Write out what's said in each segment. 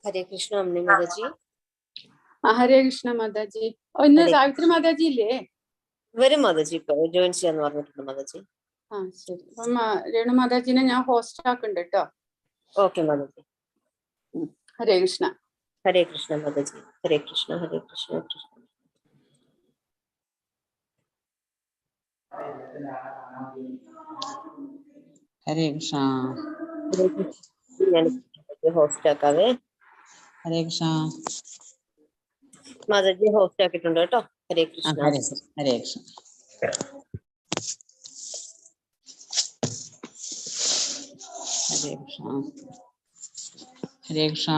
हरे कृष्ण अम्नी माता जी। हरे कृष्ण माता जी. इन्न സാവിത്രി മാതാജി ഇല്ലേ? വരും മാതാജി, ഇപ്പൊ ജോയിൻ ചെയ്യാന്ന് പറഞ്ഞിട്ടുണ്ട് മാതാജി. ശരി. അപ്പം രേണു മാതാജിനെ ഞാൻ ഹോസ്റ്റ് ആക്കുന്നുണ്ട് കേട്ടോ. ഓക്കെ മാതാജി. ഹരേ കൃഷ്ണ. ഹരേ കൃഷ്ണ മാതാജി. ഹരേ കൃഷ്ണ ഹരേ കൃഷ്ണ കൃഷ്ണ. ഹരേ കൃഷ്ണ. ഞാൻ ഹോസ്റ്റ് ആക്കാവേ. ഹരേ കൃഷ്ണ മാതാജി ഹോസ്റ്റ് ആക്കിയിട്ടുണ്ട് കേട്ടോ. ഹരേ കൃഷ്ണ. ഹരേ കൃഷ്ണ. ഹരേ കൃഷ്ണ. ഹരേ കൃഷ്ണ.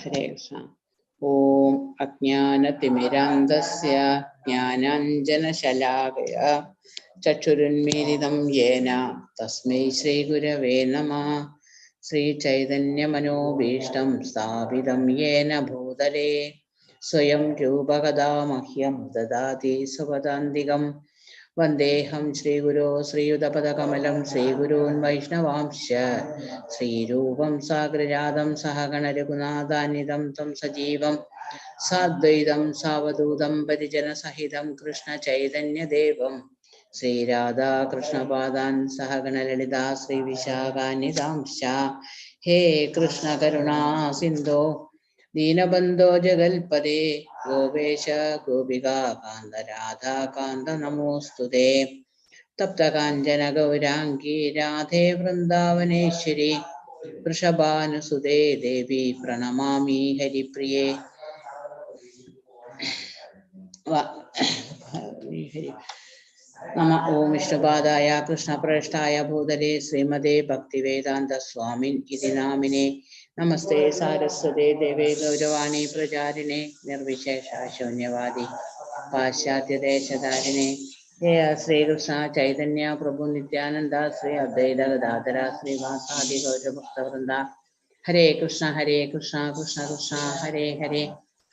ഹരേ കൃഷ്ണ. ഓം അജ്ഞാനതിമിരാന്ധസ്യ ജ്ഞാനാഞ്ജനശലാകയ ചക്ഷുരുന്മീലിതം യേന തസ്മൈ ശ്രീഗുരവേ നമഃ. ശ്രീചൈതന്യമനോഭീഷ്ടം സ്ഥാപിതം യേന ഭൂതലേ സ്വയം രൂപകഥാ മഹ്യം ദദാതി സ്വപദാന്തികം. വന്ദേഹം ശ്രീഗുരോ ശ്രീയുതപദകമലം ശ്രീഗുരൂൻ വൈഷ്ണവാംശ്ച ശ്രീരൂപം സാഗ്രജാതം സഹഗണ രഘുനാഥാന്വിതം ത്വം സജീവം സാദ്വൈതം സാവധൂതം പരിജനസഹിതം കൃഷ്ണ ചൈതന്യദേവം ശ്രീരാധാകൃഷ്ണപാദാൻ സഹഗണ ലളിതാ ശ്രീവിശാഖാന്വിതാംശ്ച. ഹേ കൃഷ്ണ കരുണാ സിന്ധോ ദീനബന്ധോ ജഗൽപദേ ഗോപേശ ഗോപികാ കാന്ത രാധാകാന്ത നമോസ്തുതേ. തപ്തകാഞ്ചന ഗൗരാംഗീ രാധേ വൃന്ദാവനേശ്വരി വൃഷഭാനുസുതേ ദേവി പ്രണമാമി ഹരിപ്രിയേ. നമ ഓം വിഷ്ണുപാദായ കൃഷ്ണപ്രേഷ്ഠായ ഭൂതലേ ശ്രീമതേ ഭക്തിവേദാന്ത സ്വാമിൻ ഇതി നാമിനെ. നമസ്തേ സാരസ്വതേ ദേവേ ഗൗരവാണി പ്രചാരിണേ നിർവിശേഷ ശൂന്യവാദി പാശ്ചാത്യദേശധാരിണേ. ജയ ശ്രീകൃഷ്ണ ചൈതന്യ പ്രഭു നിത്യാനന്ദ ശ്രീ അദ്വൈത ഗദാധര ശ്രീവാസാദി ഗൗരഭക്തവൃന്ദ. ഹരേ കൃഷ്ണ കൃഷ്ണ കൃഷ്ണ ഹരേ ഹരേ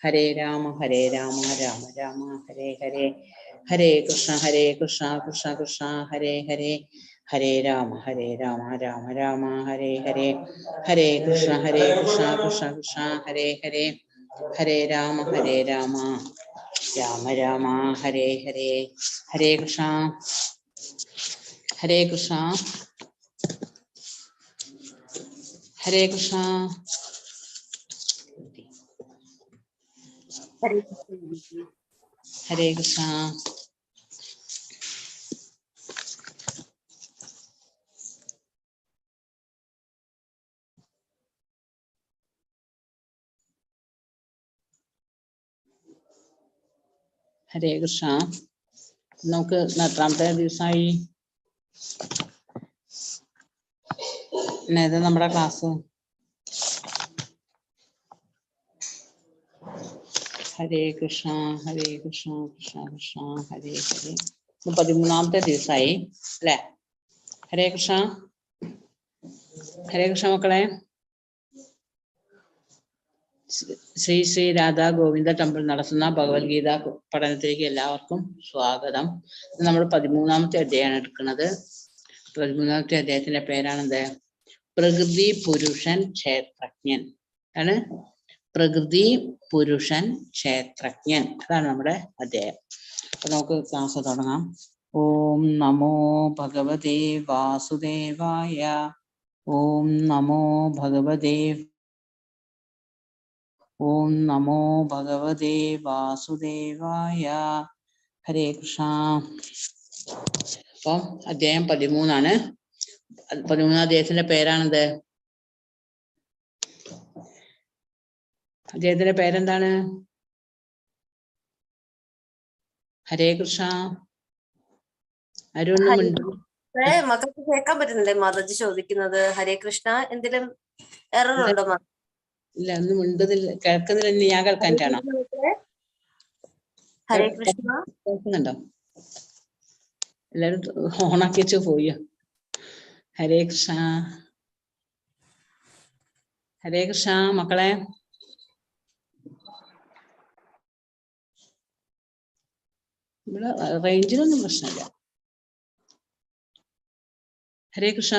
ഹരേ രാമ രാമ രാമ ഹരേ ഹരേ. ഹരേ കൃഷ്ണ കൃഷ്ണ കൃഷ്ണ ഹരേ ഹരേ ഹരേ രാമ രാമ രാമ ഹരേ ഹരേ. ഹരേ കൃഷ്ണ കൃഷ്ണ കൃഷ്ണ ഹരേ ഹരേ ഹരേ രാമ രാമ രാമ ഹരേ ഹരേ. ഹരേ കൃഷ്ണ ഹരേ കൃഷ്ണ ഹരേ കൃഷ്ണ. ഹരേ കൃഷ്ണ. ഹരേ കൃഷ്ണ. നമുക്ക് എത്രാമത്തെ ദിവസമായി ഇത് നമ്മുടെ ക്ലാസ്? ഹരേ കൃഷ്ണ കൃഷ്ണ കൃഷ്ണ ഹരേ ഹരേ. 13ാമത്തെ ദിവസമായി അല്ലേ? ഹരേ കൃഷ്ണ. ഹരേ കൃഷ്ണ മക്കളെ. ശ്രീ ശ്രീ രാധാ ഗോവിന്ദ ടെമ്പിൾ നടത്തുന്ന ഭഗവത്ഗീത പഠനത്തിലേക്ക് എല്ലാവർക്കും സ്വാഗതം. നമ്മൾ 13ാമത്തെ അധ്യായമാണ് എടുക്കുന്നത്. 13ാമത്തെ അധ്യായത്തിന്റെ പേരാണെന്ത്? പ്രകൃതി പുരുഷൻ ക്ഷേത്രജ്ഞൻ ആണ്. പ്രകൃതി പുരുഷൻ ക്ഷേത്രജ്ഞൻ, അതാണ് നമ്മുടെ അധ്യായം. അപ്പൊ നമുക്ക് ക്ലാസ് തുടങ്ങാം. ഓം നമോ ഭഗവതേ വാസുദേവായ. ഓം നമോ ഭഗവതേ ഓം നമോ ഭഗവതേ വാസുദേവായ. ഹരേ കൃഷ്ണ. അപ്പം അധ്യായം 13 13ാം അധ്യായത്തിന്റെ പേരാണെന്ത്? അദ്ദേഹത്തിന്റെ പേരെന്താണ്? ഹരേ കൃഷ്ണ. മക്കൾക്ക് കേൾക്കാൻ പറ്റുന്നില്ലേ മാതാജി ചോദിക്കുന്നത്? ഹരേ കൃഷ്ണ. എന്തെങ്കിലും എറർ ഉണ്ടോ? ഇല്ല, ഒന്നും മിണ്ടുന്നില്ല, കേൾക്കുന്നില്ല. ഞാൻ കേൾക്കാനാണോ? ഹരേ കൃഷ്ണ കേൾക്കുന്നുണ്ടോ? എല്ലാരും ഓണാക്കി വെച്ച് പോയ. ഹരേ കൃഷ്ണ. ഹരേ കൃഷ്ണ മക്കളെ. ഇവിടെ റേഞ്ചിനൊന്നും പ്രശ്നമില്ല. ഹരേ കൃഷ്ണ.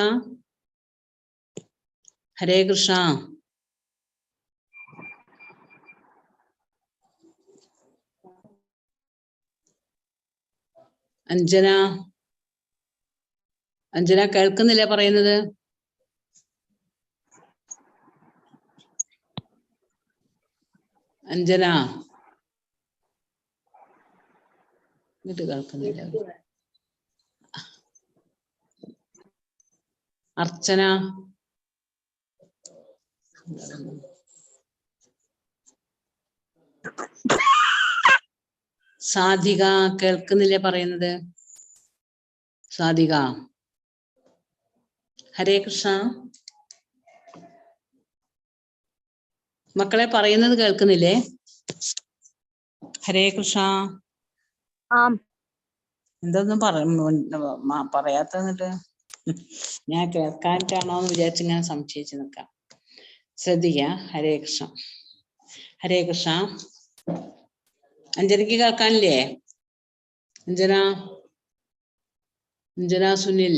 ഹരേ കൃഷ്ണ. അഞ്ജന, അഞ്ജന കേൾക്കുന്നില്ലേ പറയുന്നത്? അഞ്ജന ഇങ്ങോട്ട് കേൾക്കുന്നില്ല. അർച്ചന, സാധിക കേൾക്കുന്നില്ലേ പറയുന്നത്? സാധിക. ഹരേ കൃഷ്ണ. മക്കളെ പറയുന്നത് കേൾക്കുന്നില്ലേ? ഹരേ കൃഷ്ണ. എന്തൊന്നും പറയാത്ത എന്നിട്ട് ഞാൻ കേൾക്കാനിട്ടാണോന്ന് വിചാരിച്ചിങ്ങനെ സംശയിച്ചു നിൽക്കാം. ശ്രദ്ധിക്ക. ഹരേ കൃഷ്ണ. ഹരേ കൃഷ്ണ. അഞ്ജനയ്ക്ക് കേൾക്കാനില്ലേ? അഞ്ജന, അഞ്ജന സുനിൽ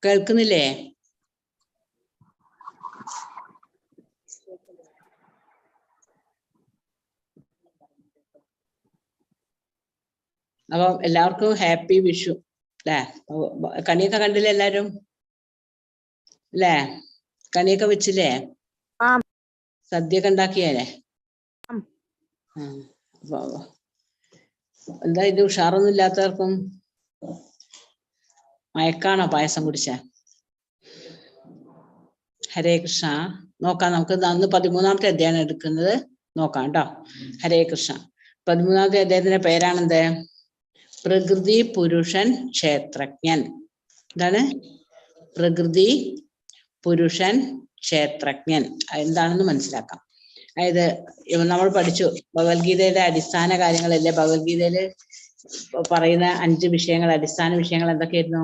കേൾക്കുന്നില്ലേ? അപ്പൊ എല്ലാവർക്കും ഹാപ്പി വിഷു അല്ലേ? കണിയൊക്കെ കണ്ടില്ലേ എല്ലാരും അല്ലേ? കണിയൊക്കെ വെച്ചില്ലേ? സദ്യയൊക്കെ ഉണ്ടാക്കിയല്ലേ? എന്താ ഇത് ഉഷാറൊന്നും ഇല്ലാത്തവർക്കും? മയക്കാണോ പായസം കുടിച്ച? ഹരേ കൃഷ്ണ. നോക്കാം, നമുക്ക് അന്ന് 13ാമത്തെ അധ്യായം എടുക്കുന്നത് നോക്കാം കേട്ടോ. ഹരേ കൃഷ്ണ. 13ാമത്തെ അധ്യായത്തിന്റെ പേരാണെന്ത്? പ്രകൃതി പുരുഷൻ ക്ഷേത്രജ്ഞൻ. എന്താണ്? പ്രകൃതി പുരുഷൻ ക്ഷേത്രജ്ഞൻ എന്താണെന്ന് മനസ്സിലാക്കാം. അതായത് നമ്മൾ പഠിച്ചു ഭഗവത്ഗീതയുടെ അടിസ്ഥാന കാര്യങ്ങളല്ലേ. ഭഗവത്ഗീതയില് പറയുന്ന 5 വിഷയങ്ങൾ, അടിസ്ഥാന വിഷയങ്ങൾ എന്തൊക്കെയായിരുന്നു?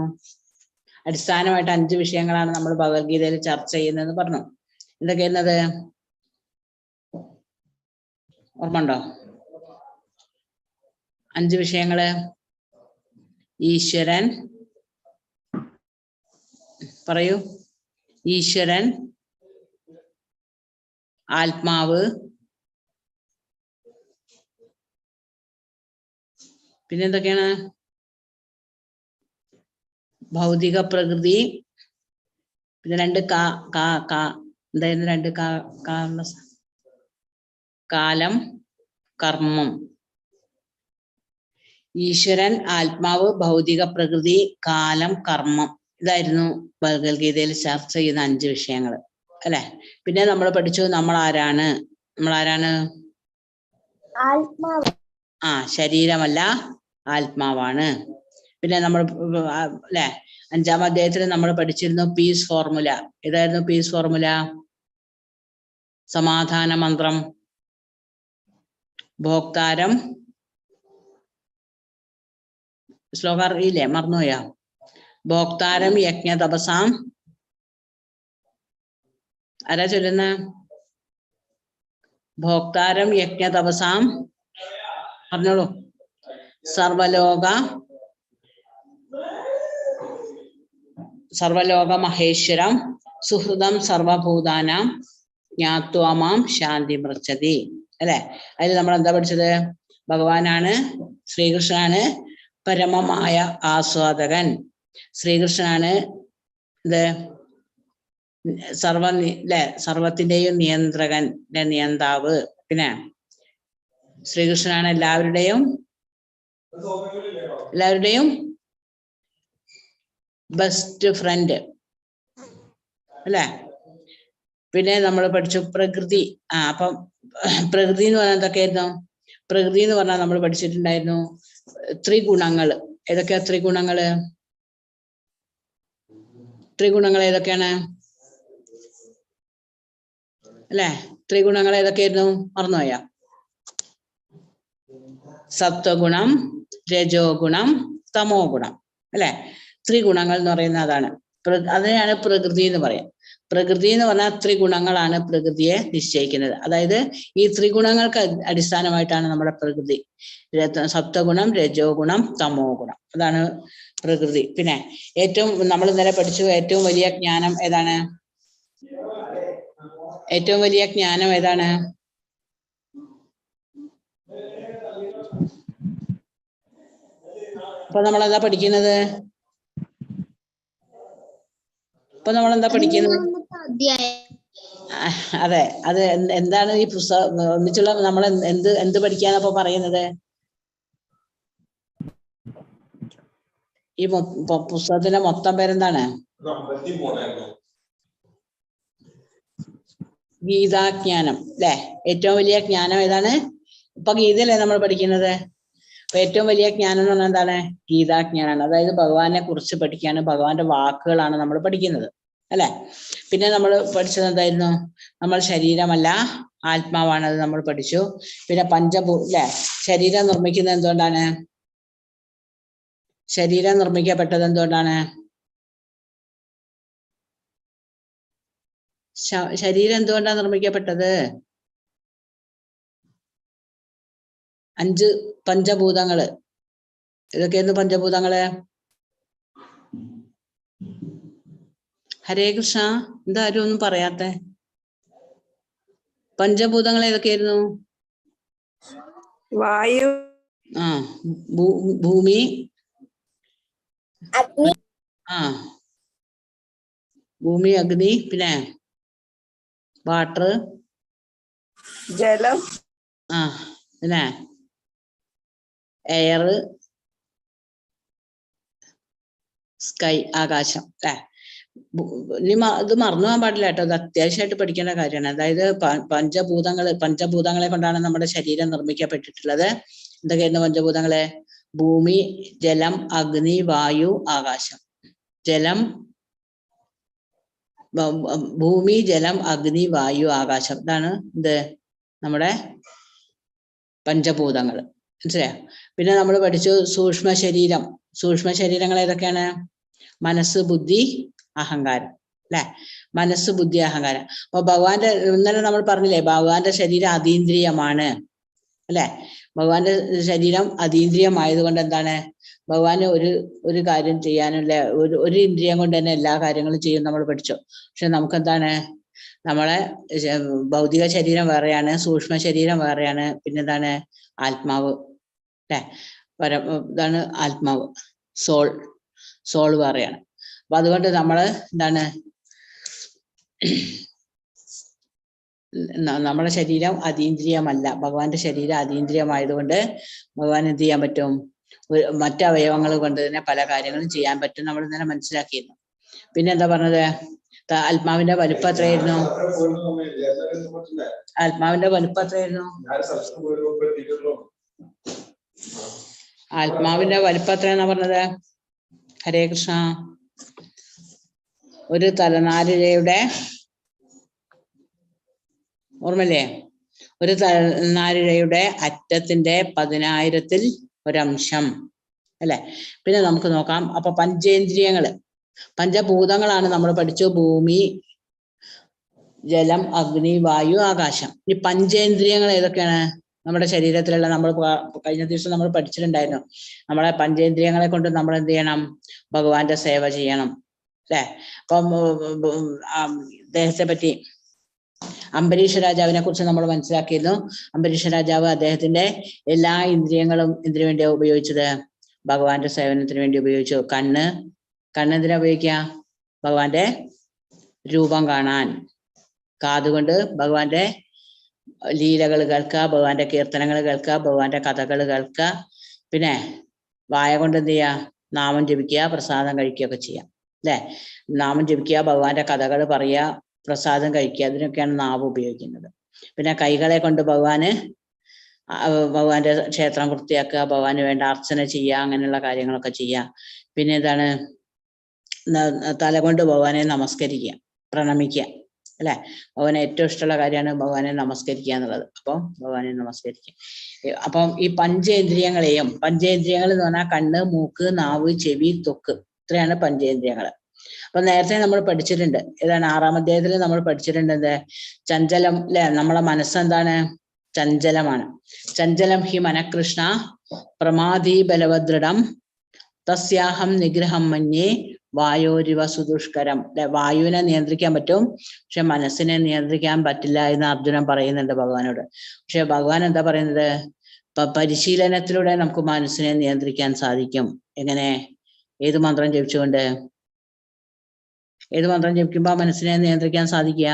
അടിസ്ഥാനമായിട്ട് 5 വിഷയങ്ങളാണ് നമ്മൾ ഭഗവത്ഗീതയിൽ ചർച്ച ചെയ്യുന്നതെന്ന് പറഞ്ഞു. എന്തൊക്കെയായിരുന്നത്? ഓർമ്മ ഉണ്ടോ? 5 വിഷയങ്ങള്. ഈശ്വരൻ, പറയൂ. ഈശ്വരൻ, ആത്മാവ്, പിന്നെന്തൊക്കെയാണ്? ഭൗതിക പ്രകൃതി, പിന്നെ 2 എന്തായിരുന്നു? 2 കാലം, കർമ്മം. ഈശ്വരൻ, ആത്മാവ്, ഭൗതിക പ്രകൃതി, കാലം, കർമ്മം. ഇതായിരുന്നു ഭഗവത്ഗീതയിൽ ചർച്ച ചെയ്യുന്ന 5 വിഷയങ്ങൾ അല്ലെ? പിന്നെ നമ്മൾ പഠിച്ചു നമ്മൾ ആരാണ്? ആത്മാവ്. ശരീരമല്ല, ആത്മാവാണ്. പിന്നെ നമ്മൾ അല്ലെ 5ാം അധ്യായത്തിൽ നമ്മൾ പഠിച്ചിരുന്നു പീസ് ഫോർമുല. ഏതായിരുന്നു പീസ് ഫോർമുല? സമാധാന മന്ത്രം. ഭോക്താരം, ശ്ലോകം അറിയില്ലേ? മറന്നുപോയാ? ഭോക്താരം യജ്ഞ തപസാം. ആരാ ചൊല്ലുന്ന? ഭോക്താരം യജ്ഞ തപസാം. പറഞ്ഞോളൂ. സർവലോക മഹേശ്വരം സുഹൃദം സർവഭൂതാനാം ജ്ഞാത്വാമാം ശാന്തി മൃച്ഛതി അല്ലെ? അതിൽ നമ്മൾ എന്താ പഠിച്ചത്? ഭഗവാനാണ്, ശ്രീകൃഷ്ണനാണ് പരമമായ ആസ്വാദകൻ. ശ്രീകൃഷ്ണനാണ് ഇത് സർവത്തിന്റെയും നിയന്ത്രകൻ, നിയന്താവ്. പിന്നെ ശ്രീകൃഷ്ണനാണ് എല്ലാവരുടെയും ബെസ്റ്റ് ഫ്രണ്ട് അല്ലെ? പിന്നെ നമ്മൾ പഠിച്ചു പ്രകൃതി. അപ്പം പ്രകൃതി എന്ന് പറഞ്ഞാൽ എന്തൊക്കെയായിരുന്നു? പ്രകൃതി എന്ന് പറഞ്ഞാൽ നമ്മൾ പഠിച്ചിട്ടുണ്ടായിരുന്നു ത്രിഗുണങ്ങൾ. ഏതൊക്കെയാ ത്രിഗുണങ്ങള്? ത്രിഗുണങ്ങൾ ഏതൊക്കെയാണ് അല്ലെ? ത്രിഗുണങ്ങൾ ഏതൊക്കെയായിരുന്നു? മറന്നുപോയാ? സത്വഗുണം, രജോ ഗുണം, തമോ ഗുണം അല്ലെ? ത്രിഗുണങ്ങൾ എന്ന് പറയുന്നത് അതാണ്. അതിനെയാണ് പ്രകൃതി എന്ന് പറയാം. പ്രകൃതി എന്ന് പറഞ്ഞാൽ ത്രിഗുണങ്ങളാണ് പ്രകൃതിയെ നിശ്ചയിക്കുന്നത്. അതായത് ഈ ത്രിഗുണങ്ങൾക്ക് അടിസ്ഥാനമായിട്ടാണ് നമ്മുടെ പ്രകൃതി. സപ്തഗുണം, രജോ ഗുണം, തമോ ഗുണം, അതാണ് പ്രകൃതി. പിന്നെ ഏറ്റവും നമ്മൾ ഇന്നലെ പഠിച്ചു, ഏറ്റവും വലിയ ജ്ഞാനം ഏതാണ്? ഏറ്റവും വലിയ ജ്ഞാനം ഏതാണ്? അപ്പൊ നമ്മളെന്താ പഠിക്കുന്നത്? ഇപ്പൊ നമ്മളെന്താ പഠിക്കുന്നത്? അതെ, അത് എന്താണ് ഈ പുസ്തകം ഒന്നിച്ചുള്ള നമ്മൾ എന്ത് പഠിക്കാനപ്പോ പറയുന്നത്? ഈ പുസ്തകത്തിന്റെ മൊത്തം പേരെന്താണ്? ഗീതാജ്ഞാനം അല്ലെ? ഏറ്റവും വലിയ ജ്ഞാനം ഏതാണ്? ഇപ്പൊ ഗീതയല്ലേ നമ്മൾ പഠിക്കുന്നത്. അപ്പൊ ഏറ്റവും വലിയ ജ്ഞാനം എന്ന് പറഞ്ഞാൽ എന്താണ്? ഗീതാജ്ഞാനാണ്. അതായത് ഭഗവാനെ കുറിച്ച് പഠിക്കുകയാണ്, ഭഗവാന്റെ വാക്കുകളാണ് നമ്മൾ പഠിക്കുന്നത് അല്ലെ? പിന്നെ നമ്മൾ പഠിച്ചത് എന്തായിരുന്നു? നമ്മൾ ശരീരമല്ല ആത്മാവാണ്, അത് നമ്മൾ പഠിച്ചു. പിന്നെ അല്ലെ, ശരീരം നിർമ്മിക്കുന്നത് എന്തുകൊണ്ടാണ്? ശരീരം നിർമ്മിക്കപ്പെട്ടത് എന്തുകൊണ്ടാണ്? ശരീരം എന്തുകൊണ്ടാണ് നിർമ്മിക്കപ്പെട്ടത്? 5 പഞ്ചഭൂതങ്ങള്. ഇതൊക്കെയായിരുന്നു പഞ്ചഭൂതങ്ങള്. ഹരേ കൃഷ്ണ, എന്താരും ഒന്നും പറയാത്തെ? പഞ്ചഭൂതങ്ങൾ ഏതൊക്കെയായിരുന്നു? വായു, ഭൂമി, ഭൂമി, അഗ്നി, പിന്നെ വാട്ടർ, ജലം, പിന്നെ എയർ, സ്കൈ, ആകാശം അല്ലെ? ഇത് മറന്നു പോകാൻ പാടില്ല കേട്ടോ, ഇത് അത്യാവശ്യമായിട്ട് പഠിക്കേണ്ട കാര്യമാണ്. അതായത് പഞ്ചഭൂതങ്ങളെ കൊണ്ടാണ് നമ്മുടെ ശരീരം നിർമ്മിക്കപ്പെട്ടിട്ടുള്ളത്. എന്തൊക്കെയായിരുന്നു പഞ്ചഭൂതങ്ങള്? ഭൂമി, ജലം, അഗ്നി, വായു, ആകാശം. ഭൂമി, ജലം, അഗ്നി, വായു, ആകാശം. ഇതാണ് നമ്മുടെ പഞ്ചഭൂതങ്ങൾ. മനസ്സിലായോ? പിന്നെ നമ്മൾ പഠിച്ചു സൂക്ഷ്മ ശരീരം. സൂക്ഷ്മ ശരീരങ്ങൾ ഏതൊക്കെയാണ്? മനസ്സ്, ബുദ്ധി, അഹങ്കാരം അല്ലെ? മനസ്സ്, ബുദ്ധി, അഹങ്കാരം. അപ്പൊ ഭഗവാന്റെ ഇന്നലെ നമ്മൾ പറഞ്ഞില്ലേ, ഭഗവാന്റെ ശരീരം അതീന്ദ്രിയമാണ് അല്ലെ? ഭഗവാന്റെ ശരീരം അതീന്ദ്രിയമായതുകൊണ്ട് എന്താണ്? ഭഗവാന് ഒരു കാര്യം ചെയ്യാനുള്ള ഒരു ഇന്ദ്രിയം കൊണ്ട് തന്നെ എല്ലാ കാര്യങ്ങളും ചെയ്യും നമ്മൾ പഠിച്ചു. പക്ഷെ നമുക്ക് എന്താണ്? നമ്മളെ ഭൗതിക ശരീരം വേറെയാണ്, സൂക്ഷ്മ ശരീരം വേറെയാണ്, പിന്നെ എന്താണ്? ആത്മാവ് അല്ലെ? ഇതാണ് ആത്മാവ്, സോൾ വേറെയാണ്. അപ്പൊ അതുകൊണ്ട് നമ്മള് എന്താണ്? നമ്മുടെ ശരീരം അതീന്ദ്രിയമല്ല, ഭഗവാന്റെ ശരീരം അതീന്ദ്രിയമായതുകൊണ്ട് ഭഗവാൻ എന്ത് ചെയ്യാൻ പറ്റും? മറ്റ് അവയവങ്ങൾ കൊണ്ട് തന്നെ പല കാര്യങ്ങളും ചെയ്യാൻ പറ്റും. നമ്മൾ ഇന്നലെ മനസ്സിലാക്കിയിരുന്നു. പിന്നെ എന്താ പറഞ്ഞത്? ആത്മാവിന്റെ വലുപ്പം എത്രയായിരുന്നു? ആത്മാവിന്റെ വലുപ്പം എത്രയായിരുന്നു? ആത്മാവിന്റെ വലുപ്പം എത്രയാന്നാ പറഞ്ഞത്? ഹരേ കൃഷ്ണ. ഒരു തലനാരിഴയുടെ ഓർമ്മല്ലേ? ഒരു തലനാരിഴയുടെ അറ്റത്തിന്റെ 10,000-ൽ ഒരംശം അല്ലെ? പിന്നെ നമുക്ക് നോക്കാം. അപ്പൊ പഞ്ചേന്ദ്രിയങ്ങള്, പഞ്ചഭൂതങ്ങളാണ് നമ്മൾ പഠിച്ചു. ഭൂമി, ജലം, അഗ്നി, വായു, ആകാശം. ഈ പഞ്ചേന്ദ്രിയങ്ങൾ ഏതൊക്കെയാണ്? നമ്മുടെ ശരീരത്തിലുള്ള, നമ്മൾ കഴിഞ്ഞ ദിവസം നമ്മൾ പഠിച്ചിട്ടുണ്ടായിരുന്നു, നമ്മളെ പഞ്ചേന്ദ്രിയങ്ങളെ കൊണ്ട് നമ്മൾ എന്ത് ചെയ്യണം? ഭഗവാന്റെ സേവ ചെയ്യണം അല്ലെ? അപ്പം അദ്ദേഹത്തെ പറ്റി, അംബരീഷ രാജാവിനെ കുറിച്ച് നമ്മൾ മനസ്സിലാക്കിയിരുന്നു. അംബരീഷ രാജാവ് അദ്ദേഹത്തിന്റെ എല്ലാ ഇന്ദ്രിയങ്ങളും എന്തിനു വേണ്ടിയാ ഉപയോഗിച്ചത്? ഭഗവാന്റെ സേവനത്തിന് വേണ്ടി ഉപയോഗിച്ചു. കണ്ണെന്തിനാ ഉപയോഗിക്കുക? ഭഗവാന്റെ രൂപം കാണാൻ. കാതുകൊണ്ട് ഭഗവാന്റെ ലീലകൾ കേൾക്കുക, ഭഗവാന്റെ കീർത്തനങ്ങൾ കേൾക്കുക, ഭഗവാന്റെ കഥകൾ കേൾക്കുക. പിന്നെ വായ കൊണ്ട് എന്ത് ചെയ്യുക? നാമം ജപിക്കുക, പ്രസാദം കഴിക്കുകയൊക്കെ ചെയ്യാം അല്ലെ? നാമം ജപിക്കുക, ഭഗവാന്റെ കഥകൾ പറയുക, പ്രസാദം കഴിക്കുക, അതിനൊക്കെയാണ് നാവ് ഉപയോഗിക്കുന്നത്. പിന്നെ കൈകളെ കൊണ്ട് ഭഗവാന്റെ ക്ഷേത്രം വൃത്തിയാക്കുക, ഭഗവാന് വേണ്ട അർച്ചന ചെയ്യുക, അങ്ങനെയുള്ള കാര്യങ്ങളൊക്കെ ചെയ്യുക. പിന്നെ എന്താണ്? തല കൊണ്ട് ഭഗവാനെ നമസ്കരിക്കുക, പ്രണമിക്കുക അല്ലെ? ഭഗവാന് ഏറ്റവും ഇഷ്ടമുള്ള കാര്യമാണ് ഭഗവാനെ നമസ്കരിക്കുക എന്നുള്ളത്. അപ്പം ഭഗവാനെ നമസ്കരിക്കുക. അപ്പം ഈ പഞ്ചേന്ദ്രിയങ്ങൾ എന്ന് പറഞ്ഞാൽ കണ്ണ്, മൂക്ക്, നാവ്, ചെവി, ത്വക്ക്, ഇത്രയാണ് പഞ്ചേന്ദ്രിയങ്ങൾ. അപ്പൊ നേരത്തെ നമ്മൾ പഠിച്ചിട്ടുണ്ട്, ഏതാണ് 6-ാം അധ്യായത്തിൽ നമ്മൾ പഠിച്ചിട്ടുണ്ട് എന്ത്? ചഞ്ചലം അല്ലെ, നമ്മളെ മനസ്സെന്താണ്? ചഞ്ചലമാണ്. ചഞ്ചലം ഹി മനഃകൃഷ്ണ പ്രമാദി ബലവദൃഢം തസ്യാഹം നിഗ്രഹം മന്യേ വായോരിവ സുദുഷ്കരം. അല്ലെ, വായുവിനെ നിയന്ത്രിക്കാൻ പറ്റും, പക്ഷെ മനസ്സിനെ നിയന്ത്രിക്കാൻ പറ്റില്ല എന്ന് അർജുനൻ പറയുന്നുണ്ട് ഭഗവാനോട്. പക്ഷെ ഭഗവാൻ എന്താ പറയുന്നത്? പരിശീലനത്തിലൂടെ നമുക്ക് മനസ്സിനെ നിയന്ത്രിക്കാൻ സാധിക്കും. എങ്ങനെ? ഏത് മന്ത്രം ജപിച്ചുകൊണ്ട്? ഏത് മന്ത്രം ജപിക്കുമ്പോ മനസ്സിനെ നിയന്ത്രിക്കാൻ സാധിക്കുക?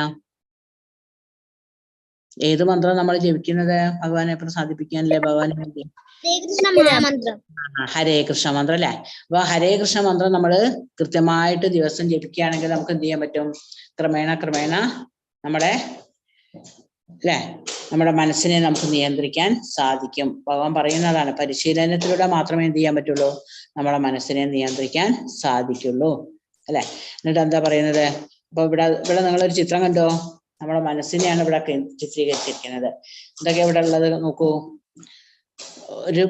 ഏത് മന്ത്രം നമ്മൾ ജപിക്കുന്നത് ഭഗവാനെ പ്രസാദിപ്പിക്കാനല്ലേ? ഭഗവാനെ ഹരേ കൃഷ്ണ മന്ത്രം അല്ലെ. അപ്പൊ ഹരേ കൃഷ്ണ മന്ത്രം നമ്മൾ കൃത്യമായിട്ട് ദിവസം ജപിക്കുകയാണെങ്കിൽ നമുക്ക് എന്ത് ചെയ്യാൻ പറ്റും? ക്രമേണ നമ്മുടെ അല്ലെ, നമ്മുടെ മനസ്സിനെ നമുക്ക് നിയന്ത്രിക്കാൻ സാധിക്കും. ഭഗവാൻ പറയുന്നതാണ്, പരിശീലനത്തിലൂടെ മാത്രമേ എന്ത് ചെയ്യാൻ പറ്റുള്ളൂ? നമ്മുടെ മനസ്സിനെ നിയന്ത്രിക്കാൻ സാധിക്കുള്ളൂ അല്ലെ. എന്നിട്ട് എന്താ പറയുന്നത്? അപ്പൊ ഇവിടെ നിങ്ങളൊരു ചിത്രം കണ്ടോ? നമ്മുടെ മനസ്സിനെയാണ് ഇവിടെ ചിത്രീകരിച്ചിരിക്കുന്നത്. എന്തൊക്കെയാ ഇവിടെ ഉള്ളത് നോക്കൂ. ഒരു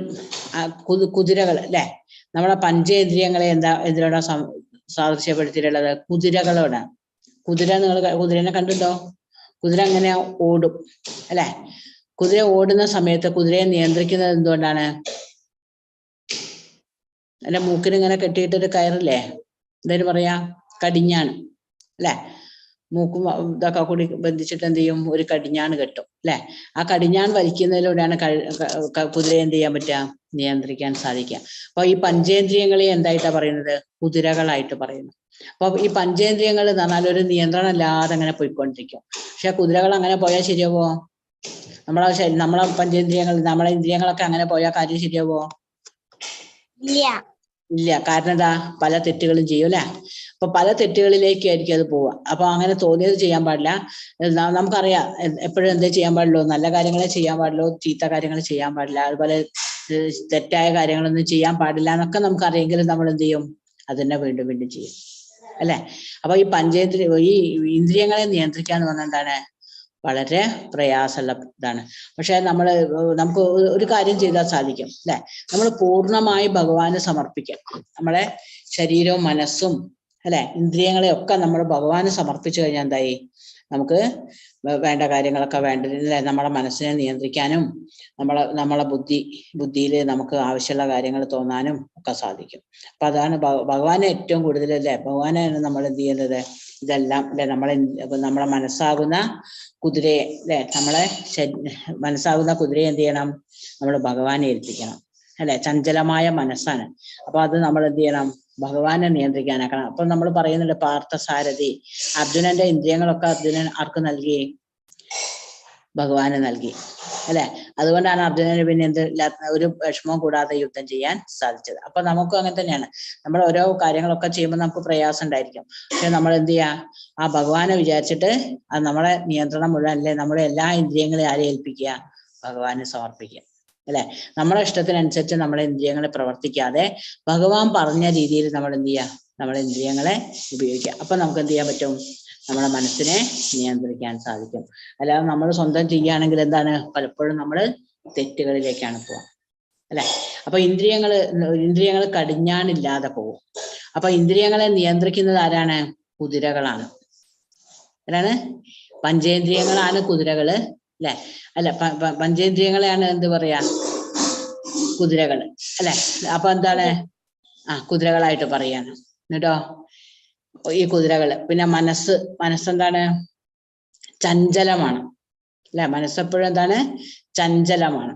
കുതിരകൾ അല്ലെ, നമ്മളെ പഞ്ചേന്ദ്രിയങ്ങളെ എന്തിനോടാ സാദൃശ്യപ്പെടുത്തിയിട്ടുള്ളത്? കുതിരകളോടാണ്. നിങ്ങൾ കുതിരനെ കണ്ടിട്ടോ? കുതിര അങ്ങനെ ഓടും അല്ലെ. കുതിര ഓടുന്ന സമയത്ത് കുതിരയെ നിയന്ത്രിക്കുന്നത് എന്തുകൊണ്ടാണ്? അല്ല, മൂക്കിന് ഇങ്ങനെ കെട്ടിയിട്ടൊരു കയറില്ലേ, എന്തായാലും പറയാ കടിഞ്ഞാണ് അല്ലെ. മൂക്കും ഇതൊക്കെ കൂടി ബന്ധിച്ചിട്ട് എന്ത് ചെയ്യും? ഒരു കടിഞ്ഞാണ് കെട്ടും അല്ലെ. ആ കടിഞ്ഞാൺ വലിക്കുന്നതിലൂടെയാണ് കുതിരയെ എന്ത് ചെയ്യാൻ പറ്റുക? നിയന്ത്രിക്കാൻ സാധിക്കുക. അപ്പൊ ഈ പഞ്ചേന്ദ്രിയങ്ങളെ എന്തായിട്ടാ പറയുന്നത്? കുതിരകളായിട്ട് പറയുന്നു. അപ്പൊ ഈ പഞ്ചേന്ദ്രിയങ്ങൾ എന്ന് പറഞ്ഞാൽ ഒരു നിയന്ത്രണം ഇല്ലാതെ അങ്ങനെ പോയിക്കൊണ്ടിരിക്കും. പക്ഷെ കുതിരകൾ അങ്ങനെ പോയാൽ ശരിയാവോ? നമ്മളെ പഞ്ചേന്ദ്രിയങ്ങൾ, നമ്മളെ ഇന്ദ്രിയങ്ങളൊക്കെ അങ്ങനെ പോയാൽ കാര്യം ശരിയാവോ? ഇല്ല. കാരണം എന്താ? പല തെറ്റുകളും ചെയ്യും അല്ലെ. അപ്പൊ പല തെറ്റുകളിലേക്കായിരിക്കും അത് പോവുക. അപ്പൊ അങ്ങനെ തോന്നിയത് ചെയ്യാൻ പാടില്ല. നമുക്കറിയാം എപ്പോഴും എന്തേ ചെയ്യാൻ പാടുള്ളൂ? നല്ല കാര്യങ്ങളെ ചെയ്യാൻ പാടുള്ളൂ, ചീത്ത കാര്യങ്ങൾ ചെയ്യാൻ പാടില്ല, അതുപോലെ തെറ്റായ കാര്യങ്ങളൊന്നും ചെയ്യാൻ പാടില്ല എന്നൊക്കെ നമുക്കറിയെങ്കിലും നമ്മൾ എന്ത് ചെയ്യും? അതിനെ വീണ്ടും വീണ്ടും ചെയ്യും അല്ലെ. അപ്പൊ ഈ ഈ ഇന്ദ്രിയങ്ങളെ നിയന്ത്രിക്കുക എന്ന് പറഞ്ഞാൽ എന്താണ്? വളരെ പ്രയാസമുള്ള ഇതാണ്. പക്ഷെ നമുക്ക് ഒരു കാര്യം ചെയ്താൽ സാധിക്കും അല്ലെ. നമ്മൾ പൂർണ്ണമായി ഭഗവാന് സമർപ്പിക്കാം. നമ്മളെ ശരീരവും മനസ്സും അല്ലെ, ഇന്ദ്രിയങ്ങളെ ഒക്കെ നമ്മൾ ഭഗവാന് സമർപ്പിച്ചു കഴിഞ്ഞാൽ എന്തായി? നമുക്ക് വേണ്ട കാര്യങ്ങളൊക്കെ വേണ്ടതില്ലേ, നമ്മളെ മനസ്സിനെ നിയന്ത്രിക്കാനും നമ്മളെ ബുദ്ധിയിൽ നമുക്ക് ആവശ്യമുള്ള കാര്യങ്ങൾ തോന്നാനും ഒക്കെ സാധിക്കും. അപ്പൊ അതാണ് ഭഗവാനെ ഏറ്റവും കൂടുതൽ അല്ലെ, ഭഗവാനാണ് നമ്മൾ എന്ത് ചെയ്യുന്നത്? ഇതെല്ലാം അല്ലെ, നമ്മളെ മനസ്സാകുന്ന കുതിരയെ അല്ലെ, മനസ്സാകുന്ന കുതിരയെ എന്ത് ചെയ്യണം? നമ്മൾ ഭഗവാനെ ഏൽപ്പിക്കണം അല്ലെ. ചഞ്ചലമായ മനസ്സാണ്. അപ്പൊ അത് നമ്മൾ എന്ത് ചെയ്യണം? ഭഗവാനെ നിയന്ത്രിക്കാനാക്കണം. അപ്പൊ നമ്മൾ പറയുന്നുണ്ട് പാർത്ഥസാരഥി. അർജുനന്റെ ഇന്ദ്രിയങ്ങളൊക്കെ അർജുനൻ ആർക്ക് നൽകി? ഭഗവാന് നൽകി അല്ലെ. അതുകൊണ്ടാണ് അർജുനന് പിന്നെ ഒരു വിഷമവും കൂടാതെ യുദ്ധം ചെയ്യാൻ സാധിച്ചത്. അപ്പൊ നമുക്കും അങ്ങനെ തന്നെയാണ്. നമ്മൾ ഓരോ കാര്യങ്ങളൊക്കെ ചെയ്യുമ്പോൾ നമുക്ക് പ്രയാസം ഉണ്ടായിരിക്കും. പക്ഷെ നമ്മൾ എന്ത് ചെയ്യാ? ആ ഭഗവാനെ വിചാരിച്ചിട്ട് അത് നമ്മളെ നിയന്ത്രണം മുഴുവൻ അല്ലെ, നമ്മുടെ എല്ലാ ഇന്ദ്രിയങ്ങളെ ആരെ ഏൽപ്പിക്കുക? ഭഗവാന് സമർപ്പിക്കുക അല്ലെ. നമ്മളെ ഇഷ്ടത്തിനനുസരിച്ച് നമ്മളെ ഇന്ദ്രിയങ്ങളെ പ്രവർത്തിക്കാതെ ഭഗവാൻ പറഞ്ഞ രീതിയിൽ നമ്മൾ എന്ത് ചെയ്യുക? നമ്മളെ ഇന്ദ്രിയങ്ങളെ ഉപയോഗിക്കുക. അപ്പൊ നമുക്ക് എന്ത് ചെയ്യാൻ പറ്റും? നമ്മളെ മനസ്സിനെ നിയന്ത്രിക്കാൻ സാധിക്കും. അല്ലാതെ നമ്മൾ സ്വന്തം ചെയ്യുകയാണെങ്കിൽ എന്താണ്? പലപ്പോഴും നമ്മൾ തെറ്റുകളിലേക്കാണ് പോവുക അല്ലെ. അപ്പൊ ഇന്ദ്രിയങ്ങൾ കടിഞ്ഞാണില്ലാതെ പോകും. അപ്പൊ ഇന്ദ്രിയങ്ങളെ നിയന്ത്രിക്കുന്നത് ആരാണ്? കുതിരകളാണ്. ആരാണ്? പഞ്ചേന്ദ്രിയങ്ങളാണ് കുതിരകള് അല്ലെ. അല്ല, പഞ്ചേന്ദ്രിയങ്ങളെയാണ് എന്ത് പറയാ? കുതിരകള് അല്ലെ. അപ്പൊ എന്താണ്? കുതിരകളായിട്ട് പറയാണ്. എന്നിട്ടോ ഈ കുതിരകള് പിന്നെ മനസ്സെന്താണ്? ചഞ്ചലമാണ് അല്ലെ. മനസ്സെപ്പോഴും എന്താണ്? ചഞ്ചലമാണ്.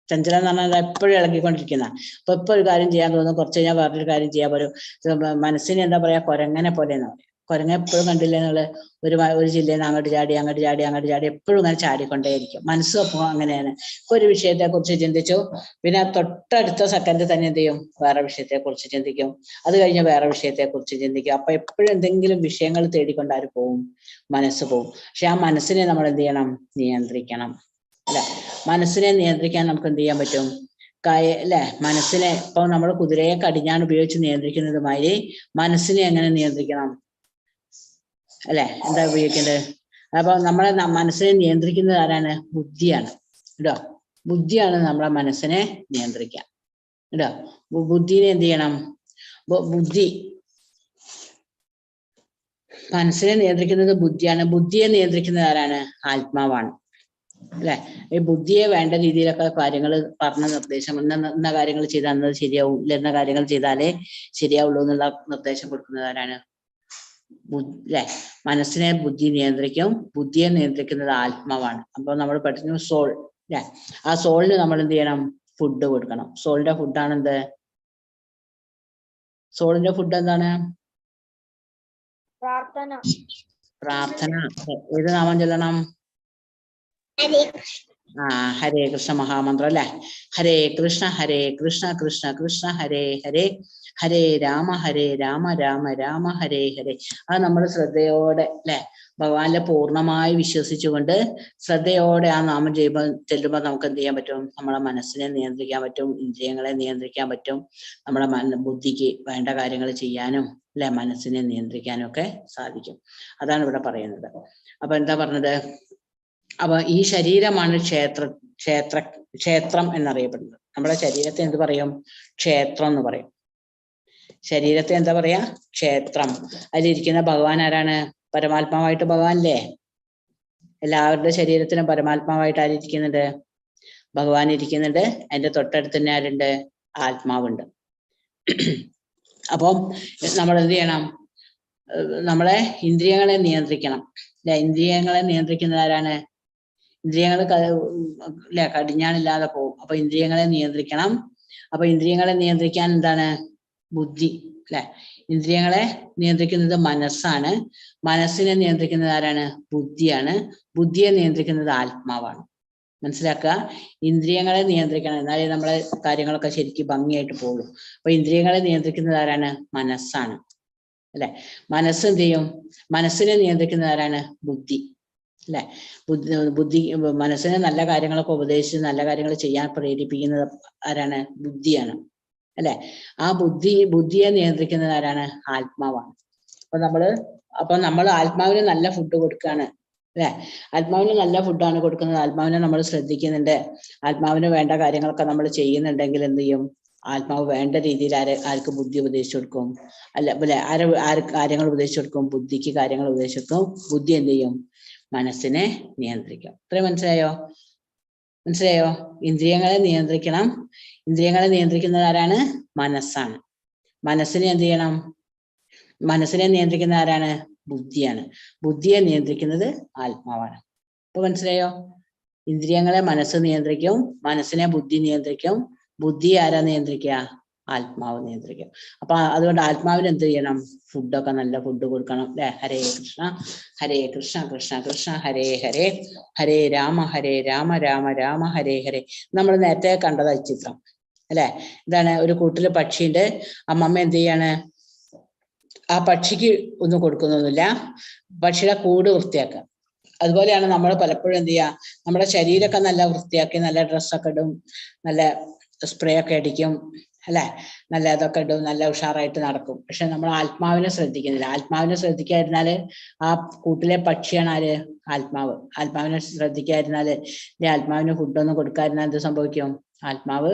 ചഞ്ചലം എന്ന് പറഞ്ഞാൽ എപ്പോഴും ഇളകിക്കൊണ്ടിരിക്കുന്ന. അപ്പൊ ഇപ്പൊ ഒരു കാര്യം ചെയ്യാൻ തോന്നുന്നു, കുറച്ച് കഴിഞ്ഞാൽ വേറൊരു കാര്യം ചെയ്യാൻ വരും. മനസ്സിന് എന്താ പറയാ? കുരങ്ങനെ പോലെ എന്നാ പറയാ. കുരങ്ങ എപ്പോഴും കണ്ടില്ലേ നിങ്ങള്? ഒരു ജില്ലയിൽ നിന്ന് അങ്ങോട്ട് ചാടി എപ്പോഴും ഇങ്ങനെ ചാടിക്കൊണ്ടേയിരിക്കും. മനസ്സും അപ്പോൾ അങ്ങനെയാണ്. ഇപ്പൊ ഒരു വിഷയത്തെ കുറിച്ച് ചിന്തിച്ചു, പിന്നെ തൊട്ടടുത്ത സെക്കൻഡ് തന്നെ എന്ത് ചെയ്യും? വേറെ വിഷയത്തെ കുറിച്ച് ചിന്തിക്കും. അത് കഴിഞ്ഞ് വേറെ വിഷയത്തെ കുറിച്ച് ചിന്തിക്കും. അപ്പൊ എപ്പോഴും എന്തെങ്കിലും വിഷയങ്ങൾ തേടിക്കൊണ്ട് ആര് പോവും? മനസ്സ് പോവും. പക്ഷെ ആ മനസ്സിനെ നമ്മൾ എന്ത് ചെയ്യണം? നിയന്ത്രിക്കണം അല്ലെ. മനസ്സിനെ നിയന്ത്രിക്കാൻ നമുക്ക് എന്ത് ചെയ്യാൻ പറ്റും? അല്ലെ. മനസ്സിനെ ഇപ്പൊ നമ്മൾ കുതിരയെ കടിഞ്ഞാൺ ഉപയോഗിച്ച് നിയന്ത്രിക്കുന്നതുമായി മനസ്സിനെ എങ്ങനെ നിയന്ത്രിക്കണം അല്ലെ? എന്താ ഉപയോഗിക്കേണ്ടത്? അപ്പൊ നമ്മളെ മനസ്സിനെ നിയന്ത്രിക്കുന്നത് ആരാണ്? ബുദ്ധിയാണ് കേട്ടോ. ബുദ്ധിയാണ് നമ്മളെ മനസ്സിനെ നിയന്ത്രിക്കുക കേട്ടോ. ബുദ്ധിനെ എന്ത് ചെയ്യണം? ബുദ്ധി മനസ്സിനെ നിയന്ത്രിക്കുന്നത് ബുദ്ധിയാണ്. ബുദ്ധിയെ നിയന്ത്രിക്കുന്നത് ആരാണ്? ആത്മാവാണ്. അല്ലെ? ഈ ബുദ്ധിയെ വേണ്ട രീതിയിലൊക്കെ കാര്യങ്ങൾ പറഞ്ഞ നിർദ്ദേശം, ഇന്ന കാര്യങ്ങൾ ചെയ്താൽ എന്നത് ശരിയാവും, ഇല്ല എന്ന കാര്യങ്ങൾ ചെയ്താലേ ശരിയാവുള്ളൂ എന്നുള്ള നിർദ്ദേശം കൊടുക്കുന്നത് ആരാണ്? അല്ലെ? മനസ്സിനെ ബുദ്ധി നിയന്ത്രിക്കും, ബുദ്ധിയെ നിയന്ത്രിക്കുന്നത് ആത്മാവാണ്. അപ്പൊ നമ്മൾ പഠിച്ചു സോൾ. അല്ലെ? ആ സോളിന് നമ്മൾ എന്ത് ചെയ്യണം? ഫുഡ് കൊടുക്കണം. സോളിന്റെ ഫുഡാണ് എന്ത്? സോളിന്റെ ഫുഡ് എന്താണ്? പ്രാർത്ഥന. ഏത് നാമം ചൊല്ലണം? ഹരേ കൃഷ്ണ മഹാമന്ത്രം അല്ലെ? ഹരേ കൃഷ്ണ കൃഷ്ണ കൃഷ്ണ ഹരേ ഹരേ, ഹരേ രാമ രാമ രാമ ഹരേ ഹരേ. അത് നമ്മൾ ശ്രദ്ധയോടെ അല്ലെ, ഭഗവാനിലെ പൂർണ്ണമായി വിശ്വസിച്ചുകൊണ്ട് ശ്രദ്ധയോടെ ആ നാമം ചെല്ലുമ്പോൾ നമുക്ക് എന്ത് ചെയ്യാൻ പറ്റും? നമ്മളെ മനസ്സിനെ നിയന്ത്രിക്കാൻ പറ്റും, ഇന്ദ്രിയങ്ങളെ നിയന്ത്രിക്കാൻ പറ്റും, നമ്മുടെ ബുദ്ധിക്ക് വേണ്ട കാര്യങ്ങൾ ചെയ്യാനും അല്ലെ, മനസ്സിനെ നിയന്ത്രിക്കാനും ഒക്കെ സാധിക്കും. അതാണ് ഇവിടെ പറയുന്നത്. അപ്പൊ എന്താ പറഞ്ഞത്? അപ്പൊ ഈ ശരീരമാണ് ക്ഷേത്രം എന്നറിയപ്പെടുന്നത്. നമ്മുടെ ശരീരത്തെ എന്ത് പറയും? ക്ഷേത്രം എന്ന് പറയും. ശരീരത്തെ എന്താ പറയാ? ക്ഷേത്രം. അതിലിരിക്കുന്ന ഭഗവാൻ ആരാണ്? പരമാത്മാവായിട്ട് ഭഗവാനല്ലേ? എല്ലാവരുടെ ശരീരത്തിലും പരമാത്മാവായിട്ട് ആരിയ്ക്കുന്നുണ്ട്? ഭഗവാൻ ഇരിക്കുന്നുണ്ട്. അതിന്റെ തൊട്ടടുത്ത് തന്നെ ആരുണ്ട്? ആത്മാവുണ്ട്. അപ്പം നമ്മൾ എന്ത് ചെയ്യണം? നമ്മളെ ഇന്ദ്രിയങ്ങളെ നിയന്ത്രിക്കണം അല്ലെ? ഇന്ദ്രിയങ്ങളെ നിയന്ത്രിക്കുന്നത് ആരാണ്? ഇന്ദ്രിയങ്ങൾ കടിഞ്ഞാണില്ലാതെ പോകും. അപ്പൊ ഇന്ദ്രിയങ്ങളെ നിയന്ത്രിക്കണം. അപ്പൊ ഇന്ദ്രിയങ്ങളെ നിയന്ത്രിക്കാൻ എന്താണ്? ബുദ്ധി അല്ലെ? ഇന്ദ്രിയങ്ങളെ നിയന്ത്രിക്കുന്നത് മനസ്സാണ്. മനസ്സിനെ നിയന്ത്രിക്കുന്നത് ആരാണ്? ബുദ്ധിയാണ്. ബുദ്ധിയെ നിയന്ത്രിക്കുന്നത് ആത്മാവാണ്. മനസ്സിലാക്കുക. ഇന്ദ്രിയങ്ങളെ നിയന്ത്രിക്കണം, എന്നാലേ നമ്മളെ കാര്യങ്ങളൊക്കെ ശരിക്കും ഭംഗിയായിട്ട് പോകും. അപ്പൊ ഇന്ദ്രിയങ്ങളെ നിയന്ത്രിക്കുന്നത് ആരാണ്? മനസ്സാണ് അല്ലെ? മനസ്സ് എന്ത് ചെയ്യും? മനസ്സിനെ നിയന്ത്രിക്കുന്നത് ആരാണ്? ബുദ്ധി അല്ലെ? ബുദ്ധി മനസ്സിനെ നല്ല കാര്യങ്ങളൊക്കെ ഉപദേശിച്ച് നല്ല കാര്യങ്ങൾ ചെയ്യാൻ പ്രേരിപ്പിക്കുന്നത് ആരാണ്? ബുദ്ധിയാണ് അല്ലെ? ആ ബുദ്ധിയെ നിയന്ത്രിക്കുന്നത് ആരാണ്? ആത്മാവാണ്. അപ്പൊ നമ്മൾ ആത്മാവിന് നല്ല ഫുഡ് കൊടുക്കുകയാണ് അല്ലെ? ആത്മാവിന് നല്ല ഫുഡാണ് കൊടുക്കുന്നത്. ആത്മാവിനെ നമ്മൾ ശ്രദ്ധിക്കുന്നുണ്ട്. ആത്മാവിന് വേണ്ട കാര്യങ്ങളൊക്കെ നമ്മൾ ചെയ്യുന്നുണ്ടെങ്കിൽ എന്ത് ചെയ്യും? ആത്മാവ് വേണ്ട രീതിയിൽ ആർക്ക് ബുദ്ധി ഉപദേശിച്ചു കൊടുക്കും? ആര് കാര്യങ്ങൾ ഉപദേശിച്ചു കൊടുക്കും? ബുദ്ധിക്ക് കാര്യങ്ങൾ ഉപദേശിച്ചു കൊടുക്കും. ബുദ്ധി എന്ത് ചെയ്യും? മനസ്സിനെ നിയന്ത്രിക്കും. ഇത്രയും മനസ്സിലായോ? ഇന്ദ്രിയങ്ങളെ നിയന്ത്രിക്കണം. ഇന്ദ്രിയങ്ങളെ നിയന്ത്രിക്കുന്നത് ആരാണ്? മനസ്സാണ്. മനസ്സിനെ എന്ത് ചെയ്യണം? മനസ്സിനെ നിയന്ത്രിക്കുന്ന ആരാണ്? ബുദ്ധിയാണ്. ബുദ്ധിയെ നിയന്ത്രിക്കുന്നത് ആത്മാവാണ്. ഇപ്പൊ മനസ്സിലായോ? ഇന്ദ്രിയങ്ങളെ മനസ്സ് നിയന്ത്രിക്കും, മനസ്സിനെ ബുദ്ധി നിയന്ത്രിക്കും, ബുദ്ധി ആരാ നിയന്ത്രിക്കുക? ആത്മാവ് നിയന്ത്രിക്കും. അപ്പൊ അതുകൊണ്ട് ആത്മാവിന് എന്ത് ചെയ്യണം? ഫുഡൊക്കെ നല്ല ഫുഡ് കൊടുക്കണം അല്ലെ? ഹരേ കൃഷ്ണ കൃഷ്ണ കൃഷ്ണ ഹരേ ഹരേ, ഹരേ രാമ രാമ രാമ ഹരേ ഹരേ. നമ്മൾ നേരത്തെ കണ്ടതാ ചിത്രം അല്ലെ? ഇതാണ് ഒരു കൂട്ടില് പക്ഷിയുണ്ട്. അമ്മമ്മ എന്ത് ചെയ്യാണ്? ആ പക്ഷിക്ക് ഒന്നും കൊടുക്കുന്നൊന്നുമില്ല, പക്ഷിയുടെ കൂട് വൃത്തിയാക്കുക. അതുപോലെയാണ് നമ്മൾ പലപ്പോഴും എന്ത് ചെയ്യുക? നമ്മുടെ ശരീരമൊക്കെ നല്ല വൃത്തിയാക്കി നല്ല ഡ്രസ്സൊക്കെ ഇടും, നല്ല സ്പ്രേ ഒക്കെ അടിക്കും അല്ലെ? നല്ല ഇതൊക്കെ ഇടും, നല്ല ഉഷാറായിട്ട് നടക്കും. പക്ഷെ നമ്മൾ ആത്മാവിനെ ശ്രദ്ധിക്കുന്നില്ല. ആത്മാവിനെ ശ്രദ്ധിക്കാതിരുന്നാല് ആ കൂട്ടിലെ പക്ഷിയാണ് ആര്? ആത്മാവ്. ആത്മാവിനെ ശ്രദ്ധിക്കാതിരുന്നാല്, ആത്മാവിന് ഫുഡൊന്നും കൊടുക്കാതിരുന്നാൽ എന്ത് സംഭവിക്കും? ആത്മാവ്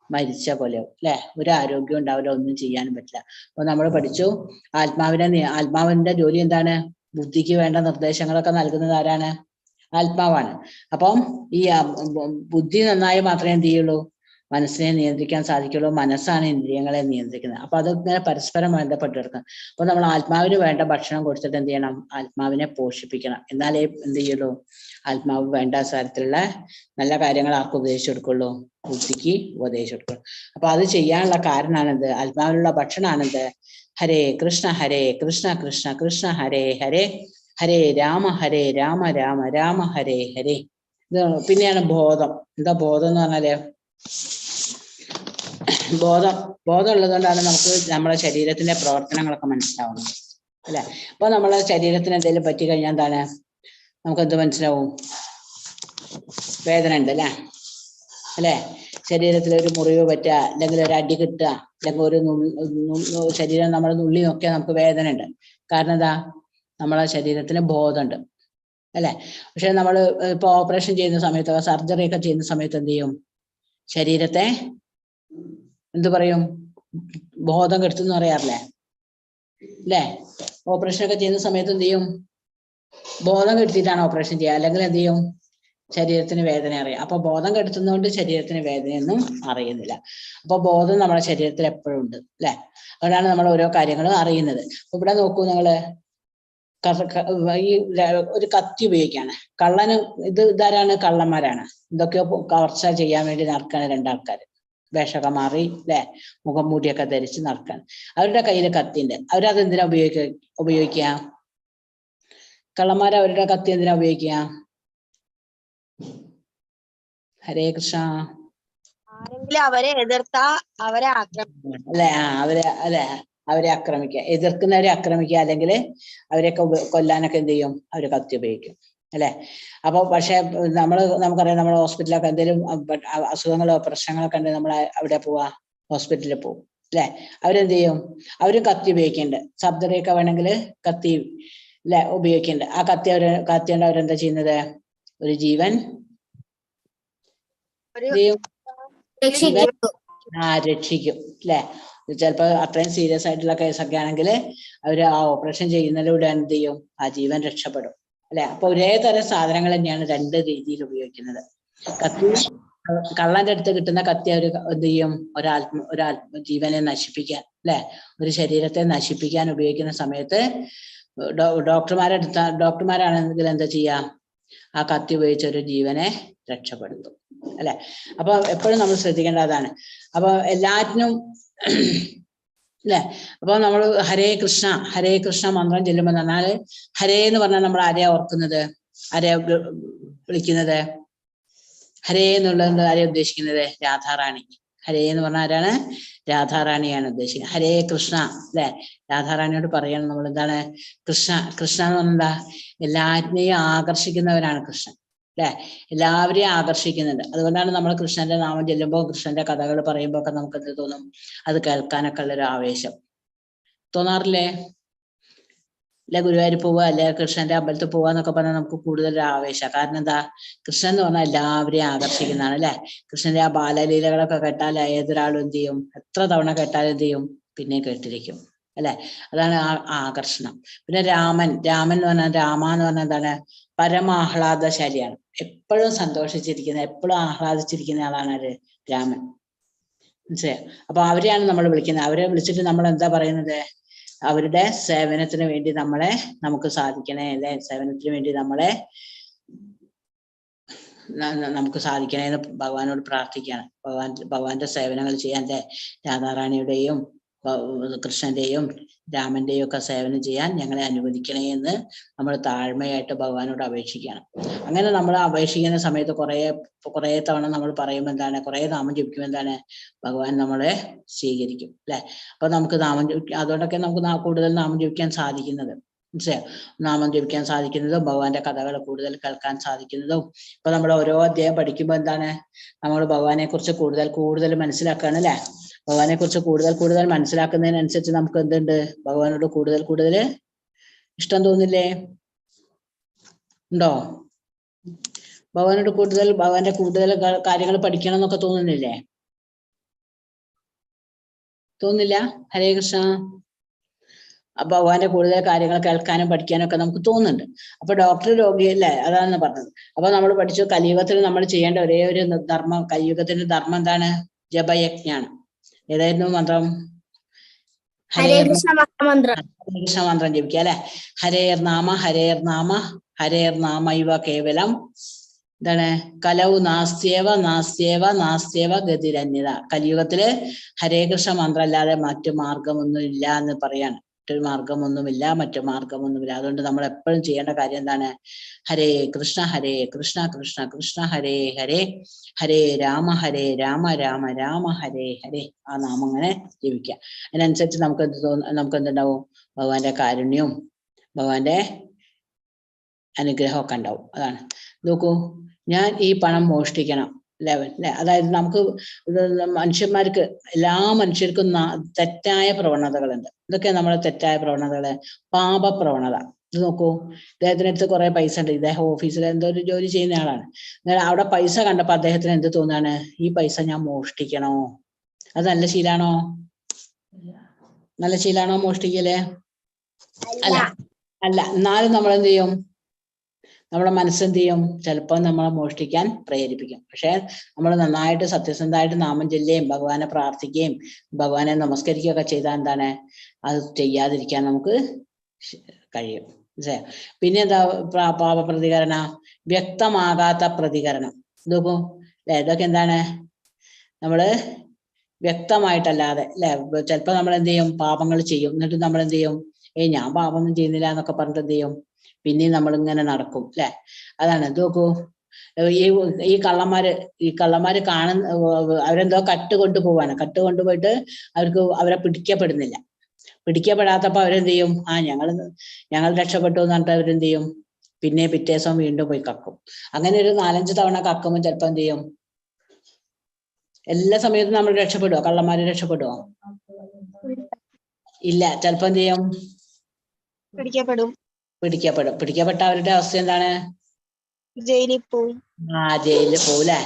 മരിച്ച പോലെയാവും അല്ലെ? ഒരു ആരോഗ്യം ഉണ്ടാവില്ല, ഒന്നും ചെയ്യാനും പറ്റില്ല. അപ്പൊ നമ്മൾ പഠിച്ചു, ആത്മാവിന്റെ ജോലി എന്താണ്? ബുദ്ധിക്ക് വേണ്ട നിർദ്ദേശങ്ങളൊക്കെ നൽകുന്നത് ആരാണ്? ആത്മാവാണ്. അപ്പം ഈ ബുദ്ധി നന്നായി മാത്രമേ എന്ത് ചെയ്യുള്ളൂ? മനസ്സിനെ നിയന്ത്രിക്കാൻ സാധിക്കുള്ളൂ. മനസ്സാണ് ഇന്ദ്രിയങ്ങളെ നിയന്ത്രിക്കുന്നത്. അപ്പൊ അതിങ്ങനെ പരസ്പരം ബന്ധപ്പെട്ട് കിടക്കണം. അപ്പൊ നമ്മൾ ആത്മാവിന് വേണ്ട ഭക്ഷണം കൊടുത്തിട്ട് എന്ത് ചെയ്യണം? ആത്മാവിനെ പോഷിപ്പിക്കണം. എന്നാലേ എന്ത് ചെയ്യുള്ളൂ? ആത്മാവ് വേണ്ട തരത്തിലുള്ള നല്ല കാര്യങ്ങൾ ആർക്ക് ഉപദേശിച്ചു കൊടുക്കുള്ളൂ? ബുദ്ധിക്ക് ഉപദേശിച്ചു കൊടുക്കുള്ളൂ. അപ്പൊ അത് ചെയ്യാനുള്ള കാരണമാണെന്ത്? ആത്മാവിനുള്ള ഭക്ഷണമാണെന്ത്? ഹരേ കൃഷ്ണ കൃഷ്ണ കൃഷ്ണ ഹരേ ഹരേ, ഹരേ രാമ രാമ രാമ ഹരേ ഹരേ. ഇത് പിന്നെയാണ് ബോധം. എന്താ ബോധം എന്ന് പറഞ്ഞാല്? ബോധം ഉള്ളതുകൊണ്ടാണ് നമുക്ക് നമ്മുടെ ശരീരത്തിന്റെ പ്രവർത്തനങ്ങളൊക്കെ മനസ്സിലാവുന്നത് അല്ലെ? അപ്പൊ നമ്മളെ ശരീരത്തിന് എന്തെങ്കിലും പറ്റിക്കഴിഞ്ഞാൽ എന്താണ്? നമുക്ക് എന്ത് മനസ്സിലാവും? വേദന ഉണ്ട് അല്ലെ? ശരീരത്തിൽ ഒരു മുറിവ് പറ്റുക, അല്ലെങ്കിൽ ഒരു അടി കിട്ടുക, അല്ലെങ്കിൽ ഒരു ശരീരം നമ്മൾ നുള്ളി നോക്കിയാൽ നമുക്ക് വേദന ഉണ്ട്. കാരണം എന്താ? നമ്മളെ ശരീരത്തിന് ബോധമുണ്ട് അല്ലെ? പക്ഷെ നമ്മൾ ഇപ്പൊ ഓപ്പറേഷൻ ചെയ്യുന്ന സമയത്ത്, സർജറി ഒക്കെ ചെയ്യുന്ന സമയത്ത് എന്ത് ചെയ്യും? ശരീരത്തെ എന്ത് പറയും? ബോധം കെടുത്തുന്ന് പറയാറില്ലേ? അല്ലേ? ഓപ്പറേഷൻ ഒക്കെ ചെയ്യുന്ന സമയത്ത് എന്ത് ചെയ്യും? ബോധം കെടുത്തിയിട്ടാണ് ഓപ്പറേഷൻ ചെയ്യുക, അല്ലെങ്കിൽ എന്ത് ചെയ്യും? ശരീരത്തിന് വേദന അറിയാം. അപ്പൊ ബോധം കെടുത്തുന്നതുകൊണ്ട് ശരീരത്തിന് വേദനയൊന്നും അറിയുന്നില്ല. അപ്പൊ ബോധം നമ്മുടെ ശരീരത്തിൽ എപ്പോഴും ഉണ്ട്, അല്ലെ? അതുകൊണ്ടാണ് നമ്മൾ ഓരോ കാര്യങ്ങളും അറിയുന്നത്. അപ്പൊ ഇവിടെ നോക്കൂ നിങ്ങള്, ഈ ഒരു കത്തി ഉപയോഗിക്കാണ്. കള്ളന് ഇതാരാണ്? കള്ളന്മാരാണ്. ഇതൊക്കെയോ കവർച്ച ചെയ്യാൻ വേണ്ടി നടക്കാണ് രണ്ടാൾക്കാർ, വേഷമൊക്കെ മാറി അല്ലെ, മുഖം മൂടിയൊക്കെ ധരിച്ച് നടക്കാണ്. അവരുടെ കയ്യിൽ കത്തിണ്ട്. അവരതെന്തിനാ ഉപയോഗിക്കുക? കള്ളന്മാർ അവരുടെ കത്തി എന്തിനാ ഉപയോഗിക്കുക? ഹരേ കൃഷ്ണ. ആരെങ്കിലും അവരെ എതിർത്താ അവരെ ആക്രമിക്കും അല്ലെ? അവരെ ആക്രമിക്കുക, എതിർക്കുന്നവരെ ആക്രമിക്കുക, അല്ലെങ്കിൽ അവരെയൊക്കെ കൊല്ലാനൊക്കെ എന്ത് ചെയ്യും? അവര് കത്തി ഉപയോഗിക്കും, അല്ലെ? അപ്പൊ പക്ഷെ നമുക്കറിയാം, നമ്മൾ ഹോസ്പിറ്റലൊക്കെ എന്തെങ്കിലും അസുഖങ്ങളോ പ്രശ്നങ്ങളൊക്കെ ഉണ്ടെങ്കിൽ നമ്മൾ അവിടെ പോവാ, ഹോസ്പിറ്റലിൽ പോകും, അല്ലെ? അവരെന്ത് ചെയ്യും? അവരും കത്തി ഉപയോഗിക്കുന്നുണ്ട്. സർജറിയൊക്കെ വേണമെങ്കിൽ കത്തി അല്ലെ ഉപയോഗിക്കുന്നുണ്ട്. ആ കത്തി കൊണ്ട് അവരെന്താ ചെയ്യുന്നത്? ഒരു ജീവൻ രക്ഷിക്കും, അല്ലെ? ചിലപ്പോ അത്രയും സീരിയസ് ആയിട്ടുള്ള കേസൊക്കെ ആണെങ്കിൽ അവര് ആ ഓപ്പറേഷൻ ചെയ്യുന്നതിലൂടെ എന്ത് ചെയ്യും? ആ ജീവൻ രക്ഷപ്പെടും, അല്ലെ? അപ്പൊ ഒരേ തരം സാധനങ്ങൾ തന്നെയാണ് രണ്ട് രീതിയിൽ ഉപയോഗിക്കുന്നത്. കത്തി, കള്ളന്റെ അടുത്ത് കിട്ടുന്ന കത്തി അവര് എന്ത് ചെയ്യും? ജീവനെ നശിപ്പിക്കാൻ, അല്ലെ? ഒരു ശരീരത്തെ നശിപ്പിക്കാൻ ഉപയോഗിക്കുന്ന സമയത്ത് ഡോക്ടർമാരാണെങ്കിൽ എന്താ ചെയ്യാ? ആ കത്തി ഉപയോഗിച്ച ഒരു ജീവനെ രക്ഷപ്പെടുത്തും, അല്ലെ? അപ്പൊ എപ്പോഴും നമ്മൾ ശ്രദ്ധിക്കേണ്ടതാണ്. അപ്പൊ എല്ലാറ്റിനും അല്ലെ? അപ്പൊ നമ്മൾ ഹരേ കൃഷ്ണ മന്ത്രം ചെല്ലുമ്പോൾ പറഞ്ഞാല്, ഹരേ എന്ന് പറഞ്ഞാൽ നമ്മൾ ആരെയാ ഓർക്കുന്നത്? ആരെയാ വിളിക്കുന്നത്? ഹരേ എന്നുള്ളത് ആരെയാ ഉദ്ദേശിക്കുന്നത്? രാധാറാണി. ഹരേ എന്ന് പറഞ്ഞാൽ ആരാണ്? രാധാറാണിയാണ് ഉദ്ദേശിക്കുന്നത്. ഹരേ കൃഷ്ണ, അല്ലെ? രാധാറാണിയോട് പറയണം നമ്മൾ എന്താണ്? കൃഷ്ണ എന്ന് പറഞ്ഞാ എല്ലാറ്റിനെയും ആകർഷിക്കുന്നവരാണ് കൃഷ്ണൻ, അല്ലെ? എല്ലാവരെയും ആകർഷിക്കുന്നുണ്ട്. അതുകൊണ്ടാണ് നമ്മൾ കൃഷ്ണന്റെ നാമം ചെല്ലുമ്പോൾ, കൃഷ്ണന്റെ കഥകൾ പറയുമ്പോൾ ഒക്കെ നമുക്ക് എന്ത് തോന്നും? അത് കേൾക്കാനൊക്കെ ഉള്ളൊരു ആവേശം തോന്നാറില്ലേ? അല്ലെ? ഗുരുവായൂർ പോവുക, അല്ലെ കൃഷ്ണന്റെ അമ്പലത്തിൽ പോവുക എന്നൊക്കെ പറഞ്ഞാൽ നമുക്ക് കൂടുതൽ ആവേശം. കാരണം എന്താ? കൃഷ്ണൻ എന്ന് പറഞ്ഞാൽ എല്ലാവരെയും ആകർഷിക്കുന്നതാണ്, അല്ലെ? കൃഷ്ണന്റെ ആ ബാലലീലകളൊക്കെ കേട്ടാൽ ഏതൊരാളും എന്ത് ചെയ്യും? എത്ര തവണ കേട്ടാലും എന്ത് ചെയ്യും? പിന്നെ കേട്ടിരിക്കും, അല്ലെ? അതാണ് ആ ആകർഷണം. പിന്നെ രാമൻ എന്ന് പറഞ്ഞാൽ, രാമ എന്ന് പറഞ്ഞാൽ എന്താണ്? പരമാഹ്ലാദശാലിയാണ്. എപ്പോഴും സന്തോഷിച്ചിരിക്കുന്ന, എപ്പോഴും ആഹ്ലാദിച്ചിരിക്കുന്ന ആളാണ് ആര്? രാമൻ. മനസ്സിലായോ? അപ്പൊ അവരെയാണ് നമ്മൾ വിളിക്കുന്നത്. അവരെ വിളിച്ചിട്ട് നമ്മൾ എന്താ പറയുന്നത്? അവരുടെ സേവനത്തിന് വേണ്ടി നമുക്ക് സാധിക്കണേ, അല്ലെ? സേവനത്തിന് വേണ്ടി നമുക്ക് സാധിക്കണേ എന്ന് ഭഗവാനോട് പ്രാർത്ഥിക്കുകയാണ്. ഭഗവാന്റെ സേവനങ്ങൾ ചെയ്യാൻ, അല്ലെ? രാധാറാണിയുടെയും കൃഷ്ണന്റെയും രാമന്റെയും ഒക്കെ സേവനം ചെയ്യാൻ ഞങ്ങളെ അനുവദിക്കണേ എന്ന് നമ്മൾ താഴ്മയായിട്ട് ഭഗവാനോട് അപേക്ഷിക്കുകയാണ്. അങ്ങനെ നമ്മൾ അപേക്ഷിക്കുന്ന സമയത്ത് കുറെ തവണ നമ്മൾ പറയുമ്പോൾ എന്താണ്? കുറെ നാമം ജപിക്കുമ്പോൾ എന്താണ്? ഭഗവാൻ നമ്മളെ സ്വീകരിക്കും, അല്ലെ? അപ്പൊ നമുക്ക് അതുകൊണ്ടൊക്കെ നമുക്ക് കൂടുതൽ നാമം ജപിക്കാൻ സാധിക്കുന്നത്, മനസ്സിലായോ? നാമം ജപിക്കാൻ സാധിക്കുന്നതും ഭഗവാന്റെ കഥകൾ കൂടുതൽ കേൾക്കാൻ സാധിക്കുന്നതും. ഇപ്പൊ നമ്മൾ ഓരോ അധ്യായം പഠിക്കുമ്പോൾ എന്താണ്? നമ്മൾ ഭഗവാനെ കുറിച്ച് കൂടുതൽ മനസ്സിലാക്കുകയാണ്, അല്ലെ? ഭഗവാനെ കുറിച്ച് കൂടുതൽ മനസ്സിലാക്കുന്നതിനനുസരിച്ച് നമുക്ക് എന്തുണ്ട്? ഭഗവാനോട് കൂടുതൽ ഇഷ്ടം തോന്നില്ലേ? ഉണ്ടോ? ഭഗവാന്റെ കൂടുതൽ കാര്യങ്ങൾ പഠിക്കണം എന്നൊക്കെ തോന്നുന്നില്ലേ? തോന്നില്ല? ഹരേ കൃഷ്ണ. അപ്പൊ ഭഗവാന്റെ കൂടുതൽ കാര്യങ്ങൾ കേൾക്കാനും പഠിക്കാനും ഒക്കെ നമുക്ക് തോന്നുന്നുണ്ട്. അപ്പൊ ഡോക്ടർ രോഗിയല്ലേ? അതാണ് പറഞ്ഞത്. അപ്പൊ നമ്മൾ പഠിച്ചു, കലിയുഗത്തിൽ നമ്മൾ ചെയ്യേണ്ട ഒരേ ഒരു ധർമ്മം, കലിയുഗത്തിന്റെ ധർമ്മം എന്താണ്? ജപയജ്ഞാണ്. ഏതായിരുന്നു മന്ത്രം? ഹരേ കൃഷ്ണ മന്ത്രം ജപിക്കുക, അല്ലെ? ഹരേർ നാമ ഇവ കേവലം എന്താണ്? കലൗ നാസ്തേവ ഗതിരന്യത. കലിയുഗത്തില് ഹരേ കൃഷ്ണ മന്ത്രം അല്ലാതെ മറ്റു മാർഗമൊന്നും ഇല്ല എന്ന് പറയാണ്. മറ്റു മാർഗമൊന്നുമില്ല. അതുകൊണ്ട് നമ്മൾ എപ്പോഴും ചെയ്യേണ്ട കാര്യം എന്താണ്? ഹരേ കൃഷ്ണ കൃഷ്ണ കൃഷ്ണ ഹരേ ഹരേ, ഹരേ രാമ രാമ രാമ ഹരേ ഹരേ. ആ നാമം അങ്ങനെ ജപിക്കുക. അതിനനുസരിച്ച് നമുക്ക് എന്തുണ്ടാവും? ഭഗവാന്റെ കാരുണ്യവും ഭഗവാന്റെ അനുഗ്രഹമൊക്കെ ഉണ്ടാവും. അതാണ്. നോക്കൂ, ഞാൻ ഈ പണം മോഷ്ടിക്കണം, അല്ലെ? അതായത് നമുക്ക് മനുഷ്യന്മാർക്ക്, എല്ലാ മനുഷ്യർക്കും തെറ്റായ പ്രവണതകളുണ്ട്. ഇതൊക്കെ നമ്മളെ തെറ്റായ പ്രവണതകള്. പാപപ്രവണത. ഇത് നോക്കൂ, ഇദ്ദേഹത്തിനടുത്ത് കുറെ പൈസ ഉണ്ട്. ഇദ്ദേഹം ഓഫീസിൽ എന്തോ ഒരു ജോലി ചെയ്യുന്ന ആളാണ്. അവിടെ പൈസ കണ്ടപ്പോ അദ്ദേഹത്തിന് എന്ത് തോന്നാണ്? ഈ പൈസ ഞാൻ മോഷ്ടിക്കണോ? അത് നല്ല ശീലാണോ മോഷ്ടിക്കല്? അല്ല അല്ല, എന്നാലും നമ്മൾ എന്ത് ചെയ്യും? നമ്മുടെ മനസ്സെന്ത് ചെയ്യും? ചിലപ്പോൾ നമ്മളെ മോഷ്ടിക്കാൻ പ്രേരിപ്പിക്കും. പക്ഷെ നമ്മൾ നന്നായിട്ട് സത്യസന്ധമായിട്ട് നാമം ചൊല്ലുകയും ഭഗവാനെ പ്രാർത്ഥിക്കുകയും ഭഗവാനെ നമസ്കരിക്കുകയൊക്കെ ചെയ്താൽ എന്താണ്, അത് ചെയ്യാതിരിക്കാൻ നമുക്ക് കഴിയും. മനസ്സിലായോ? പിന്നെ എന്താ പാപപ്രതികരണ? വ്യക്തമാകാത്ത പ്രതികരണം. നോക്കൂ അല്ലെ, ഇതൊക്കെ എന്താണ്? നമ്മള് വ്യക്തമായിട്ടല്ലാതെ അല്ലെ, ചിലപ്പോൾ നമ്മൾ എന്ത് ചെയ്യും? പാപങ്ങൾ ചെയ്യും. എന്നിട്ട് നമ്മൾ എന്ത് ചെയ്യും? ഞാൻ പാപമൊന്നും ചെയ്യുന്നില്ല എന്നൊക്കെ പറഞ്ഞിട്ട് എന്ത് ചെയ്യും? പിന്നെയും നമ്മൾ ഇങ്ങനെ നടക്കും അല്ലെ. അതാണ് നോക്കൂ, ഈ കള്ളന്മാര് കാണുന്ന, അവരെന്തോ കട്ട് കൊണ്ടുപോവാണ്. കട്ട് കൊണ്ടുപോയിട്ട് അവരെ പിടിക്കപ്പെടാത്തപ്പോ അവരെന്ത് ചെയ്യും? ഞങ്ങൾ രക്ഷപ്പെട്ടു എന്ന് പറഞ്ഞിട്ട് അവരെന്ത് ചെയ്യും? പിന്നെ പിറ്റേ ദിവസം വീണ്ടും പോയി കക്കും. അങ്ങനെ ഒരു 4-5 തവണ കക്കുമ്പോൾ ചിലപ്പോ എന്ത് ചെയ്യും? എല്ലാ സമയത്തും നമ്മൾ രക്ഷപ്പെടുവോ? കള്ളന്മാര് രക്ഷപ്പെടുവോ? ഇല്ല. ചിലപ്പോ എന്ത് ചെയ്യും? പിടിക്കപ്പെട്ട അവരുടെ അവസ്ഥ എന്താണ്? ജയിലിൽ പോവും. ജയിലിൽ പോവുല്ലേ.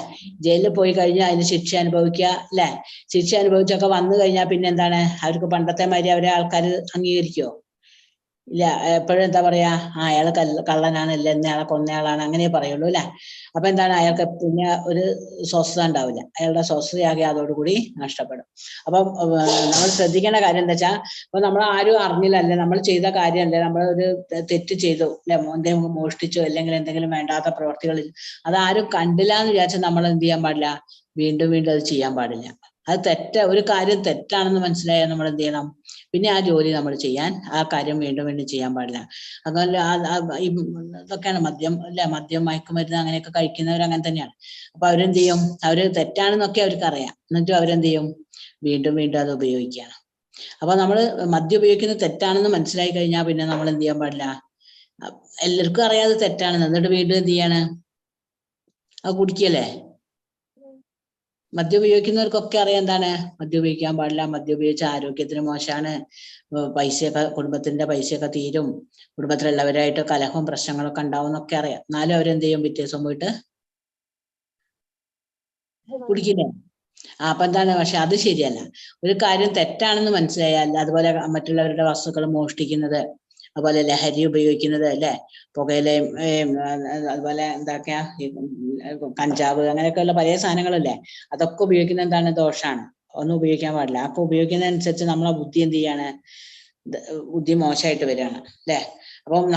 ജയിലിൽ പോയി കഴിഞ്ഞാൽ അതിന് ശിക്ഷ അനുഭവിക്കുക അല്ലെ. ശിക്ഷ അനുഭവിച്ചൊക്കെ വന്നു കഴിഞ്ഞാൽ പിന്നെ എന്താണ്? അവർക്ക് പണ്ടത്തെ മാതിരി അവരെ ആൾക്കാർ അംഗീകരിക്കുവോ? ഇല്ല. എപ്പോഴും എന്താ പറയാ? അയാൾ കള്ളനാണ്, ഇല്ല എന്നയാളെ കൊന്നയാളാണ്, അങ്ങനെ പറയുള്ളൂ അല്ലെ. അപ്പൊ എന്താണ്? അയാൾക്ക് പിന്നെ ഒരു സ്വസ്ഥത ഉണ്ടാവില്ല. അയാളുടെ സ്വസ്ഥതയാകെ അതോടുകൂടി നഷ്ടപ്പെടും. അപ്പം നമ്മൾ ശ്രദ്ധിക്കേണ്ട കാര്യം എന്താ വെച്ചാൽ, അപ്പൊ നമ്മൾ ആരും അറിഞ്ഞില്ലല്ലേ, നമ്മൾ ചെയ്ത കാര്യമല്ലേ, നമ്മൾ ഒരു തെറ്റ് ചെയ്തു അല്ലെ, എന്തെങ്കിലും മോഷ്ടിച്ചോ അല്ലെങ്കിൽ എന്തെങ്കിലും വേണ്ടാത്ത പ്രവർത്തികൾ, അതാരും കണ്ടില്ല എന്ന് വിചാരിച്ചാൽ നമ്മൾ എന്ത് ചെയ്യാൻ പാടില്ല? വീണ്ടും വീണ്ടും അത് ചെയ്യാൻ പാടില്ല. അത് ഒരു കാര്യം തെറ്റാണെന്ന് മനസ്സിലായാൽ നമ്മൾ എന്ത് ചെയ്യണം? പിന്നെ ആ ജോലി നമ്മൾ ചെയ്യാൻ, ആ കാര്യം വീണ്ടും വീണ്ടും ചെയ്യാൻ പാടില്ല. അതുപോലെ ഇതൊക്കെയാണ് മദ്യം അല്ലെ, മദ്യം മയക്കുമരുന്ന് അങ്ങനെയൊക്കെ കഴിക്കുന്നവർ അങ്ങനെ തന്നെയാണ്. അപ്പൊ അവരെന്ത് ചെയ്യും? അവര് തെറ്റാണെന്നൊക്കെ അവർക്ക് അറിയാം, എന്നിട്ടും അവരെന്ത് ചെയ്യും? വീണ്ടും വീണ്ടും അത് ഉപയോഗിക്കുകയാണ്. അപ്പൊ നമ്മൾ മദ്യം ഉപയോഗിക്കുന്നത് തെറ്റാണെന്ന് മനസ്സിലായി കഴിഞ്ഞാൽ പിന്നെ നമ്മൾ എന്ത് ചെയ്യാൻ പാടില്ല? എല്ലാവർക്കും അറിയാതെ തെറ്റാണെന്ന്, എന്നിട്ട് വീണ്ടും എന്ത് ചെയ്യാണ്? അത് കുടിക്കല്ലേ. മദ്യം ഉപയോഗിക്കുന്നവർക്കൊക്കെ അറിയാം എന്താണ്? മദ്യം ഉപയോഗിക്കാൻ പാടില്ല, മദ്യം ഉപയോഗിച്ച ആരോഗ്യത്തിന് മോശമാണ്, കുടുംബത്തിന്റെ പൈസയൊക്കെ തീരും, കുടുംബത്തിലുള്ളവരായിട്ട് കലഹവും പ്രശ്നങ്ങളൊക്കെ ഉണ്ടാവും എന്നൊക്കെ അറിയാം. എന്നാലും അവരെന്ത് ചെയ്യും? പിറ്റേ ദിവസം പോയിട്ട് കുടിക്കില്ലേ. അപ്പൊ എന്താണ്? പക്ഷെ അത് ശരിയല്ല. ഒരു കാര്യം തെറ്റാണെന്ന് മനസ്സിലായാൽ, അതുപോലെ മറ്റുള്ളവരുടെ വസ്തുക്കൾ മോഷ്ടിക്കുന്നത്, അതുപോലെ ലഹരി ഉപയോഗിക്കുന്നത് അല്ലെ, പുകയിലയും അതുപോലെ എന്താക്കെയാ കഞ്ചാവ് അങ്ങനെയൊക്കെയുള്ള പല സാധനങ്ങളല്ലേ, അതൊക്കെ ഉപയോഗിക്കുന്ന എന്താണ്? ദോഷമാണ്. ഒന്നും ഉപയോഗിക്കാൻ പാടില്ല. അപ്പൊ ഉപയോഗിക്കുന്നതനുസരിച്ച് നമ്മളെ ബുദ്ധി എന്ത് ചെയ്യാണ്? ബുദ്ധി മോശമായിട്ട് വരികയാണ് അല്ലെ. അപ്പം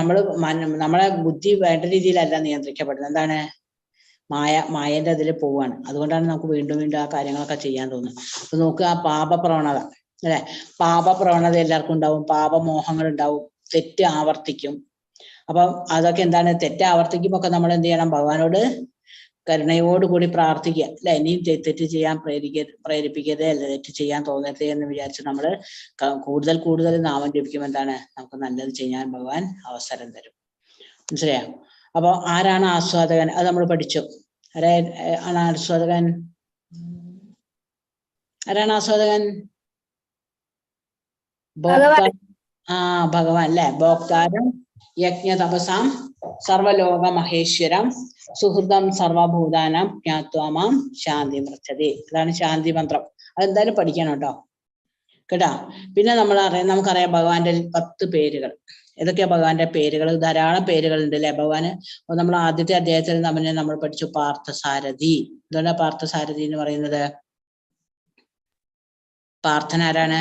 നമ്മളെ ബുദ്ധി വേണ്ട രീതിയിലല്ല നിയന്ത്രിക്കപ്പെടുന്നത്. എന്താണ്? മായന്റെ അതിൽ പോവാണ്. അതുകൊണ്ടാണ് നമുക്ക് വീണ്ടും വീണ്ടും ആ കാര്യങ്ങളൊക്കെ ചെയ്യാൻ തോന്നുന്നത്. അപ്പൊ നോക്കുക, ആ പാപപ്രവണത അല്ലെ, പാപപ്രവണത എല്ലാവർക്കും ഉണ്ടാവും, പാപമോഹങ്ങൾ ഉണ്ടാവും, തെറ്റ് ആവർത്തിക്കും. അപ്പം അതൊക്കെ എന്താണ്? തെറ്റ് ആവർത്തിക്കുമ്പോ നമ്മൾ എന്ത് ചെയ്യണം? ഭഗവാനോട് കരുണയോടുകൂടി പ്രാർത്ഥിക്കുക അല്ലെ. ഇനിയും തെറ്റ് ചെയ്യാൻ പ്രേരിപ്പിക്കരുതേ, അല്ല തെറ്റ് ചെയ്യാൻ തോന്നരുതേ എന്ന് വിചാരിച്ച് നമ്മൾ കൂടുതൽ നാമം ജപിക്കുമ്പോൾ എന്താണ്? നമുക്ക് നല്ലത് ചെയ്യാൻ ഭഗവാൻ അവസരം തരും. മനസ്സിലായോ? അപ്പൊ ആരാണ് ആസ്വാദകൻ? അത് നമ്മൾ പഠിച്ചു. ആരാണ് ആസ്വാദകൻ? ആരാണ് ആസ്വാദകൻ? ഭഗവാൻ അല്ലെ. ഭോക്താരം യജ്ഞ തപസാം സർവലോക മഹേശ്വരം സുഹൃതം സർവഭൂതാനാം ജ്ഞാത്വാമാം ശാന്തി മൃച്ഛതി. അതാണ് ശാന്തി മന്ത്രം. അതെന്തായാലും പഠിക്കണം കേട്ടാ. പിന്നെ നമുക്കറിയാം ഭഗവാന്റെ 10 പേരുകൾ. ഏതൊക്കെയാ ഭഗവാന്റെ പേരുകൾ? ധാരാളം പേരുകൾ ഉണ്ട് അല്ലെ ഭഗവാന്. അപ്പൊ നമ്മൾ ആദ്യത്തെ അധ്യായത്തിൽ നമ്മൾ പഠിച്ചു പാർത്ഥസാരഥി. എന്താണ് പാർത്ഥസാരഥി എന്ന് പറയുന്നത്? പാർത്ഥൻ ആരാണ്?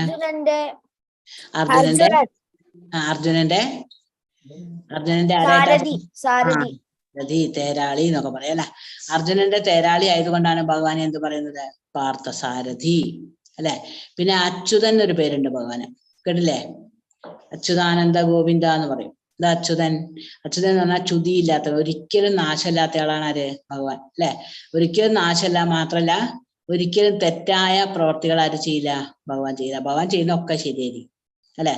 അർജുനന്റെ സാരഥി, തേരാളി എന്നൊക്കെ പറയാം അല്ലെ. അർജുനന്റെ തേരാളി ആയതുകൊണ്ടാണ് ഭഗവാൻ എന്ത് പറയുന്നത്? പാർത്ഥസാരഥി അല്ലെ. പിന്നെ അച്യുതൻ ഒരു പേരുണ്ട് ഭഗവാന്, കേട്ടില്ലേ? അച്യുതാനന്ദ ഗോവിന്ദ എന്ന് പറയും. ഇത് അച്യുതൻ എന്ന് പറഞ്ഞാൽ ചുതിയില്ലാത്തവൻ, ഒരിക്കലും നാശമില്ലാത്ത ആളാണ് ആര്? ഭഗവാൻ അല്ലെ. ഒരിക്കലും നാശമല്ല, മാത്രല്ല ഒരിക്കലും തെറ്റായ പ്രവർത്തികൾ ആര് ചെയ്യില്ല? ഭഗവാൻ ചെയ്യില്ല. ഭഗവാൻ ചെയ്യുന്ന ഒക്കെ ശരിയായിരിക്കും അല്ലെ.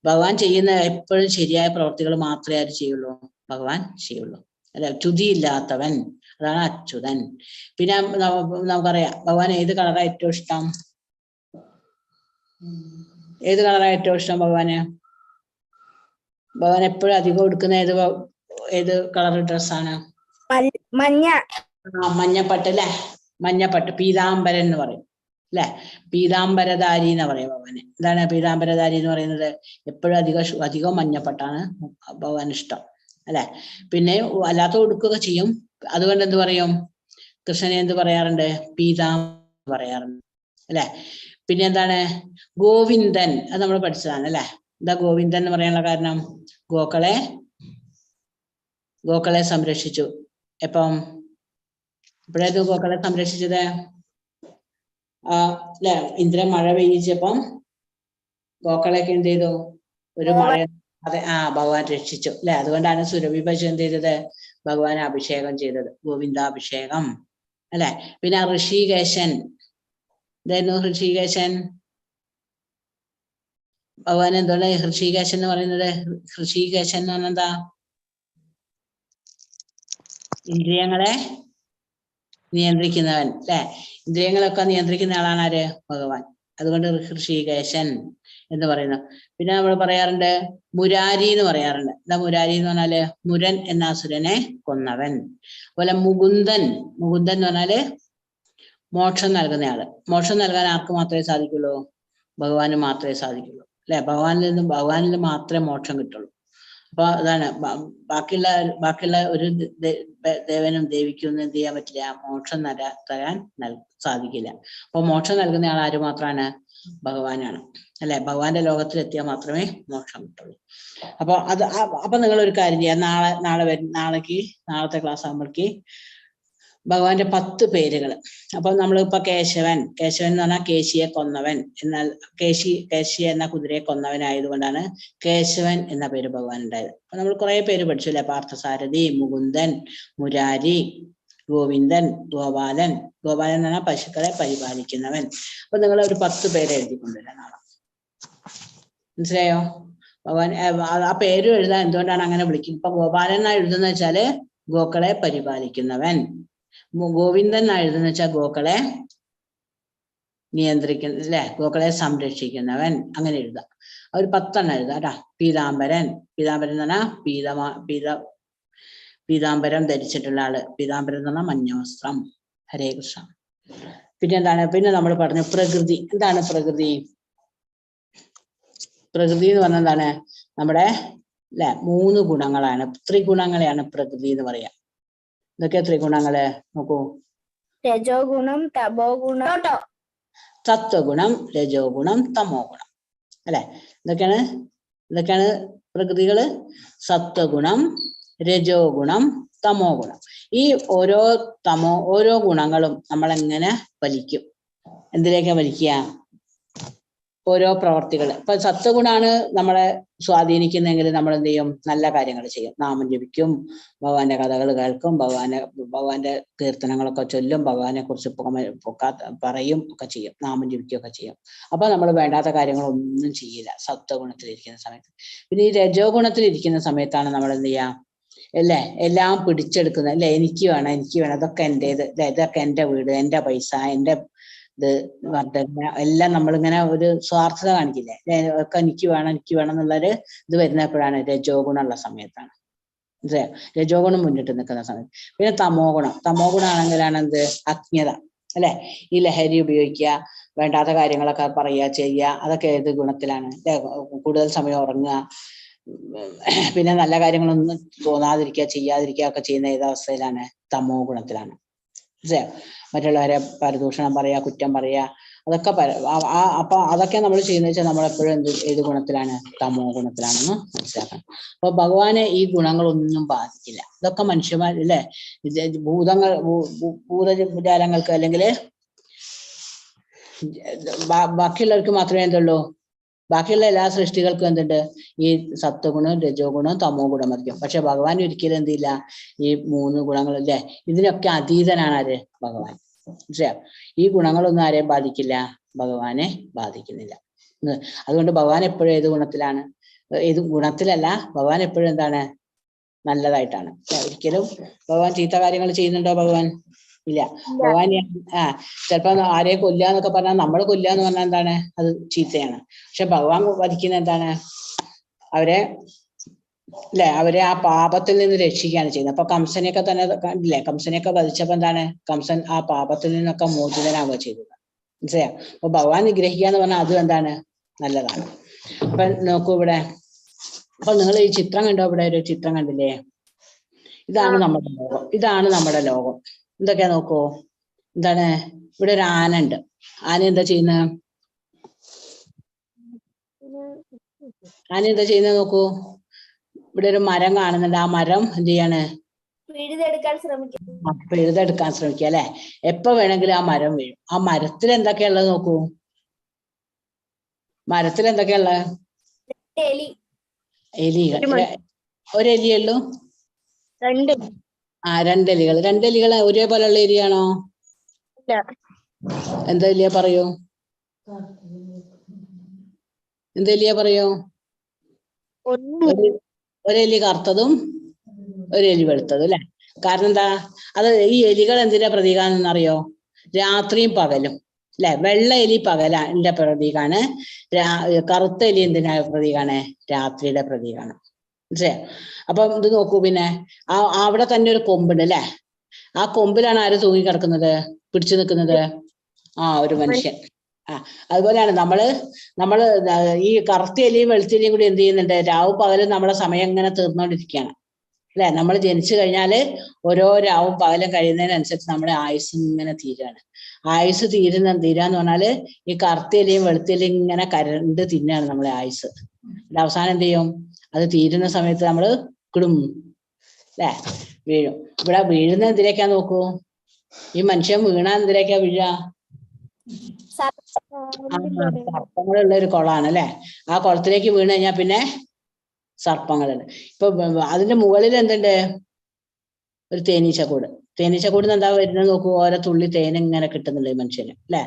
ഭഗവാൻ ചെയ്യുന്ന എപ്പോഴും ശരിയായ പ്രവർത്തികൾ മാത്രമേ ആര് ചെയ്യുള്ളൂ? ഭഗവാൻ ചെയ്യുള്ളൂ അല്ലെ. ചുതിയില്ലാത്തവൻ, അതാണ് അച്യുതൻ. പിന്നെ നമുക്കറിയാം ഭഗവാൻ ഏത് കളറാണ് ഏറ്റവും ഇഷ്ടം? ഏത് കളറാണ് ഏറ്റവും ഇഷ്ടം ഭഗവാന്? ഭഗവാൻ എപ്പോഴും അധികം എടുക്കുന്ന ഏത് കളർ ഡ്രസ്സാണ്? മഞ്ഞ. മഞ്ഞപ്പട്ട് അല്ലെ. മഞ്ഞപ്പട്ട്, പീതാംബരൻ എന്ന് പറയും അല്ലെ? പീതാംബരധാരി എന്ന് പറയാം ഭഗവാന്. എന്താണ് പീതാംബരധാരി എന്ന് പറയുന്നത്? എപ്പോഴും അധികം മഞ്ഞപ്പെട്ടാണ് ഭഗവാൻ ഇഷ്ടം, അല്ലെ? പിന്നെ അല്ലാത്ത ഉടുക്കുകയൊക്കെ ചെയ്യും. അതുകൊണ്ട് എന്ത് പറയും? കൃഷ്ണനെ എന്ത് പറയാറുണ്ട്? പീതാം പറയാറുണ്ട്, അല്ലെ? പിന്നെ എന്താണ്? ഗോവിന്ദൻ, അത് നമ്മൾ പഠിച്ചതാണ്, അല്ലെ? എന്താ ഗോവിന്ദൻ എന്ന് പറയാനുള്ള കാരണം? ഗോക്കളെ സംരക്ഷിച്ചു. എപ്പം? എപ്പോഴായിരുന്നു ഗോക്കളെ സംരക്ഷിച്ചത്? അല്ലെ? ഇന്ദ്രൻ മഴ പെയ്യിച്ചപ്പം ഗോക്കളെയൊക്കെ എന്ത് ചെയ്തു? ഒരു മഴ, അതെ, ഭഗവാൻ രക്ഷിച്ചു, അല്ലെ? അതുകൊണ്ടാണ് സുരഭി പശു എന്ത് ചെയ്തത്? ഭഗവാൻ അഭിഷേകം ചെയ്തത്, ഗോവിന്ദാഭിഷേകം, അല്ലെ? പിന്നെ ഋഷികേശൻ, എന്തായിരുന്നു ഋഷികേശൻ? ഭഗവാൻ എന്താണ് ഋഷികേശൻ എന്ന് പറയുന്നത്? ഋഷികേശൻ എന്ന് പറഞ്ഞാൽ എന്താ? ഇന്ദ്രിയങ്ങളെ നിയന്ത്രിക്കുന്നവൻ, അല്ലെ? ഇന്ദ്രിയങ്ങളൊക്കെ നിയന്ത്രിക്കുന്ന ആളാണ് ആര്? ഭഗവാൻ. അതുകൊണ്ട് ഋഷികേശൻ എന്ന് പറയുന്നു. പിന്നെ നമ്മൾ പറയാറുണ്ട് മുരാരി എന്ന് പറയാറുണ്ട്. എന്താ മുരാരി എന്ന് പറഞ്ഞാല്? മുരൻ എന്ന അസുരനെ കൊന്നവൻ. അതുപോലെ മുകുന്ദൻ എന്ന് പറഞ്ഞാല് മോക്ഷം നൽകുന്നയാള്. മോക്ഷം നൽകാൻ ആർക്ക് മാത്രമേ സാധിക്കുള്ളൂ? ഭഗവാന് മാത്രമേ സാധിക്കുള്ളൂ, അല്ലെ? ഭഗവാനിൽ മാത്രമേ മോക്ഷം കിട്ടുള്ളൂ. അപ്പൊ അതാണ് ബാക്കിയുള്ള ഒരു ദേവനും ദേവിക്കും ഒന്നും എന്ത് ചെയ്യാൻ പറ്റില്ല? മോക്ഷം തരാൻ സാധിക്കില്ല. അപ്പൊ മോക്ഷം നൽകുന്ന ആൾ ആര് മാത്രമാണ്? ഭഗവാനാണ്, അല്ലെ? ഭഗവാന്റെ ലോകത്തിലെത്തിയാൽ മാത്രമേ മോക്ഷം കിട്ടുള്ളൂ. അപ്പൊ നിങ്ങൾ ഒരു കാര്യം ചെയ്യാം. നാളത്തെ ക്ലാസ് ആകുമ്പോഴേക്ക് ഭഗവാന്റെ 10 പേരുകൾ. അപ്പൊ നമ്മളിപ്പോ കേശവൻ എന്ന് പറഞ്ഞാൽ കേശിയെ കൊന്നവൻ. എന്നാൽ കേശി എന്ന കുതിരയെ കൊന്നവനായതുകൊണ്ടാണ് കേശവൻ എന്ന പേര് ഭഗവാൻ ഉണ്ടായത്. അപ്പൊ നമ്മൾ കുറെ പേര് പഠിച്ചു, അല്ലെ? പാർത്ഥസാരഥി, മുകുന്ദൻ, മുരാരി, ഗോവിന്ദൻ, ഗോപാലൻ എന്ന് പറഞ്ഞാൽ പശുക്കളെ പരിപാലിക്കുന്നവൻ. അപ്പൊ നിങ്ങൾ ഒരു 10 പേര് എഴുതിക്കൊണ്ടുവരാൻ നാളെ. മനസ്സിലായോ? ഭഗവാൻ ആ പേരും എഴുതാൻ എന്തുകൊണ്ടാണ് അങ്ങനെ വിളിക്കുന്നത്? ഇപ്പൊ ഗോപാലൻ എന്നാ എഴുതുന്ന വെച്ചാല് ഗോക്കളെ പരിപാലിക്കുന്നവൻ. ഗോവിന്ദൻ എന്നാ എഴുതുന്ന വെച്ചാൽ ഗോക്കളെ നിയന്ത്രിക്കുന്ന, അല്ലെ? ഗോക്കളെ സംരക്ഷിക്കുന്നവൻ. അങ്ങനെ എഴുതാം. ഒരു 10 എണ്ണം എഴുതാം കേട്ടാ. പീതാംബരൻ എന്ന് പറഞ്ഞാൽ പീതാംബരം ധരിച്ചിട്ടുള്ള ആള്. പീതാംബരം എന്ന് പറഞ്ഞാൽ മഞ്ഞ വസ്ത്രം. ഹരേ കൃഷ്ണ. പിന്നെ എന്താണ്? പിന്നെ നമ്മൾ പറഞ്ഞു പ്രകൃതി. എന്താണ് പ്രകൃതി? പ്രകൃതി എന്ന് പറഞ്ഞാൽ എന്താണ്? നമ്മുടെ, അല്ലെ, 3 ഗുണങ്ങളാണ്. ത്രിഗുണങ്ങളെയാണ് പ്രകൃതി എന്ന് പറയാം. ഇതൊക്കെ ത്രിഗുണങ്ങള് നോക്കൂ. രജോ ഗുണം, തമോ ഗുണം, സത്വഗുണം, രജോ ഗുണം, തമോ ഗുണം, അല്ലെ? ഇതൊക്കെയാണ് പ്രകൃതികള്. സത്വഗുണം, രജോ ഗുണം, തമോ ഗുണം. ഈ ഓരോ ഗുണങ്ങളും നമ്മളെങ്ങനെ വലിക്കും? എന്തിലേക്കാ വലിക്കുക? ഓരോ പ്രവർത്തികൾ. ഇപ്പൊ സത്വഗുണാണ് നമ്മളെ സ്വാധീനിക്കുന്നെങ്കിൽ നമ്മൾ എന്ത് ചെയ്യും? നല്ല കാര്യങ്ങൾ ചെയ്യും. നാമം ജപിക്കും, ഭഗവാന്റെ കഥകൾ കേൾക്കും, ഭഗവാന്റെ കീർത്തനങ്ങളൊക്കെ ചൊല്ലും, ഭഗവാനെ കുറിച്ച് പറയും ഒക്കെ ചെയ്യും, നാമം ജപിക്കുകയൊക്കെ ചെയ്യും. അപ്പൊ നമ്മൾ വേണ്ടാത്ത കാര്യങ്ങളൊന്നും ചെയ്യില്ല സത്വഗുണത്തിലിരിക്കുന്ന സമയത്ത്. പിന്നെ ഈ രജോ ഗുണത്തിലിരിക്കുന്ന സമയത്താണ് നമ്മൾ എന്ത് ചെയ്യാം? അല്ലേ? എല്ലാം പിടിച്ചെടുക്കുന്നത്, അല്ലെ? എനിക്ക് വേണം, ഇതൊക്കെ എന്റേത്, ഇതൊക്കെ എന്റെ വീട്, എന്റെ പൈസ, എന്റെ ഇത് എല്ലാം നമ്മളിങ്ങനെ ഒരു സ്വാർത്ഥത കാണിക്കില്ലേ? ഒക്കെ എനിക്ക് വേണം എന്നുള്ളൊരു ഇത് വരുന്നപ്പോഴാണ് രജോ ഗുണമുള്ള സമയത്താണ്. രജോ ഗുണം മുന്നിട്ട് നിൽക്കുന്ന സമയത്ത്. പിന്നെ തമോ ഗുണം ആണെങ്കിലാണ് എന്ത്? അജ്ഞത, അല്ലെ? ഈ ലഹരി ഉപയോഗിക്കുക, വേണ്ടാത്ത കാര്യങ്ങളൊക്കെ പറയുക, ചെയ്യുക, അതൊക്കെ ഏത് ഗുണത്തിലാണ്? കൂടുതൽ സമയം ഉറങ്ങുക, പിന്നെ നല്ല കാര്യങ്ങളൊന്നും ചെയ്യാതിരിക്കുക ഒക്കെ ചെയ്യുന്ന ഏതവസ്ഥയിലാണ്? തമോ ഗുണത്തിലാണ്. മറ്റുള്ളവരെ പരദൂഷണം പറയുക, കുറ്റം പറയുക, അതൊക്കെ അപ്പൊ അതൊക്കെ നമ്മൾ ചെയ്യുന്ന വെച്ചാൽ നമ്മളെപ്പോഴും ഏത് ഗുണത്തിലാണ്? തമോ ഗുണത്തിലാണെന്ന് മനസ്സിലാക്കണം. അപ്പൊ ഭഗവാനെ ഈ ഗുണങ്ങളൊന്നും ബാധിക്കില്ല. ഇതൊക്കെ മനുഷ്യന്മാർ, അല്ലെ? ഭൂതജാലങ്ങൾക്ക് അല്ലെങ്കിൽ ബാക്കിയുള്ളവർക്ക് മാത്രമേ എന്തുള്ളൂ? ബാക്കിയുള്ള എല്ലാ സൃഷ്ടികൾക്കും എന്തുണ്ട്? ഈ സത്വഗുണം, രജോ ഗുണം, തമോ ഗുണം മതിക്കും. പക്ഷെ ഭഗവാൻ ഒരിക്കലും എന്തില്ല? ഈ 3 ഗുണങ്ങളല്ലേ? ഇതിനൊക്കെ അതീതനാണ് ആര്? ഭഗവാൻ. ഈ ഗുണങ്ങളൊന്നും ആരെയും ബാധിക്കില്ല, ഭഗവാനെ ബാധിക്കുന്നില്ല. അതുകൊണ്ട് ഭഗവാൻ എപ്പോഴും ഏത് ഗുണത്തിലാണ്? ഏത് ഗുണത്തിലല്ല, ഭഗവാൻ എപ്പോഴും എന്താണ്? നല്ലതായിട്ടാണ്. ഒരിക്കലും ഭഗവാൻ ചീത്ത കാര്യങ്ങൾ ചെയ്യുന്നുണ്ടോ? ഭഗവാൻ ഇല്ല. ഭഗവാൻ ചിലപ്പോ ആരെ കൊല്ലുക എന്നൊക്കെ പറഞ്ഞാൽ, നമ്മൾ കൊല്ലുക എന്ന് പറഞ്ഞാൽ എന്താണ്? അത് ചീത്തയാണ്. പക്ഷെ ഭഗവാൻ വധിക്കുന്ന എന്താണ്? അവരെ ആ പാപത്തിൽ നിന്ന് രക്ഷിക്കുകയാണ് ചെയ്യുന്നത്. അപ്പൊ കംസനെയൊക്കെ തന്നെ കണ്ടില്ലേ? കംസനെയൊക്കെ വധിച്ചപ്പോ എന്താണ്? കംസൻ ആ പാപത്തിൽ നിന്നൊക്കെ മോചിതനാവുക ചെയ്തത്. മനസ്സിലായോ? അപ്പൊ ഭഗവാൻ നിഗ്രഹിക്കുക എന്ന് പറഞ്ഞാൽ അതും എന്താണ്, നല്ലതാണ്. അപ്പൊ നോക്കൂ ഇവിടെ, അപ്പൊ നിങ്ങൾ ഈ ചിത്രം കണ്ടോ? ഇവിടെ ഒരു ചിത്രം കണ്ടില്ലേ? ഇതാണ് നമ്മുടെ ലോകം, ഇതാണ് നമ്മുടെ ലോകം. എന്തൊക്കെയാ നോക്കൂ, എന്താണ് ഇവിടെ ഒരു ആന ഉണ്ട്. ആന എന്താ ചെയ്യുന്നത്? ആന എന്താ ചെയ്യുന്നത് നോക്കൂ. ഇവിടെ ഒരു മരം കാണുന്നുണ്ട്. ആ മരം എന്ത് ചെയ്യാണ്? പിഴുതെടുക്കാൻ ശ്രമിക്കും. പിഴുതെടുക്കാൻ ശ്രമിക്കുക അല്ലെ. എപ്പോ വേണമെങ്കിലും ആ മരം വീഴും. ആ മരത്തിൽ എന്തൊക്കെയാ ഉള്ളത് നോക്കൂ. മരത്തിൽ എന്തൊക്കെയാ ഉള്ളത്? എലി. എലികൾ. ഒരെലിയേ ഉള്ളൂ? രണ്ട്. രണ്ടെലികൾ. രണ്ടെലികൾ ഒരേപോലെയുള്ള എലിയാണോ? എന്താ എലിയ പറയൂ? എന്താ എലിയ പറയൂ? ഒരെലി കറുത്തതും ഒരെലി വെളുത്തതും അല്ലെ. കാരണം എന്താ? അത് ഈ എലികൾ എന്തിന്റെ പ്രതീകാണെന്നറിയോ? രാത്രിയും പകലും അല്ലെ. വെള്ള എലി പകലിന്റെ പ്രതീകാണ്. കറുത്ത എലി എന്തിനാ പ്രതീകാണ്? രാത്രിയുടെ പ്രതീകാണ്. മനസ്സിലായോ? അപ്പം ഇത് നോക്കൂ. പിന്നെ അവിടെ തന്നെ ഒരു കൊമ്പുണ്ട് അല്ലെ. ആ കൊമ്പിലാണ് ആര് തൂങ്ങി കിടക്കുന്നത്, പിടിച്ചു നിൽക്കുന്നത്? ഒരു മനുഷ്യൻ. അതുപോലെയാണ് നമ്മള് ഈ കറുത്ത എലിയും വെളുത്തിലിയും കൂടി എന്ത് ചെയ്യുന്നുണ്ട്? രാവും പകലും നമ്മളെ സമയം ഇങ്ങനെ തീർന്നുകൊണ്ടിരിക്കുകയാണ് അല്ലെ. നമ്മൾ ജനിച്ചു കഴിഞ്ഞാല് ഓരോ രാവും പകലും കഴിയുന്നതിനനുസരിച്ച് നമ്മുടെ ആയുസ് ഇങ്ങനെ തീരാണ്. ആയുസ് തീരാന്ന് പറഞ്ഞാല് ഈ കറുത്ത എലിയും വെളുത്തിലിയും ഇങ്ങനെ കരണ്ട് തിന്നാണ് നമ്മളെ ആയുസ്. അവസാനം എന്ത് ചെയ്യും? അത് തീരുന്ന സമയത്ത് നമ്മള് കിടും അല്ലെ, വീഴും. ഇവിടെ വീഴുന്ന എന്തിലേക്കാ നോക്കൂ. ഈ മനുഷ്യൻ വീണാ എന്തിലേക്കാ വീഴ? സർപ്പങ്ങളുള്ള ഒരു കുളമാണ് അല്ലെ. ആ കുളത്തിലേക്ക് വീണ് കഴിഞ്ഞാൽ പിന്നെ സർപ്പങ്ങളുണ്ട്. ഇപ്പൊ അതിന്റെ മുകളിൽ എന്തുണ്ട്? ഒരു തേനീച്ചക്കൂട്. തേനീച്ചക്കൂടിന് എന്താ വരുന്നത് നോക്കൂ. ഓരോ തുള്ളി തേൻ ഇങ്ങനെ കിട്ടുന്നുണ്ട് ഈ മനുഷ്യന് അല്ലെ.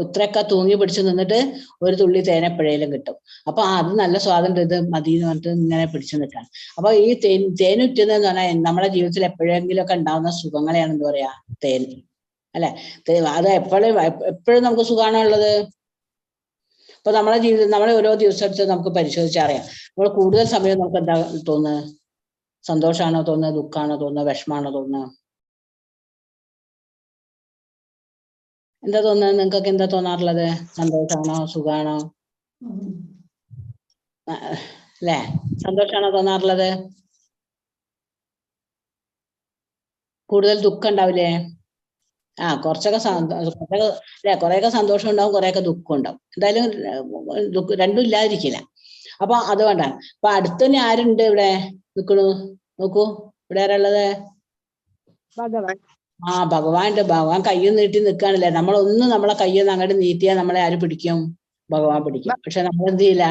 ഇത്രയൊക്കെ തൂങ്ങി പിടിച്ച് നിന്നിട്ട് ഒരു തുള്ളി തേൻ എപ്പോഴേലും കിട്ടും. അപ്പൊ അത് നല്ല സ്വാദുണ്ട്, ഇത് മതി എന്ന് പറഞ്ഞിട്ട് ഇങ്ങനെ പിടിച്ചു നിൽക്കാൻ. അപ്പൊ ഈ തേനുറ്റുന്നതെന്ന് പറഞ്ഞാൽ നമ്മുടെ ജീവിതത്തിൽ എപ്പോഴെങ്കിലും ഒക്കെ ഉണ്ടാവുന്ന സുഖങ്ങളെയാണ് എന്താ പറയാ, തേൻ അല്ലെ. അത് എപ്പോഴും നമുക്ക് സുഖമാണോ ഉള്ളത്? ഇപ്പൊ നമ്മളെ ജീവിതം, നമ്മളെ ഓരോ ദിവസം എടുത്ത് നമുക്ക് പരിശോധിച്ചറിയാം. നമ്മൾ കൂടുതൽ സമയം നമുക്ക് എന്താ തോന്നുന്നത്? സന്തോഷമാണോ തോന്നുന്നത്? ദുഃഖമാണോ തോന്നുന്നത്? വിഷമാണോ തോന്നുന്നത്? എന്താ തോന്നുന്നത്? നിങ്ങൾക്കൊക്കെ എന്താ തോന്നാറുള്ളത്? സന്തോഷമാണോ? സുഖമാണോ? അല്ലേ? സന്തോഷമാണോ തോന്നാറുള്ളത്? കൂടുതൽ ദുഃഖം ഉണ്ടാവില്ലേ? കുറച്ചൊക്കെ അല്ലെ, കുറെയൊക്കെ സന്തോഷം ഉണ്ടാവും, കുറെയൊക്കെ ദുഃഖം ഉണ്ടാവും. എന്തായാലും രണ്ടും ഇല്ലാതിരിക്കില്ല. അപ്പൊ അതുകൊണ്ടാണ്. അപ്പൊ അടുത്ത് തന്നെ ആരുണ്ട് ഇവിടെ നിൽക്കണു? നോക്കൂ, ഇവിടെ ആരുള്ളത്? ഭഗവാൻ കയ്യിൽ നീട്ടി നിൽക്കുകയാണല്ലേ. നമ്മളെ കയ്യിൽ അങ്ങോട്ട് നീട്ടിയാൽ നമ്മളെ ആര് പിടിക്കും? ഭഗവാൻ പിടിക്കും. പക്ഷെ നമ്മൾ എന്ത് ചെയ്യില്ല,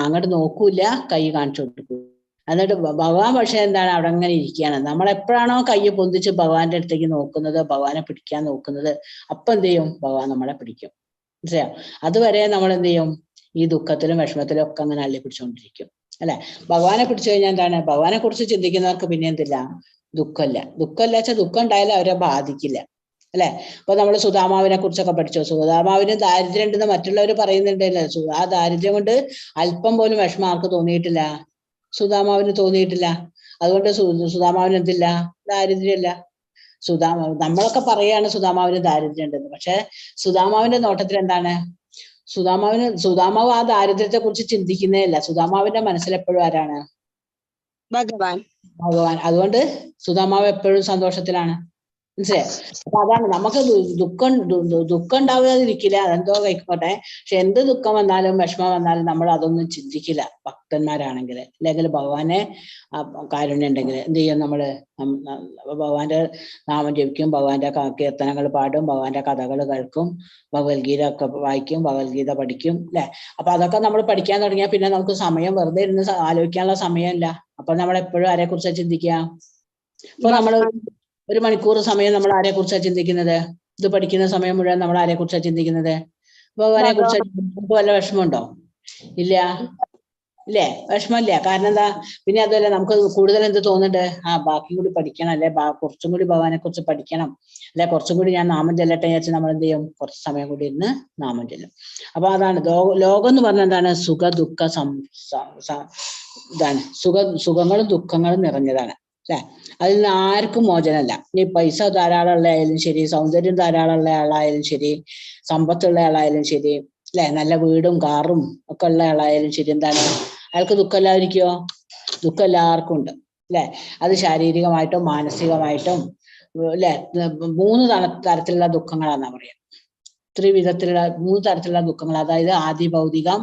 അങ്ങോട്ട് നോക്കൂല, കൈ കാണിച്ചു കൊടുക്കും. എന്നിട്ട് ഭഗവാൻ പക്ഷെ എന്താണ്, അവിടെ അങ്ങനെ ഇരിക്കുകയാണ്. നമ്മളെപ്പോഴാണോ കൈ പൊന്തിച്ച് ഭഗവാന്റെ അടുത്തേക്ക് നോക്കുന്നത്, ഭഗവാനെ പിടിക്കാൻ നോക്കുന്നത്, അപ്പൊ എന്ത് ചെയ്യും? ഭഗവാൻ നമ്മളെ പിടിക്കും. മനസ്സിലായോ? അതുവരെ നമ്മൾ എന്ത് ചെയ്യും? ഈ ദുഃഖത്തിലും വിഷമത്തിലും ഒക്കെ അങ്ങനെ അള്ളി പിടിച്ചുകൊണ്ടിരിക്കും അല്ലെ. ഭഗവാനെ പിടിച്ചു കഴിഞ്ഞാൽ എന്താണ്? ഭഗവാനെ കുറിച്ച് ചിന്തിക്കുന്നവർക്ക് പിന്നെ എന്തില്ല? ദുഃഖമില്ല. വെച്ചാൽ ദുഃഖം ഉണ്ടായാലും അവരെ ബാധിക്കില്ല അല്ലെ. ഇപ്പൊ നമ്മൾ സുധാമാവിനെ കുറിച്ചൊക്കെ പഠിച്ചു. സുധാമാവിന് ദാരിദ്ര്യം ഉണ്ടെന്ന് മറ്റുള്ളവർ പറയുന്നുണ്ടല്ലേ. ആ ദാരിദ്ര്യം കൊണ്ട് അല്പം പോലും വിഷമം ആർക്ക് തോന്നിയിട്ടില്ല? സുധാമാവിന് തോന്നിയിട്ടില്ല. അതുകൊണ്ട് സുധാമാവിന് എന്തില്ല? ദാരിദ്ര്യമില്ല. നമ്മളൊക്കെ പറയാണ് സുധാമാവിന് ദാരിദ്ര്യം ഉണ്ടെന്ന്. പക്ഷെ സുധാമാവിന്റെ നോട്ടത്തിൽ എന്താണ്? സുധാമാവ് ആ ദാരിദ്ര്യത്തെ കുറിച്ച് ചിന്തിക്കുന്നേ ഇല്ല. സുധാമാവിന്റെ മനസ്സിൽ എപ്പോഴും ആരാണ്? ഭഗവാൻ. അതുകൊണ്ട് സുധാമാവ് എപ്പോഴും സന്തോഷത്തിലാണ്. മനസ്സിലായോ? അപ്പൊ അതാണ്, നമുക്ക് ദുഃഖം ഉണ്ടാവാതിരിക്കില്ല, അതെന്തോ കഴിക്കോട്ടെ. പക്ഷെ എന്ത് ദുഃഖം വന്നാലും വിഷമം വന്നാലും നമ്മൾ അതൊന്നും ചിന്തിക്കില്ല. ഭക്തന്മാരാണെങ്കിൽ, അല്ലെങ്കിൽ ഭഗവാനെ കാരുണ്യം ഉണ്ടെങ്കിൽ എന്ത് ചെയ്യും? നമ്മള് ഭഗവാന്റെ നാമം ജപിക്കും, ഭഗവാന്റെ കീർത്തനങ്ങൾ പാടും, ഭഗവാന്റെ കഥകൾ കേൾക്കും, ഭഗവത്ഗീത ഒക്കെ വായിക്കും, ഭഗവത്ഗീത പഠിക്കും അല്ലെ. അപ്പൊ അതൊക്കെ നമ്മൾ പഠിക്കാൻ തുടങ്ങിയാൽ പിന്നെ നമുക്ക് സമയം വെറുതെ ഇരുന്ന് ആലോചിക്കാനുള്ള സമയമില്ല. അപ്പൊ നമ്മൾ എപ്പോഴും ആരെ കുറിച്ചാ ചിന്തിക്കുക? ഇപ്പൊ നമ്മൾ 1 മണിക്കൂർ സമയം നമ്മൾ ആരെ കുറിച്ചാണ് ചിന്തിക്കുന്നത്? ഇത് പഠിക്കുന്ന സമയം മുഴുവൻ നമ്മൾ ആരെ കുറിച്ചാണ് ചിന്തിക്കുന്നത്? ഭഗവാനെ കുറിച്ച്. നമുക്ക് വല്ല വിഷമമുണ്ടോ? ഇല്ല. ഇല്ലേ? വിഷമമില്ല. കാരണം എന്താ? പിന്നെ അതുമല്ല, നമുക്ക് കൂടുതൽ എന്ത് തോന്നുന്നുണ്ട്? ബാക്കി കൂടി പഠിക്കണം അല്ലെ, കുറച്ചും കൂടി ഭഗവാനെ കുറിച്ച് പഠിക്കണം അല്ലെ, കുറച്ചും കൂടി ഞാൻ നാമം ചെല്ലട്ടെ വിചാരിച്ച് നമ്മൾ എന്ത് ചെയ്യും? കുറച്ച് സമയം കൂടി ഇരുന്ന് നാമം ചെല്ലും. അപ്പൊ അതാണ് ലോകം എന്ന് പറഞ്ഞാൽ എന്താണ്? സുഖ ദുഃഖ ഇതാണ്. സുഖങ്ങളും ദുഃഖങ്ങളും നിറഞ്ഞതാണ്. അല്ലെ. അതിൽ നിന്ന് ആർക്കും മോചനമല്ല. ഇനി പൈസ ധാരാളമുള്ള ആയാലും ശരി, സൗന്ദര്യം ധാരാളമുള്ള ആളായാലും ശരി, സമ്പത്തുള്ള ആളായാലും ശരി, അല്ലെ, നല്ല വീടും കാറും ഒക്കെ ഉള്ള ആളായാലും ശരി, എന്താണ് അയാൾക്ക് ദുഃഖമില്ലാതിരിക്കുവോ? ദുഃഖം എല്ലാവർക്കും ഉണ്ട് അല്ലെ. അത് ശാരീരികമായിട്ടും മാനസികമായിട്ടും അല്ലെ. 3 തരത്തിലുള്ള ദുഃഖങ്ങളാന്നാ പറയാ. ത്രിവിധത്തിലുള്ള 3 തരത്തിലുള്ള ദുഃഖങ്ങൾ. അതായത് ആദി ഭൗതികം,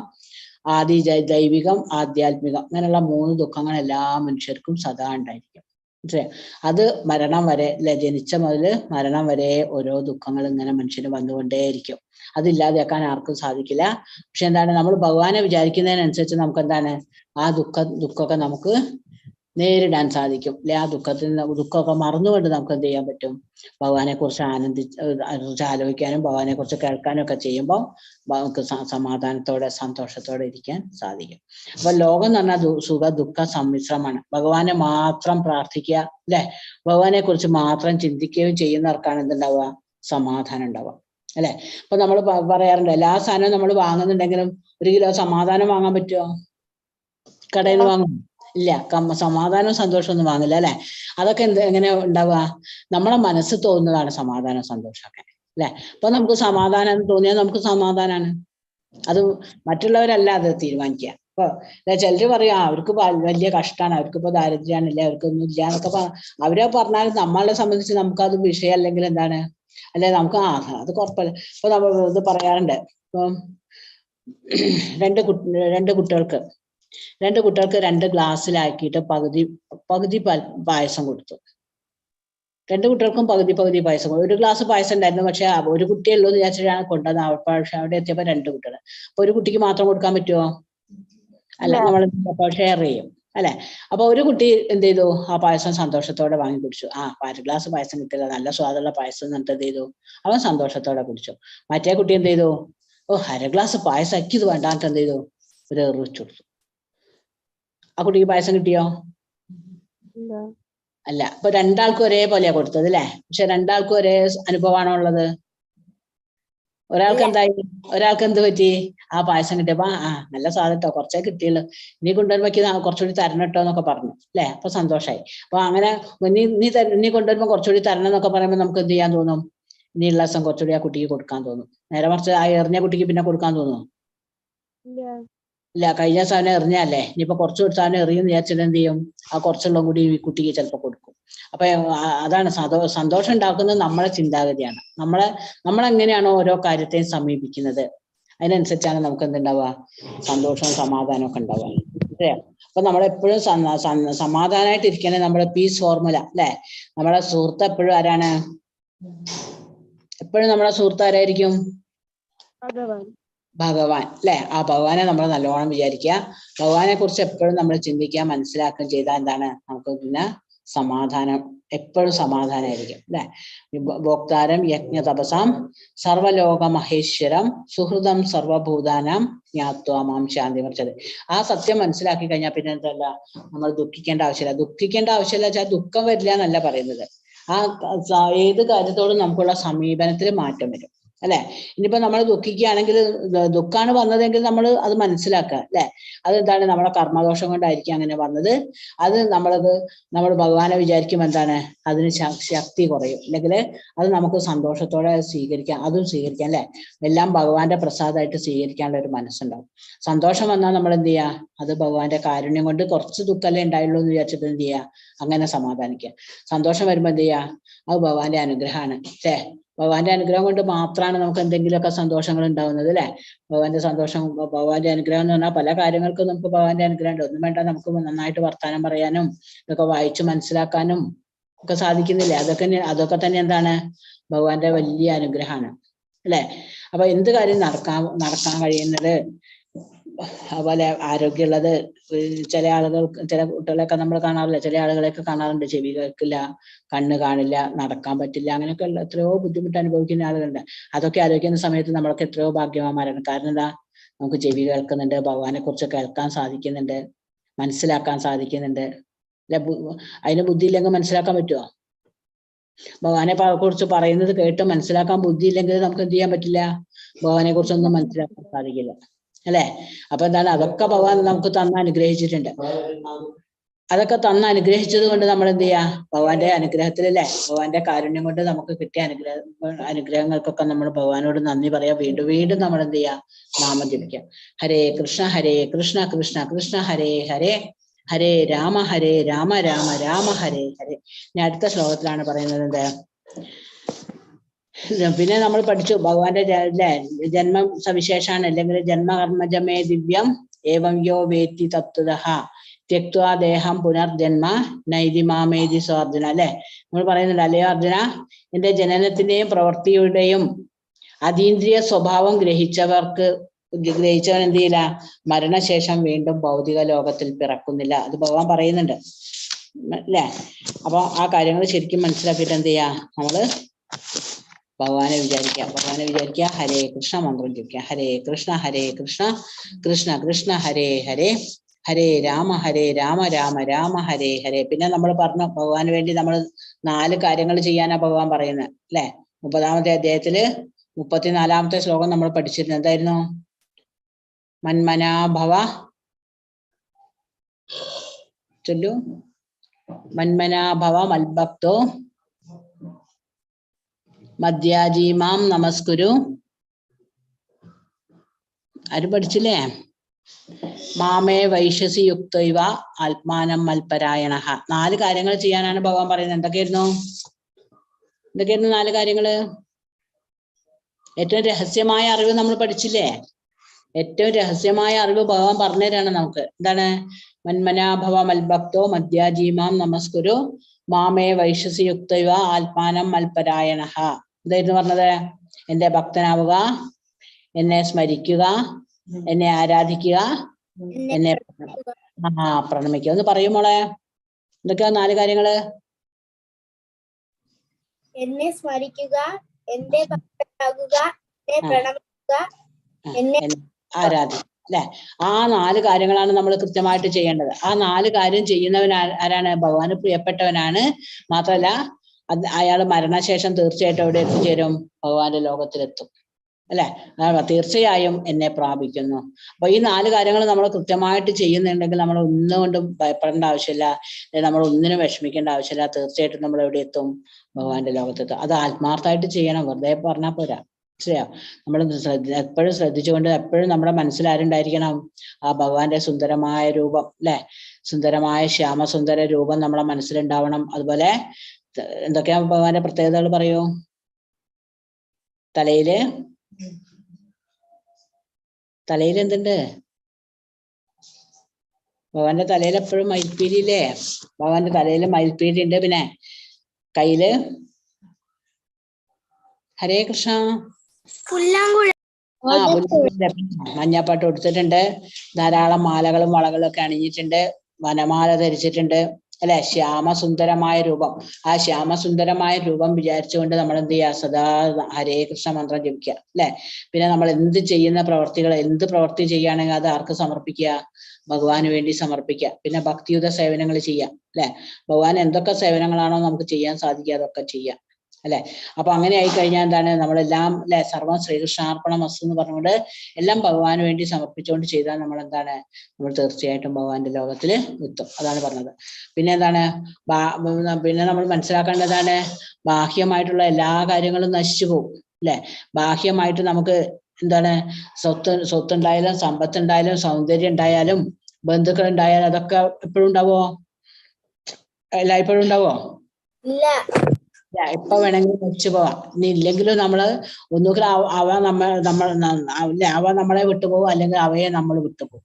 ആദി ദൈവികം, ആധ്യാത്മികം. അങ്ങനെയുള്ള 3 ദുഃഖങ്ങൾ എല്ലാ മനുഷ്യർക്കും സദാ ഉണ്ടായിരിക്കും. അത് മരണം വരെ അല്ലെ, ജനിച്ച മുതൽ മരണം വരെ ഓരോ ദുഃഖങ്ങൾ ഇങ്ങനെ മനുഷ്യന് വന്നുകൊണ്ടേയിരിക്കും. അതില്ലാതെയാക്കാൻ ആർക്കും സാധിക്കില്ല. പക്ഷെ എന്താണ്, നമ്മൾ ഭഗവാനെ വിചാരിക്കുന്നതിനനുസരിച്ച് നമുക്ക് എന്താണ് ആ ദുഃഖമൊക്കെ നമുക്ക് നേരിടാൻ സാധിക്കും അല്ലെ. ആ ദുഃഖമൊക്കെ മറന്നുകൊണ്ട് നമുക്ക് എന്ത് ചെയ്യാൻ പറ്റും? ഭഗവാനെ കുറിച്ച് ആലോചിക്കാനും ഭഗവാനെ കുറിച്ച് കേൾക്കാനും ഒക്കെ ചെയ്യുമ്പോൾ നമുക്ക് സമാധാനത്തോടെ സന്തോഷത്തോടെ ഇരിക്കാൻ സാധിക്കും. അപ്പൊ ലോകം എന്ന് പറഞ്ഞാൽ സുഖ ദുഃഖ സമ്മിശ്രമാണ്. ഭഗവാനെ മാത്രം പ്രാർത്ഥിക്കുക അല്ലെ, ഭഗവാനെ കുറിച്ച് മാത്രം ചിന്തിക്കുകയും ചെയ്യുന്നവർക്കാണ് എന്തുണ്ടാവുക? സമാധാനം ഉണ്ടാവുക അല്ലെ. അപ്പൊ നമ്മൾ പറയാറുണ്ട്, എല്ലാ സാധനവും നമ്മൾ വാങ്ങുന്നുണ്ടെങ്കിലും 1 കിലോ സമാധാനം വാങ്ങാൻ പറ്റുമോ? കടയിൽ നിന്ന് വാങ്ങും? ഇല്ല. സമാധാനവും സന്തോഷവും ഒന്നും വാങ്ങില്ല അല്ലെ. അതൊക്കെ എങ്ങനെ ഉണ്ടാവുക? നമ്മളെ മനസ്സ് തോന്നുന്നതാണ് സമാധാനം സന്തോഷമൊക്കെ അല്ലെ. അപ്പൊ നമുക്ക് സമാധാനം തോന്നിയാൽ നമുക്ക് സമാധാനമാണ്. അത് മറ്റുള്ളവരല്ല അത് തീരുമാനിക്കുക. ഇപ്പൊ ചിലര് പറയാ അവർക്ക് വലിയ കഷ്ടമാണ്, അവർക്കിപ്പോ ദാരിദ്ര്യമാണില്ലേ, അവർക്കൊന്നും ഇല്ല എന്നൊക്കെ അവരെ പറഞ്ഞാൽ നമ്മളെ സംബന്ധിച്ച് നമുക്കത് വിഷയം അല്ലെങ്കിൽ എന്താണ് അല്ലെ, നമുക്ക് അത് കുഴപ്പമില്ല. ഇപ്പൊ നമ്മൾ ഇത് പറയാറുണ്ട്. ഇപ്പം 2 കുട്ടികൾക്ക് 2 ഗ്ലാസ്സിലാക്കിയിട്ട് പകുതി പായസം കൊടുത്തു. 2 കുട്ടികൾക്കും പകുതി പായസം കൊടുത്തു. 1 ഗ്ലാസ് പായസം ഉണ്ടായിരുന്നു. പക്ഷെ ഒരു കുട്ടിയുള്ളൂ എന്ന് വിചാരിച്ചിട്ടാണ് കൊണ്ടുവന്നത്. പക്ഷെ അവിടെ എത്തിയപ്പോ 2 കുട്ടികൾ. അപ്പൊ ഒരു കുട്ടിക്ക് മാത്രം കൊടുക്കാൻ പറ്റുമോ? അല്ല, നമ്മൾ ഷെയർ ചെയ്യും അല്ലെ. അപ്പൊ ഒരു കുട്ടി എന്ത് ചെയ്തു? ആ പായസം സന്തോഷത്തോടെ വാങ്ങി കുടിച്ചു. 1 ഗ്ലാസ് പായസം കിട്ടില്ല, നല്ല സ്വാദുള്ള പായസം എന്നിട്ട് എന്ത് ചെയ്തു? അവൻ സന്തോഷത്തോടെ കുടിച്ചു. മറ്റേ കുട്ടി എന്ത് ചെയ്തു? 1/2 ഗ്ലാസ് പായസം ഇത് വേണ്ടാന്നിട്ട് എന്ത് ചെയ്തു? ഒരു എറിച്ചു കൊടുത്തു. ആ കുട്ടിക്ക് പായസം കിട്ടിയോ? അല്ല. അപ്പൊ 2 ആൾക്കും ഒരേപോലെയാ കൊടുത്തത് അല്ലെ. പക്ഷെ 2 ആൾക്കും ഒരേ അനുഭവമാണോ ഉള്ളത്? ഒരാൾക്ക് എന്തായി? ഒരാൾക്ക് എന്ത് പറ്റി? ആ പായസം കിട്ടിയപ്പോ നല്ല സ്വാദട്ടോ, കുറച്ചേ കിട്ടിയുള്ളൂ, ഇനി കൊണ്ടുവരുമ്പോ കുറച്ചുകൂടി തരണം കേട്ടോ എന്നൊക്കെ പറഞ്ഞു അല്ലെ. അപ്പൊ സന്തോഷമായി. അപ്പൊ അങ്ങനെ നീ കൊണ്ടുവരുമ്പോ കുറച്ചുകൂടി തരണം എന്നൊക്കെ പറയുമ്പോൾ നമുക്ക് എന്ത് ചെയ്യാൻ തോന്നും? ഇനിയുള്ള ദിവസം കുറച്ചുകൂടി ആ കുട്ടിക്ക് കൊടുക്കാൻ തോന്നും. നേരെ മറിച്ച് ആ എറിഞ്ഞ കുട്ടിക്ക് പിന്നെ കൊടുക്കാൻ തോന്നുമോ? ഇല്ല. കഴിഞ്ഞ സാധനം എറിഞ്ഞല്ലേ, ഇനിയിപ്പോ കുറച്ച് സാധനം എറിയുന്ന വിചാരിച്ചിട്ട് എന്ത് ചെയ്യും? ആ കുറച്ചുള്ള കൂടി ഈ കുട്ടിക്ക് ചിലപ്പോൾ കൊടുക്കും. അപ്പൊ അതാണ് സന്തോഷം ഉണ്ടാക്കുന്നത് നമ്മളെ ചിന്താഗതിയാണ്. നമ്മളെങ്ങനെയാണോ ഓരോ കാര്യത്തെയും സമീപിക്കുന്നത് അതിനനുസരിച്ചാണ് നമുക്ക് എന്തുണ്ടാവുക? സന്തോഷവും സമാധാനവും ഒക്കെ ഉണ്ടാവുക അല്ലേ. അപ്പൊ നമ്മളെപ്പോഴും സമാധാനമായിട്ട് ഇരിക്കണേ നമ്മുടെ പീസ് ഫോർമുല അല്ലെ. നമ്മുടെ സുഹൃത്ത് എപ്പോഴും ആരാണ്? എപ്പോഴും നമ്മുടെ സുഹൃത്ത് ആരായിരിക്കും? ഭഗവാൻ അല്ലെ. ആ ഭഗവാനെ നമ്മൾ നല്ലോണം വിചാരിക്കുക, ഭഗവാനെ കുറിച്ച് എപ്പോഴും നമ്മൾ ചിന്തിക്കുക, മനസ്സിലാക്കുകയും ചെയ്താൽ എന്താണ്? നമുക്ക് പിന്നെ സമാധാനം, എപ്പോഴും സമാധാനമായിരിക്കും അല്ലെ. ഭോക്താരം യജ്ഞ തപസാം സർവലോക മഹേശ്വരം സുഹൃതം സർവഭൂതാനാം ജ്ഞാത്വാമാം ശാന്തി മറിച്ചത്. ആ സത്യം മനസ്സിലാക്കി കഴിഞ്ഞാൽ പിന്നെ എന്തല്ല, നമ്മൾ ദുഃഖിക്കേണ്ട ആവശ്യമില്ല വെച്ചാൽ ദുഃഖം വരില്ല എന്നല്ല പറയുന്നത്. ഏത് കാര്യത്തോടും നമുക്കുള്ള സമീപനത്തിൽ മാറ്റം വരും അല്ലെ. ഇനിയിപ്പോ നമ്മൾ ദുഃഖിക്കുകയാണെങ്കിൽ, ദുഃഖമാണ് വന്നതെങ്കിൽ നമ്മൾ അത് മനസ്സിലാക്കുക അല്ലെ. അതെന്താണ്? നമ്മുടെ കർമ്മദോഷം കൊണ്ടായിരിക്കും അങ്ങനെ വന്നത്. അത് നമ്മൾ ഭഗവാനെ വിചാരിക്കും എന്താണ്? അതിന് ശക്തി കുറയും. അല്ലെങ്കിൽ അത് നമുക്ക് സന്തോഷത്തോടെ അതും സ്വീകരിക്കാം അല്ലെ. എല്ലാം ഭഗവാന്റെ പ്രസാദമായിട്ട് സ്വീകരിക്കാനുള്ള ഒരു മനസ്സുണ്ടാവും. സന്തോഷം വന്നാൽ നമ്മൾ എന്ത് ചെയ്യുക? അത് ഭഗവാന്റെ കാരുണ്യം കൊണ്ട് കുറച്ച് ദുഃഖമല്ലേ ഉണ്ടായുള്ളൂ എന്ന് വിചാരിച്ചിട്ട് എന്ത് ചെയ്യുക? അങ്ങനെ സമാധാനിക്കുക. സന്തോഷം വരുമ്പോ എന്ത് ചെയ്യുക? അത് ഭഗവാന്റെ അനുഗ്രഹമാണ് അല്ലേ. ഭഗവാന്റെ അനുഗ്രഹം കൊണ്ട് മാത്രമാണ് നമുക്ക് എന്തെങ്കിലുമൊക്കെ സന്തോഷങ്ങൾ ഉണ്ടാവുന്നത് അല്ലെ. ഭഗവാന്റെ അനുഗ്രഹം എന്ന് പറഞ്ഞാൽ പല കാര്യങ്ങൾക്കും നമുക്ക് ഭഗവാന്റെ അനുഗ്രഹം ഉണ്ട്. ഒന്നും വേണ്ട, നമുക്ക് നന്നായിട്ട് വർത്താനം പറയാനും ഇതൊക്കെ വായിച്ചു മനസ്സിലാക്കാനും ഒക്കെ സാധിക്കുന്നില്ലേ. അതൊക്കെ തന്നെ എന്താണ്? ഭഗവാന്റെ വലിയ അനുഗ്രഹമാണ് അല്ലെ. അപ്പൊ എന്ത് കാര്യം നടക്കാൻ കഴിയുന്നത്, അതുപോലെ ആരോഗ്യമുള്ളത്. ചില കുട്ടികളെയൊക്കെ നമ്മൾ കാണാറില്ല, ചില ആളുകളെയൊക്കെ കാണാറുണ്ട്, ചെവി കേൾക്കില്ല, കണ്ണ് കാണില്ല, നടക്കാൻ പറ്റില്ല, അങ്ങനെയൊക്കെ ഉള്ള എത്രയോ ബുദ്ധിമുട്ട് അനുഭവിക്കുന്ന ആളുകളുണ്ട്. അതൊക്കെ ആലോചിക്കുന്ന സമയത്ത് നമ്മളൊക്കെ എത്രയോ ഭാഗ്യവാന്മാരാണ്. കാരണം എന്താ? നമുക്ക് ചെവി കേൾക്കുന്നുണ്ട്, ഭഗവാനെ കുറിച്ച് കേൾക്കാൻ സാധിക്കുന്നുണ്ട്, മനസ്സിലാക്കാൻ സാധിക്കുന്നുണ്ട് അല്ലെ. അതിന് ബുദ്ധി ഇല്ലെങ്കിൽ മനസ്സിലാക്കാൻ പറ്റുമോ? ഭഗവാനെ കുറിച്ച് പറയുന്നത് കേട്ട് മനസ്സിലാക്കാൻ ബുദ്ധി ഇല്ലെങ്കിൽ നമുക്ക് എന്ത് ചെയ്യാൻ പറ്റില്ല? ഭഗവാനെ കുറിച്ചൊന്നും മനസ്സിലാക്കാൻ സാധിക്കില്ല അല്ലെ. അപ്പൊ എന്താണ്? അതൊക്കെ ഭഗവാൻ നമുക്ക് അനുഗ്രഹിച്ചിട്ടുണ്ട്. അതൊക്കെ തന്ന് അനുഗ്രഹിച്ചത് കൊണ്ട് നമ്മൾ എന്ത് ചെയ്യാ, ഭഗവാന്റെ അനുഗ്രഹത്തിലല്ലേ, ഭഗവാന്റെ കാരുണ്യം കൊണ്ട് നമുക്ക് കിട്ടിയ അനുഗ്രഹങ്ങൾക്കൊക്കെ നമ്മൾ ഭഗവാനോട് നന്ദി പറയാ. വീണ്ടും വീണ്ടും നമ്മൾ എന്ത് ചെയ്യാ, നാമം ജപിക്കാം. ഹരേ കൃഷ്ണ കൃഷ്ണ കൃഷ്ണ ഹരേ ഹരേ, ഹരേ രാമ രാമ രാമ ഹരേ ഹരേ. ഇനി അടുത്ത ശ്ലോകത്തിലാണ് പറയുന്നത് എന്ത്, പിന്നെ നമ്മൾ പഠിച്ചു ഭഗവാന്റെ ജന്മം സവിശേഷാണ്, അല്ലെങ്കിൽ ജന്മകർമ്മജമേ ദിവ്യം ഏവം യോ വേത്തി തത്വതഃ ത്യക്ത്വാ ദേഹം പുനർജന്മ നൈതി മാമേതി സ്വാർജുന. അല്ലെ, നമ്മൾ പറയുന്നുണ്ട്, അല്ലയോ അർജുന, എന്റെ ജനനത്തിന്റെയും പ്രവൃത്തിയുടെയും അതീന്ദ്രിയ സ്വഭാവം ഗ്രഹിച്ചവൻ എന്ത് ചെയ്യില്ല, മരണശേഷം വീണ്ടും ഭൗതിക ലോകത്തിൽ പിറക്കുന്നില്ല. അത് ഭഗവാൻ പറയുന്നുണ്ട് അല്ലെ. അപ്പൊ ആ കാര്യങ്ങൾ ശരിക്കും മനസ്സിലാക്കിയിട്ട് എന്ത് ചെയ്യാ, നമ്മള് ഭഗവാനെ വിചാരിക്കുക, ഹരേ കൃഷ്ണ മന്ത്രം ജപിക്കുക. ഹരേ കൃഷ്ണ കൃഷ്ണ കൃഷ്ണ ഹരേ ഹരേ, ഹരേ രാമ രാമ രാമ ഹരേ ഹരേ. പിന്നെ നമ്മൾ പറഞ്ഞു ഭഗവാന് വേണ്ടി നമ്മൾ 4 കാര്യങ്ങൾ ചെയ്യാനാ ഭഗവാൻ പറയുന്നത് അല്ലെ. 30-ാമത്തെ അധ്യായത്തില് 34-ാമത്തെ ശ്ലോകം നമ്മൾ പഠിച്ചിരുന്നു. എന്തായിരുന്നു? മന്മനാഭവ ചൊല്ലു, മന്മനാഭവ മൽഭക്തോ മദ്യാജീമാം നമസ്കുരു. ആര് പഠിച്ചില്ലേ? മാമേ വൈശ്യസി യുക്തൈവ ആത്മാനം മൽപരായണ. 4 കാര്യങ്ങൾ ചെയ്യാനാണ് ഭഗവാൻ പറയുന്നത്. എന്തൊക്കെയായിരുന്നു 4 കാര്യങ്ങള്? ഏറ്റവും രഹസ്യമായ അറിവ് നമ്മൾ പഠിച്ചില്ലേ? ഏറ്റവും രഹസ്യമായ അറിവ് ഭഗവാൻ പറഞ്ഞുതരാണ് നമുക്ക്. എന്താണ്? മന്മനാഭവ മൽഭക്തോ മദ്യാജീമാം നമസ്കുരു മാമേ വൈശ്യസി യുക്തൈവ ആത്മാനം മൽപരായണ. എന്തായിരുന്നു പറഞ്ഞത്? എന്റെ ഭക്തനാവുക, എന്നെ സ്മരിക്കുക, എന്നെ ആരാധിക്കുക, എന്നെ പ്രണമിക്കുക. ഒന്ന് പറയും മോളെ, എന്തൊക്കെയാ 4 കാര്യങ്ങള്? എന്നെ സ്മരിക്കുക, എന്റെ ഭക്തനാകുക, എന്നെ പ്രണമിക്കുക, എന്നെ ആരാധിക്കുക. അല്ലെ, ആ 4 കാര്യങ്ങളാണ് നമ്മൾ കൃത്യമായിട്ട് ചെയ്യേണ്ടത്. ആ 4 കാര്യം ചെയ്യുന്നവൻ ആരാണ്? ഭഗവാന് പ്രിയപ്പെട്ടവനാണ്. മാത്രല്ല അയാൾ മരണശേഷം തീർച്ചയായിട്ടും എവിടെ എത്തിച്ചേരും? ഭഗവാന്റെ ലോകത്തിലെത്തും അല്ലെ. തീർച്ചയായും എന്നെ പ്രാപിക്കുന്നു. അപ്പൊ ഈ 4 കാര്യങ്ങൾ നമ്മൾ കൃത്യമായിട്ട് ചെയ്യുന്നുണ്ടെങ്കിൽ നമ്മൾ ഒന്നുകൊണ്ടും ഭയപ്പെടേണ്ട ആവശ്യമില്ല, നമ്മൾ ഒന്നിനും വിഷമിക്കേണ്ട ആവശ്യമില്ല. തീർച്ചയായിട്ടും നമ്മൾ എവിടെ എത്തും? ഭഗവാന്റെ ലോകത്തെത്തും. അത് ആത്മാർത്ഥമായിട്ട് ചെയ്യണം, വെറുതെ പറഞ്ഞാൽ പോരാ. മനസ്സിലായോ? നമ്മൾ എപ്പോഴും ശ്രദ്ധിച്ചുകൊണ്ട് എപ്പോഴും നമ്മുടെ മനസ്സിൽ ആരുണ്ടായിരിക്കണം? ആ ഭഗവാന്റെ സുന്ദരമായ രൂപം അല്ലെ, സുന്ദരമായ ശ്യാമസുന്ദര രൂപം നമ്മളെ മനസ്സിലുണ്ടാവണം. അതുപോലെ എന്തൊക്കെയാ ഭഗവാന്റെ പ്രത്യേകതകൾ പറയൂ? തലയില് എന്തുണ്ട്? ഭഗവാന്റെ തലയിൽ എപ്പോഴും മയിൽപ്പീലിയില്ലേ? ഭഗവാന്റെ തലയിൽ മയിൽപ്പീലി ഉണ്ട്. പിന്നെ കയ്യില് ഹരേ കൃഷ്ണ മഞ്ഞപ്പാട്ട് കൊടുത്തിട്ടുണ്ട്. ധാരാളം മാലകളും വളകളും ഒക്കെ അണിഞ്ഞിട്ടുണ്ട്. വനമാല ധരിച്ചിട്ടുണ്ട് അല്ലെ. ശ്യാമസുന്ദരമായ രൂപം. ആ ശ്യാമസുന്ദരമായ രൂപം വിചാരിച്ചുകൊണ്ട് നമ്മൾ എന്ത് ചെയ്യുക? സദാ ഹരേ കൃഷ്ണ മന്ത്രം ജപിക്കുക അല്ലെ. പിന്നെ നമ്മൾ എന്ത് ചെയ്യുന്ന പ്രവർത്തികൾ, എന്ത് പ്രവൃത്തി ചെയ്യുകയാണെങ്കിൽ അത് ആർക്ക് സമർപ്പിക്കുക? ഭഗവാന് വേണ്ടി സമർപ്പിക്കുക. പിന്നെ ഭക്തിയുത സേവനങ്ങൾ ചെയ്യാം അല്ലെ. ഭഗവാൻ എന്തൊക്കെ സേവനങ്ങളാണോ നമുക്ക് ചെയ്യാൻ സാധിക്കുക അതൊക്കെ ചെയ്യാം അല്ലെ. അപ്പൊ അങ്ങനെ ആയി കഴിഞ്ഞാൽ എന്താണ്? നമ്മളെല്ലാം അല്ലെ, സർവം ശ്രീകൃഷ്ണാർപ്പണം വസ്തു എന്ന് പറഞ്ഞുകൊണ്ട് എല്ലാം ഭഗവാന് വേണ്ടി സമർപ്പിച്ചുകൊണ്ട് ചെയ്താൽ നമ്മൾ എന്താണ്? നമ്മൾ തീർച്ചയായിട്ടും ഭഗവാന്റെ ലോകത്തിൽ എത്തും. അതാണ് പറഞ്ഞത്. പിന്നെ എന്താണ്? പിന്നെ നമ്മൾ മനസ്സിലാക്കേണ്ടതാണ്, ബാഹ്യമായിട്ടുള്ള എല്ലാ കാര്യങ്ങളും നശിച്ചു പോകും അല്ലെ. ബാഹ്യമായിട്ട് നമുക്ക് എന്താണ്? സ്വത്തുണ്ടായാലും സമ്പത്തുണ്ടായാലും സൗന്ദര്യം ഉണ്ടായാലും ബന്ധുക്കൾ ഉണ്ടായാലും അതൊക്കെ എപ്പോഴും ഉണ്ടാവോ? എല്ലായ്പ്പോഴും ഉണ്ടാവോ? ഇല്ല. എപ്പോ വേണമെങ്കിലും നശിച്ചു പോവാം. ഇനി ഇല്ലെങ്കിലും നമ്മള് ഒന്നുകിൽ അവ നമ്മളെ വിട്ടുപോകും, അല്ലെങ്കിൽ അവയെ നമ്മൾ വിട്ടുപോകും.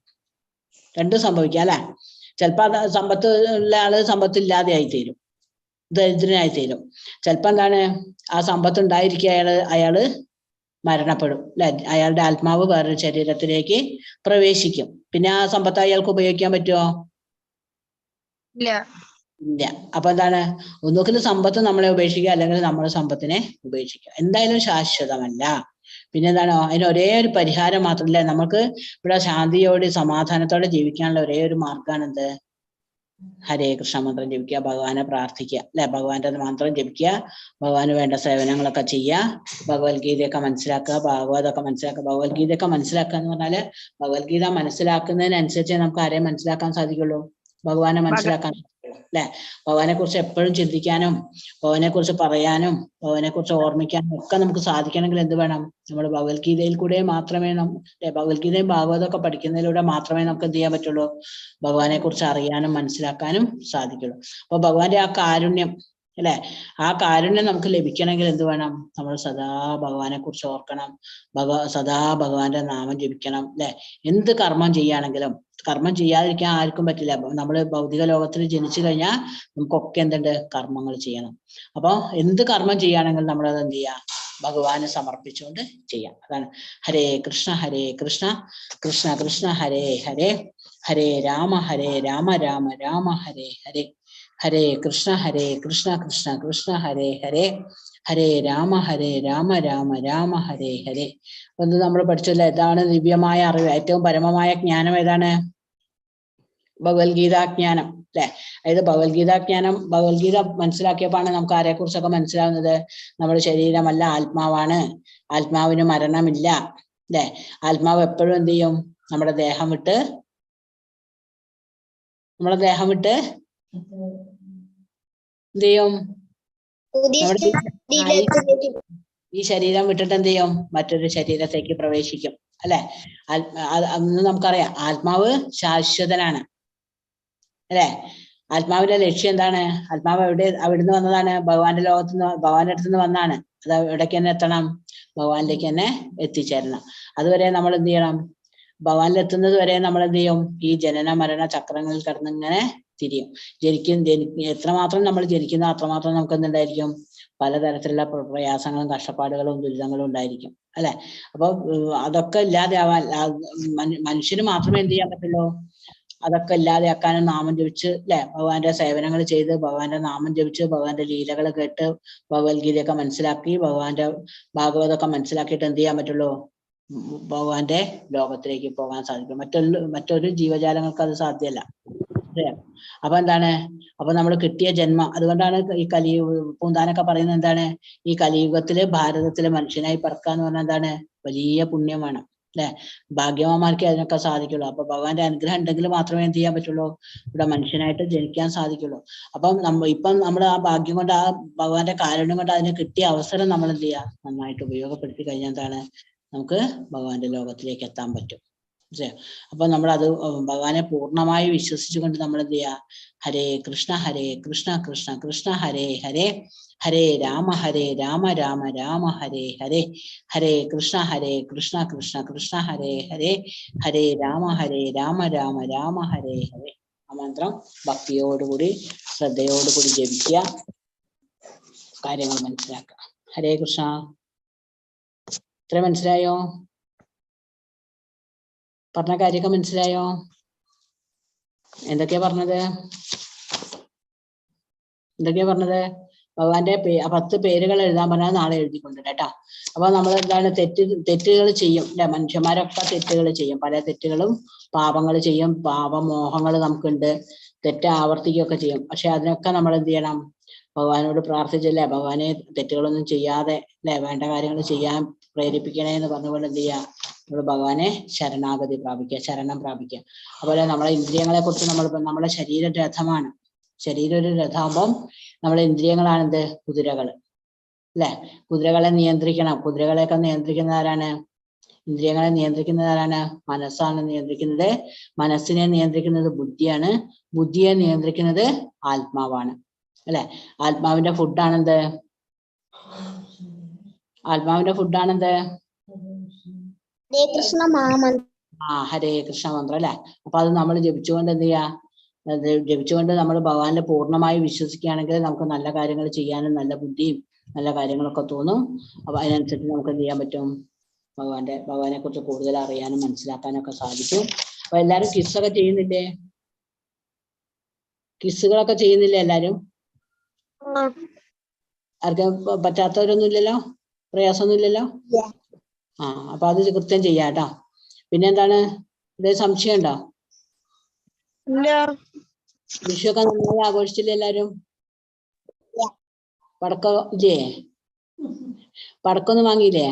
രണ്ടും സംഭവിക്കാം അല്ലെ. ചിലപ്പോ സമ്പത്ത് ഉള്ള ആള് സമ്പത്തില്ലാതെ ആയിത്തീരും, ദരിദ്രനായിത്തീരും. ചിലപ്പോ എന്താണ്? ആ സമ്പത്ത് ഉണ്ടായിരിക്കുക അയാള് മരണപ്പെടും അല്ലെ. അയാളുടെ ആത്മാവ് വേറൊരു ശരീരത്തിലേക്ക് പ്രവേശിക്കും. പിന്നെ ആ സമ്പത്ത് അയാൾക്ക് ഉപയോഗിക്കാൻ പറ്റുമോ? ഇല്ല. അപ്പൊ എന്താണ്? ഒന്നുകിൽ സമ്പത്ത് നമ്മളെ ഉപേക്ഷിക്കുക, അല്ലെങ്കിൽ നമ്മൾ സമ്പത്തിനെ ഉപേക്ഷിക്കുക. എന്തായാലും ശാശ്വതമല്ല. പിന്നെ എന്താണ്? അതിന് ഒരേ ഒരു പരിഹാരം മാത്രമല്ല, നമുക്ക് ഇവിടെ ശാന്തിയോടെ സമാധാനത്തോടെ ജീവിക്കാനുള്ള ഒരേ ഒരു മാർഗമാണ് എന്ത്? ഹരേ കൃഷ്ണ മന്ത്രം ജപിക്കുക, ഭഗവാനെ പ്രാർത്ഥിക്കുക അല്ലെ. ഭഗവാന്റെ മന്ത്രം ജപിക്കുക, ഭഗവാന് വേണ്ട സേവനങ്ങളൊക്കെ ചെയ്യുക, ഭഗവത്ഗീതയൊക്കെ മനസ്സിലാക്കുക, ഭാഗവതമൊക്കെ മനസ്സിലാക്കുക. ഭഗവത്ഗീതയൊക്കെ മനസ്സിലാക്കുക എന്ന് പറഞ്ഞാല് ഭഗവത്ഗീത മനസ്സിലാക്കുന്നതിനനുസരിച്ച് നമുക്ക് ആരെയും മനസ്സിലാക്കാൻ സാധിക്കുള്ളൂ? ഭഗവാനെ മനസ്സിലാക്കാൻ അല്ലെ? ഭഗവാനെ കുറിച്ച് എപ്പോഴും ചിന്തിക്കാനും ഭഗവാനെ കുറിച്ച് പറയാനും ഭഗവാനെ കുറിച്ച് ഓർമ്മിക്കാനും ഒക്കെ നമുക്ക് സാധിക്കണമെങ്കിൽ എന്ത് വേണം? നമ്മൾ ഭഗവത്ഗീതയിൽ കൂടെ മാത്രമേ ഭഗവത്ഗീതയും ഭാഗവതമൊക്കെ പഠിക്കുന്നതിലൂടെ മാത്രമേ നമുക്ക് എന്ത് ചെയ്യാൻ പറ്റുള്ളൂ? ഭഗവാനെ കുറിച്ച് അറിയാനും മനസ്സിലാക്കാനും സാധിക്കുള്ളൂ. അപ്പൊ ഭഗവാന്റെ ആ കാരുണ്യം അല്ലെ, ആ കാരുണ്യം നമുക്ക് ലഭിക്കണമെങ്കിൽ എന്ത് വേണം? നമ്മൾ സദാ ഭഗവാനെ കുറിച്ച് ഓർക്കണം, സദാ ഭഗവാന്റെ നാമം ജപിക്കണം അല്ലെ? എന്ത് കർമ്മം ചെയ്യുകയാണെങ്കിലും, കർമ്മം ചെയ്യാതിരിക്കാൻ ആർക്കും പറ്റില്ല. നമ്മൾ ഭൗതിക ലോകത്തിൽ ജനിച്ചു കഴിഞ്ഞാൽ നമുക്കൊക്കെ എന്തുണ്ട്? കർമ്മങ്ങൾ ചെയ്യണം. അപ്പൊ എന്ത് കർമ്മം ചെയ്യുകയാണെങ്കിലും നമ്മളത് എന്ത് ചെയ്യാം? ഭഗവാന് സമർപ്പിച്ചുകൊണ്ട് ചെയ്യാം. അതാണ് ഹരേ കൃഷ്ണ കൃഷ്ണ കൃഷ്ണ ഹരേ ഹരേ, ഹരേ രാമ രാമ രാമ ഹരേ ഹരേ, ഹരേ കൃഷ്ണ കൃഷ്ണ കൃഷ്ണ ഹരേ ഹരേ, ഹരേ രാമ രാമ രാമ ഹരേ ഹരേ. ഒന്ന് നമ്മൾ പഠിച്ചല്ലോ, ഏതാണ് ദിവ്യമായ അറിവ്, ഏറ്റവും പരമമായ ജ്ഞാനം ഏതാണ്? ഭഗവത്ഗീതാജ്ഞാനം അല്ലെ? അതായത് ഭഗവത്ഗീതാജ്ഞാനം, ഭഗവത്ഗീത മനസ്സിലാക്കിയപ്പോഴാണ് നമുക്ക് ആരെ കുറിച്ചൊക്കെ മനസ്സിലാവുന്നത്? നമ്മുടെ ശരീരമല്ല, ആത്മാവാണ്, ആത്മാവിന് മരണമില്ല അല്ലെ? ആത്മാവ് എപ്പോഴും എന്ത് ചെയ്യും? നമ്മുടെ ദേഹം വിട്ട് എന്ത് ചെയ്യും? ഈ ശരീരം വിട്ടിട്ട് എന്ത് ചെയ്യും? മറ്റൊരു ശരീരത്തേക്ക് പ്രവേശിക്കും അല്ലെ? അന്ന് നമുക്കറിയാം ആത്മാവ് ശാശ്വതനാണ് അല്ലെ? ആത്മാവിന്റെ ലക്ഷ്യം എന്താണ്? ആത്മാവ് അവിടുന്ന് വന്നതാണ്, ഭഗവാന്റെ ലോകത്തുനിന്ന്, ഭഗവാന്റെ അടുത്ത് നിന്ന് വന്നാണ്. അത് എവിടേക്ക് തന്നെ എത്തണം? ഭഗവാനിലേക്ക് തന്നെ എത്തിച്ചേരണം. അതുവരെ നമ്മൾ എന്ത് ചെയ്യണം? ഭഗവാനിൽ എത്തുന്നത് വരെ നമ്മൾ എന്ത് ചെയ്യും? ഈ ജനന മരണ ചക്രങ്ങളിൽ കിടന്നിങ്ങനെ തിരിയും. എത്രമാത്രം നമ്മൾ ജനിക്കുന്നോ അത്രമാത്രം നമുക്ക് എന്തുണ്ടായിരിക്കും? പലതരത്തിലുള്ള പ്രയാസങ്ങളും കഷ്ടപ്പാടുകളും ദുരിതങ്ങളും ഉണ്ടായിരിക്കും അല്ലെ? അപ്പൊ അതൊക്കെ ഇല്ലാതെ ആവാൻ മനുഷ്യന് മാത്രമേ എന്ത് ചെയ്യാൻ പറ്റുള്ളൂ? അതൊക്കെ ഇല്ലാതെയാക്കാനും നാമം ജപിച്ച് അല്ലെ, ഭഗവാന്റെ സേവനങ്ങൾ ചെയ്ത്, ഭഗവാന്റെ നാമം ജപിച്ച്, ഭഗവാന്റെ ലീലകൾ കേട്ട്, ഭഗവത്ഗീതയൊക്കെ മനസ്സിലാക്കി, ഭഗവാന്റെ ഭാഗവതമൊക്കെ മനസ്സിലാക്കിയിട്ട് എന്ത് ചെയ്യാൻ പറ്റുള്ളൂ? ഭഗവാന്റെ ലോകത്തിലേക്ക് പോകാൻ സാധിക്കും. മറ്റൊരു ജീവജാലങ്ങൾക്ക് അത് സാധ്യമല്ല. അപ്പൊ എന്താണ്? അപ്പൊ നമ്മൾ കിട്ടിയ ജന്മം, അതുകൊണ്ടാണ് ഈ പൂന്താനൊക്കെ പറയുന്നത് എന്താണ്? ഈ കലിയുഗത്തില് ഭാരതത്തിലെ മനുഷ്യനായി പിറക്കാന്ന് പറഞ്ഞാൽ എന്താണ്? വലിയ പുണ്യം വേണം അല്ലെ? ഭാഗ്യവാന്മാർക്കേ അതിനൊക്കെ സാധിക്കുള്ളൂ. അപ്പൊ ഭഗവാന്റെ അനുഗ്രഹം ഉണ്ടെങ്കിൽ മാത്രമേ എന്ത് ചെയ്യാൻ പറ്റുള്ളൂ? ഇവിടെ മനുഷ്യനായിട്ട് ജനിക്കാൻ സാധിക്കുള്ളൂ. അപ്പം ഇപ്പം നമ്മൾ ആ ഭാഗ്യം കൊണ്ട്, ആ ഭഗവാന്റെ കാരുണ്യം കൊണ്ട് അതിന് കിട്ടിയ അവസരം നമ്മൾ എന്ത് ചെയ്യുക? നന്നായിട്ട് ഉപയോഗപ്പെടുത്തി കഴിഞ്ഞാൽ എന്താണ്? നമുക്ക് ഭഗവാന്റെ ലോകത്തിലേക്ക് എത്താൻ പറ്റും. അപ്പൊ നമ്മൾ അത് ഭഗവാനെ പൂർണ്ണമായി വിശ്വസിച്ചുകൊണ്ട് നമ്മൾ എന്ത് ചെയ്യുക? ഹരേ കൃഷ്ണ കൃഷ്ണ കൃഷ്ണ ഹരേ ഹരേ, ഹരേ രാമ രാമ രാമ ഹരേ ഹരേ, ഹരേ കൃഷ്ണ കൃഷ്ണ കൃഷ്ണ ഹരേ ഹരേ, ഹരേ രാമ രാമ രാമ ഹരേ ഹരേ. ആ മന്ത്രം ഭക്തിയോടുകൂടി ശ്രദ്ധയോടുകൂടി ജപിക്കുക, കാര്യങ്ങൾ മനസ്സിലാക്കുക. ഹരേ കൃഷ്ണ. ഇത്ര മനസ്സിലായോ? പറഞ്ഞ കാര്യമൊക്കെ മനസ്സിലായോ? എന്തൊക്കെയാ പറഞ്ഞത്? ഭഗവാന്റെ 10 പേരുകൾ എഴുതാൻ പറഞ്ഞാൽ നാളെ എഴുതിക്കൊണ്ടിട്ട് കേട്ടാ. അപ്പൊ നമ്മൾ എന്താണ്? തെറ്റുകൾ ചെയ്യും അല്ലെ? മനുഷ്യന്മാരൊക്കെ തെറ്റുകൾ ചെയ്യും, പല തെറ്റുകളും പാപങ്ങൾ ചെയ്യും, പാപമോഹങ്ങൾ നമുക്കുണ്ട്, തെറ്റ് ആവർത്തിക്കുകയൊക്കെ ചെയ്യും. പക്ഷെ അതിനൊക്കെ നമ്മൾ എന്ത് ചെയ്യണം? ഭഗവാനോട് പ്രാർത്ഥിച്ചല്ലേ, ഭഗവാനെ തെറ്റുകളൊന്നും ചെയ്യാതെ അല്ലെ, വേണ്ട കാര്യങ്ങൾ ചെയ്യാൻ പ്രേരിപ്പിക്കണേ എന്ന് പറഞ്ഞുകൊണ്ട് എന്ത് ചെയ്യുക? നമ്മൾ ഭഗവാനെ ശരണാഗതി പ്രാപിക്കുക, ശരണം പ്രാപിക്കുക. അതുപോലെ നമ്മളെ ഇന്ദ്രിയങ്ങളെ കുറിച്ച് നമ്മളെ ശരീരം രഥമാണ്. ശരീരം ഒരു രഥമാകുമ്പം നമ്മളെ ഇന്ദ്രിയങ്ങളാണ് എന്ത്? കുതിരകൾ അല്ലെ? കുതിരകളെ നിയന്ത്രിക്കണം. കുതിരകളെയൊക്കെ നിയന്ത്രിക്കുന്ന ആരാണ്? ഇന്ദ്രിയങ്ങളെ നിയന്ത്രിക്കുന്നത് ആരാണ്? മനസ്സാണ് നിയന്ത്രിക്കുന്നത്. മനസ്സിനെ നിയന്ത്രിക്കുന്നത് ബുദ്ധിയാണ്. ബുദ്ധിയെ നിയന്ത്രിക്കുന്നത് ആത്മാവാണ് അല്ലെ? ആത്മാവിന്റെ ഫുഡാണെന്ത്? ഹരേ കൃഷ്ണ മന്ത്രം അല്ലെ? അപ്പൊ അത് നമ്മൾ ജപിച്ചുകൊണ്ട് എന്ത് ചെയ്യാ? ജപിച്ചുകൊണ്ട് നമ്മൾ ഭഗവാനിൽ പൂർണ്ണമായി വിശ്വസിക്കുകയാണെങ്കിൽ നമുക്ക് നല്ല കാര്യങ്ങൾ ചെയ്യാനും നല്ല ബുദ്ധിയും നല്ല കാര്യങ്ങളൊക്കെ തോന്നും. അപ്പൊ അതിനനുസരിച്ച് നമുക്ക് എന്ത് ചെയ്യാൻ പറ്റും? ഭഗവാനെ കുറിച്ച് കൂടുതൽ അറിയാനും മനസ്സിലാക്കാനും ഒക്കെ സാധിക്കും. അപ്പൊ എല്ലാരും കിസ്സൊക്കെ ചെയ്യുന്നില്ലേ? കിസ്സുകളൊക്കെ ചെയ്യുന്നില്ലേ എല്ലാരും? ആർക്കും പറ്റാത്തവരൊന്നും ഇല്ലല്ലോ? പ്രയാസമൊന്നും ഇല്ലല്ലോ? അപ്പൊ അത് കൃത്യം ചെയ്യാട്ടോ. പിന്നെന്താണ്? ഇതേ സംശയം ഉണ്ടോ? വിഷുവൊക്കെ നന്നായി ആഘോഷിച്ചില്ലേ എല്ലാരും? പടക്കം ഇല്ലേ? പടക്കൊന്നും വാങ്ങിയില്ലേ?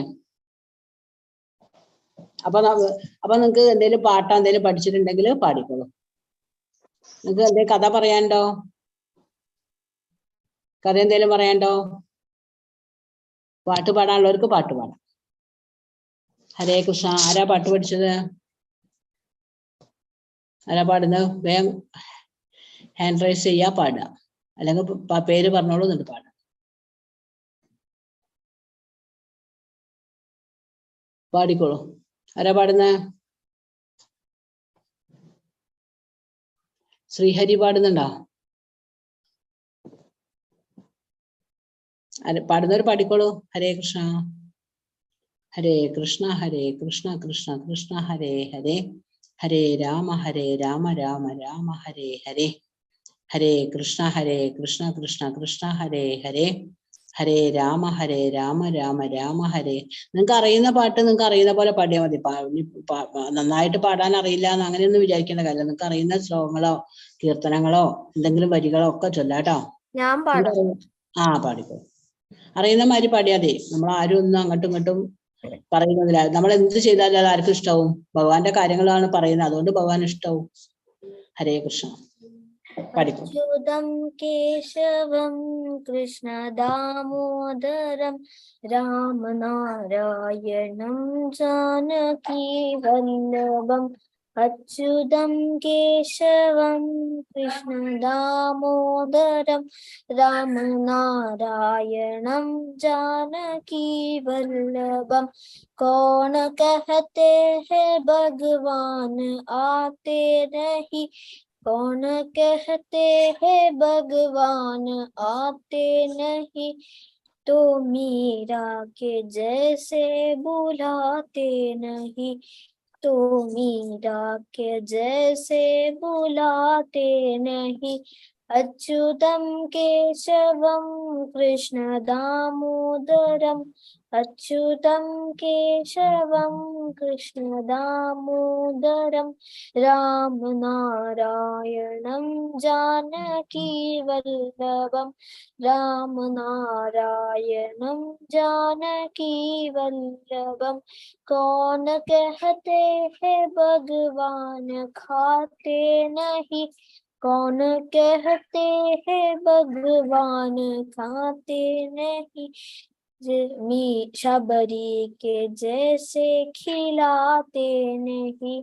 അപ്പൊ നിങ്ങക്ക് എന്തെങ്കിലും പാട്ടാ എന്തെങ്കിലും പഠിച്ചിട്ടുണ്ടെങ്കിൽ പാടിക്കോളൂ. നിങ്ങൾക്ക് എന്തേ കഥ പറയാനുണ്ടോ? കഥ എന്തേലും പറയാനുണ്ടോ? പാട്ട് പാടാനുള്ളവർക്ക് പാട്ട് പാടാം. ഹരേ കൃഷ്ണ. ആരാ പാട്ട് പഠിച്ചത്? ആരാ പാടുന്നത്? വേഗം ഹാൻഡ് റൈസ് ചെയ്യാ, പാടുക. അല്ലെങ്കിൽ പേര് പറഞ്ഞോളൂ, എന്നിട്ട് പാടാം. പാടിക്കോളൂ. ആരാ പാടുന്നത്? ശ്രീഹരി പാടുന്നുണ്ടോ? പാടുന്നവർ പാടിക്കോളൂ. ഹരേ കൃഷ്ണ. ഹരേ കൃഷ്ണ ഹരേ കൃഷ്ണ കൃഷ്ണ കൃഷ്ണ ഹരേ ഹരേ, ഹരേ രാമ രാമ രാമ ഹരേ ഹരേ, ഹരേ കൃഷ്ണ കൃഷ്ണ കൃഷ്ണ ഹരേ ഹരേ, ഹരേ രാമ രാമ രാമ ഹരേ. നിങ്ങൾക്ക് അറിയുന്ന പാട്ട് നിങ്ങൾക്ക് അറിയുന്ന പോലെ പാടിയാൽ മതി. നന്നായിട്ട് പാടാൻ അറിയില്ല എന്ന് അങ്ങനെയൊന്നും വിചാരിക്കേണ്ട കാര്യമില്ല. നിങ്ങൾക്ക് അറിയുന്ന ശ്ലോകങ്ങളോ കീർത്തനങ്ങളോ എന്തെങ്കിലും വരികളോ ഒക്കെ ചൊല്ലാട്ടോ. ഞാൻ പാടാം. പാടിക്കോ. അറിയുന്ന മാതിരി പാടിയാൽ മതി. നമ്മൾ ആരും ഒന്നും അങ്ങോട്ടും ഇങ്ങോട്ടും പറയുന്നതില്ല. നമ്മൾ എന്ത് ചെയ്താലും അത് ആർക്കും ഇഷ്ടാവും. ഭഗവാന്റെ കാര്യങ്ങളാണ് പറയുന്നത്, അതുകൊണ്ട് ഭഗവാൻ ഇഷ്ടാവും. ഹരേ കൃഷ്ണ. പഠിക്കും. അച്യുതം കേശവം കൃഷ്ണ ദാമോദരം രാമനാരായണം ജാനകി വല്ലഭം. അച്യുതം കേശവം കൃഷ്ണ ദാമോദരം രാമനാരായണം ജാനകി വല്ലഭം. कौन कहते हैं भगवान आते नहीं, कौन कहते हैं भगवान आते नहीं, तो मीरा के जैसे बुलाते नहीं, तो मीरा के जैसे बुलाते नहीं. अच्युतम केशवम कृष्ण दामोदरम, अच्युतम केशवम कृष्ण दामोदरम राम नारायणं जानकी वल्लभम, राम नारायणं जानकी वल्लभम. कौन कहते हैं भगवान खाते नहीं, कौन कहते हैं भगवान खाते नहीं, शबरी के जैसे खिलाते नहीं,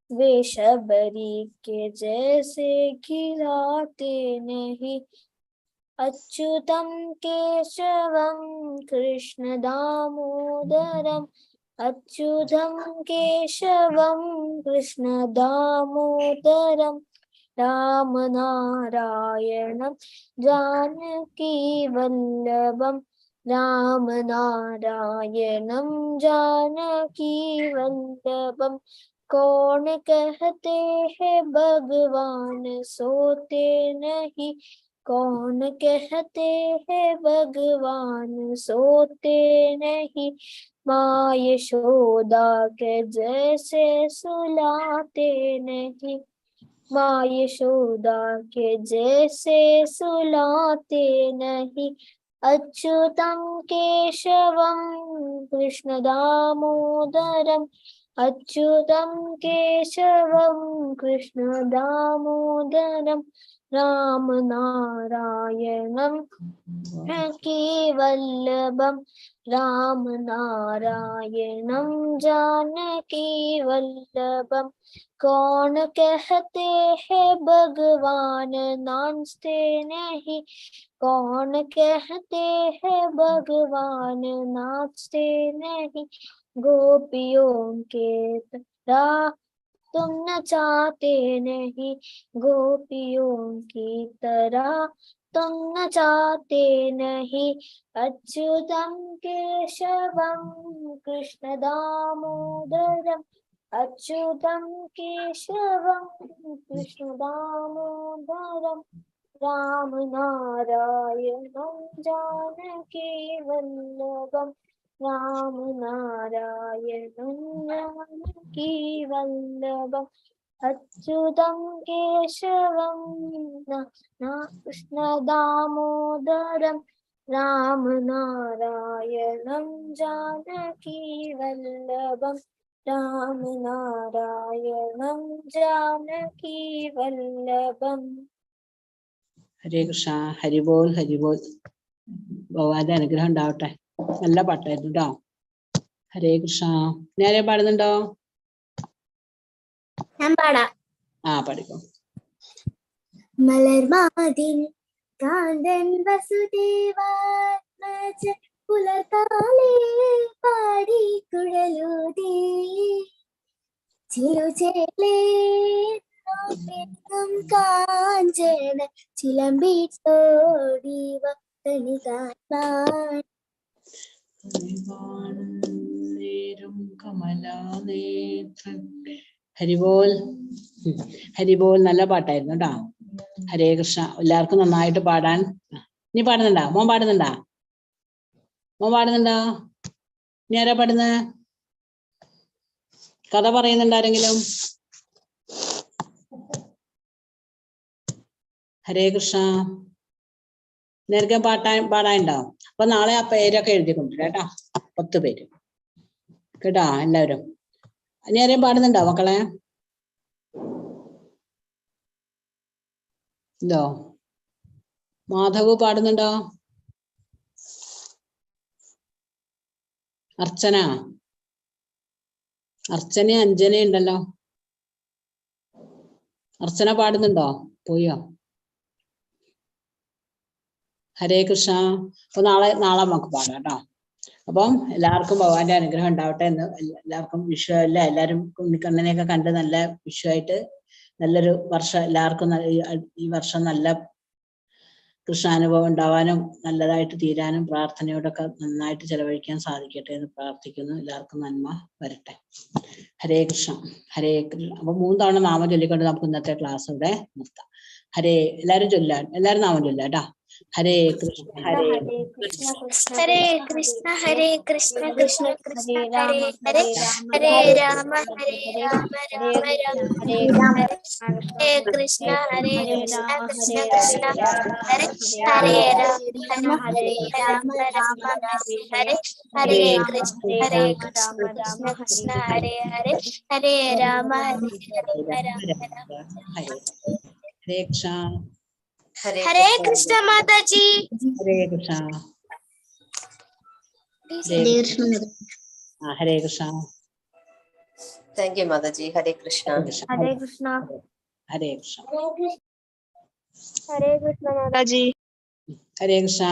वे शबरी के जैसे खिलाते नहीं. अच्युतम केशवम कृष्ण दामोदरम, अच्युतम केशवम कृष्ण दामोदरम राम नारायणं जानकी वल्लभम, राम नारायणं जानकी वल्लभम. कौन कहते हैं भगवान सोते नहीं, कौन कहते हैं भगवान सोते नहीं, माँ यशोदा के जैसे सुलाते नहीं, माँ यशोदा के जैसे सुलाते नहीं. अच्युतम केशवम कृष्ण दामोदरम, अच्युतम केशवम कृष्ण दामोदरम राम नारायणं जानकी वल्लभम, राम नारायणं जानकी वल्लभम. कौन कहते हैं भगवान नाचते नहीं, कौन कहते हैं भगवान नाचते नहीं, गोपियों के तरह तुम नचाते नहीं, गोपियों की तरह तुम नचाते नहीं. अच्युतम केशवम कृष्ण दामोदरम, अच्युतम केशवम कृष्ण दामोदरम राम नारायणं जानकी वल्लभम, राम नारायणं जानकी वल्लभम. अच्युतं केशवं कृष्ण दामोदरम राम नारायणं जानकी वल्लभम. राम नारायणं जानकी वल्लभम्. ഹരേ കൃഷ്ണ. ഹരിബോൾ ഹരിബോൾ. ഭഗവാന്റെ അനുഗ്രഹം ഉണ്ടാവട്ടെ. നല്ല പാട്ടായിരുന്നു കേട്ടോ. ഹരേ കൃഷ്ണ. നേരെ പാടുന്നുണ്ടോ? ഞാൻ പാടാം. പഠിക്കോ. മലർമാതിൻ കാന്തൻ വസുദേവാത്മജ പുലർക്കാലേ പാടി കുഴലൂതി ചിലുചേലേന്നും കാഞ്ചന ചിലമ്പിട്ടോടിവ തനികാൻ ഹരിബോൾ ഹരിബോൾ. നല്ല പാട്ടായിരുന്നു കേട്ടോ. ഹരേ കൃഷ്ണ. എല്ലാവർക്കും നന്നായിട്ട് പാടാൻ. നീ പാടുന്നുണ്ടാ? മോൻ പാടുന്നുണ്ടാ? നീ ആരാ പാടുന്നത്? കഥ പറയുന്നുണ്ട് ആരെങ്കിലും? ഹരേ കൃഷ്ണ. നേരത്തെ പാടാനുണ്ടോ? അപ്പൊ നാളെ ആ പേരൊക്കെ എഴുതി കൊണ്ടുവരാം കേട്ടോ. 10 പേര് കേട്ടോ എല്ലാവരും. ഇനി ആരെയും പാടുന്നുണ്ടോ മക്കളെ? ഇല്ലോ മാധവ് പാടുന്നുണ്ടോ? അർച്ചന അഞ്ജന ഉണ്ടല്ലോ. അർച്ചന പാടുന്നുണ്ടോ? പോയോ? ഹരേ കൃഷ്ണ. അപ്പൊ നാളെ നമുക്ക് പാടാം കേട്ടോ. അപ്പം എല്ലാവർക്കും ഭഗവാന്റെ അനുഗ്രഹം ഉണ്ടാവട്ടെ എന്ന് എല്ലാവർക്കും വിഷു അല്ല. എല്ലാവരും ഉണ്ണിക്കണ്ണനെയൊക്കെ കണ്ട് നല്ല വിഷുവായിട്ട് നല്ലൊരു വർഷം എല്ലാവർക്കും ഈ വർഷം നല്ല കൃഷ്ണാനുഭവം ഉണ്ടാവാനും നല്ലതായിട്ട് തീരാനും പ്രാർത്ഥനയോടൊക്കെ നന്നായിട്ട് ചെലവഴിക്കാൻ സാധിക്കട്ടെ എന്ന് പ്രാർത്ഥിക്കുന്നു. എല്ലാവർക്കും നന്മ വരട്ടെ. ഹരേ കൃഷ്ണ. ഹരേ കൃഷ്ണ. അപ്പൊ 3 തവണ നാമം ചൊല്ലിക്കൊണ്ട് നമുക്ക് ഇന്നത്തെ ക്ലാസ് ഇവിടെ നിർത്താം. എല്ലാരും നാമം ചൊല്ലാം കേട്ടോ. ഹരേ കൃഷ്ണ ഹരേ ഹരേ കൃഷ്ണ ഹരേ കൃഷ്ണ കൃഷ്ണ കൃഷ്ണ ഹരേ ഹരേ ഹരേ രാമ ഹരേ രാമ രാമ രാമ ഹരേ ഹരേ കൃഷ്ണ ഹരേ കൃഷ്ണ കൃഷ്ണ കൃഷ്ണ ഹരേ ഹരേ രാമ ഹരേ രാമ രാമ ഹരേ ഹരേ കൃഷ്ണ കൃഷ്ണ കൃഷ്ണ ഹരേ ഹരേ ഹരേ രാമ ഹരേ രാമ ഹരേ കൃഷ്ണ. ഹരേ കൃഷ്ണ മാതാജി. ഹരേ കൃഷ്ണ. ഹരേ കൃഷ്ണ. Thank you Mataji. ഹരേ കൃഷ്ണ. ഹരേ കൃഷ്ണ. ഹരേ കൃഷ്ണ. ഹരേ കൃഷ്ണ മാതാജി. ഹരേ കൃഷ്ണ.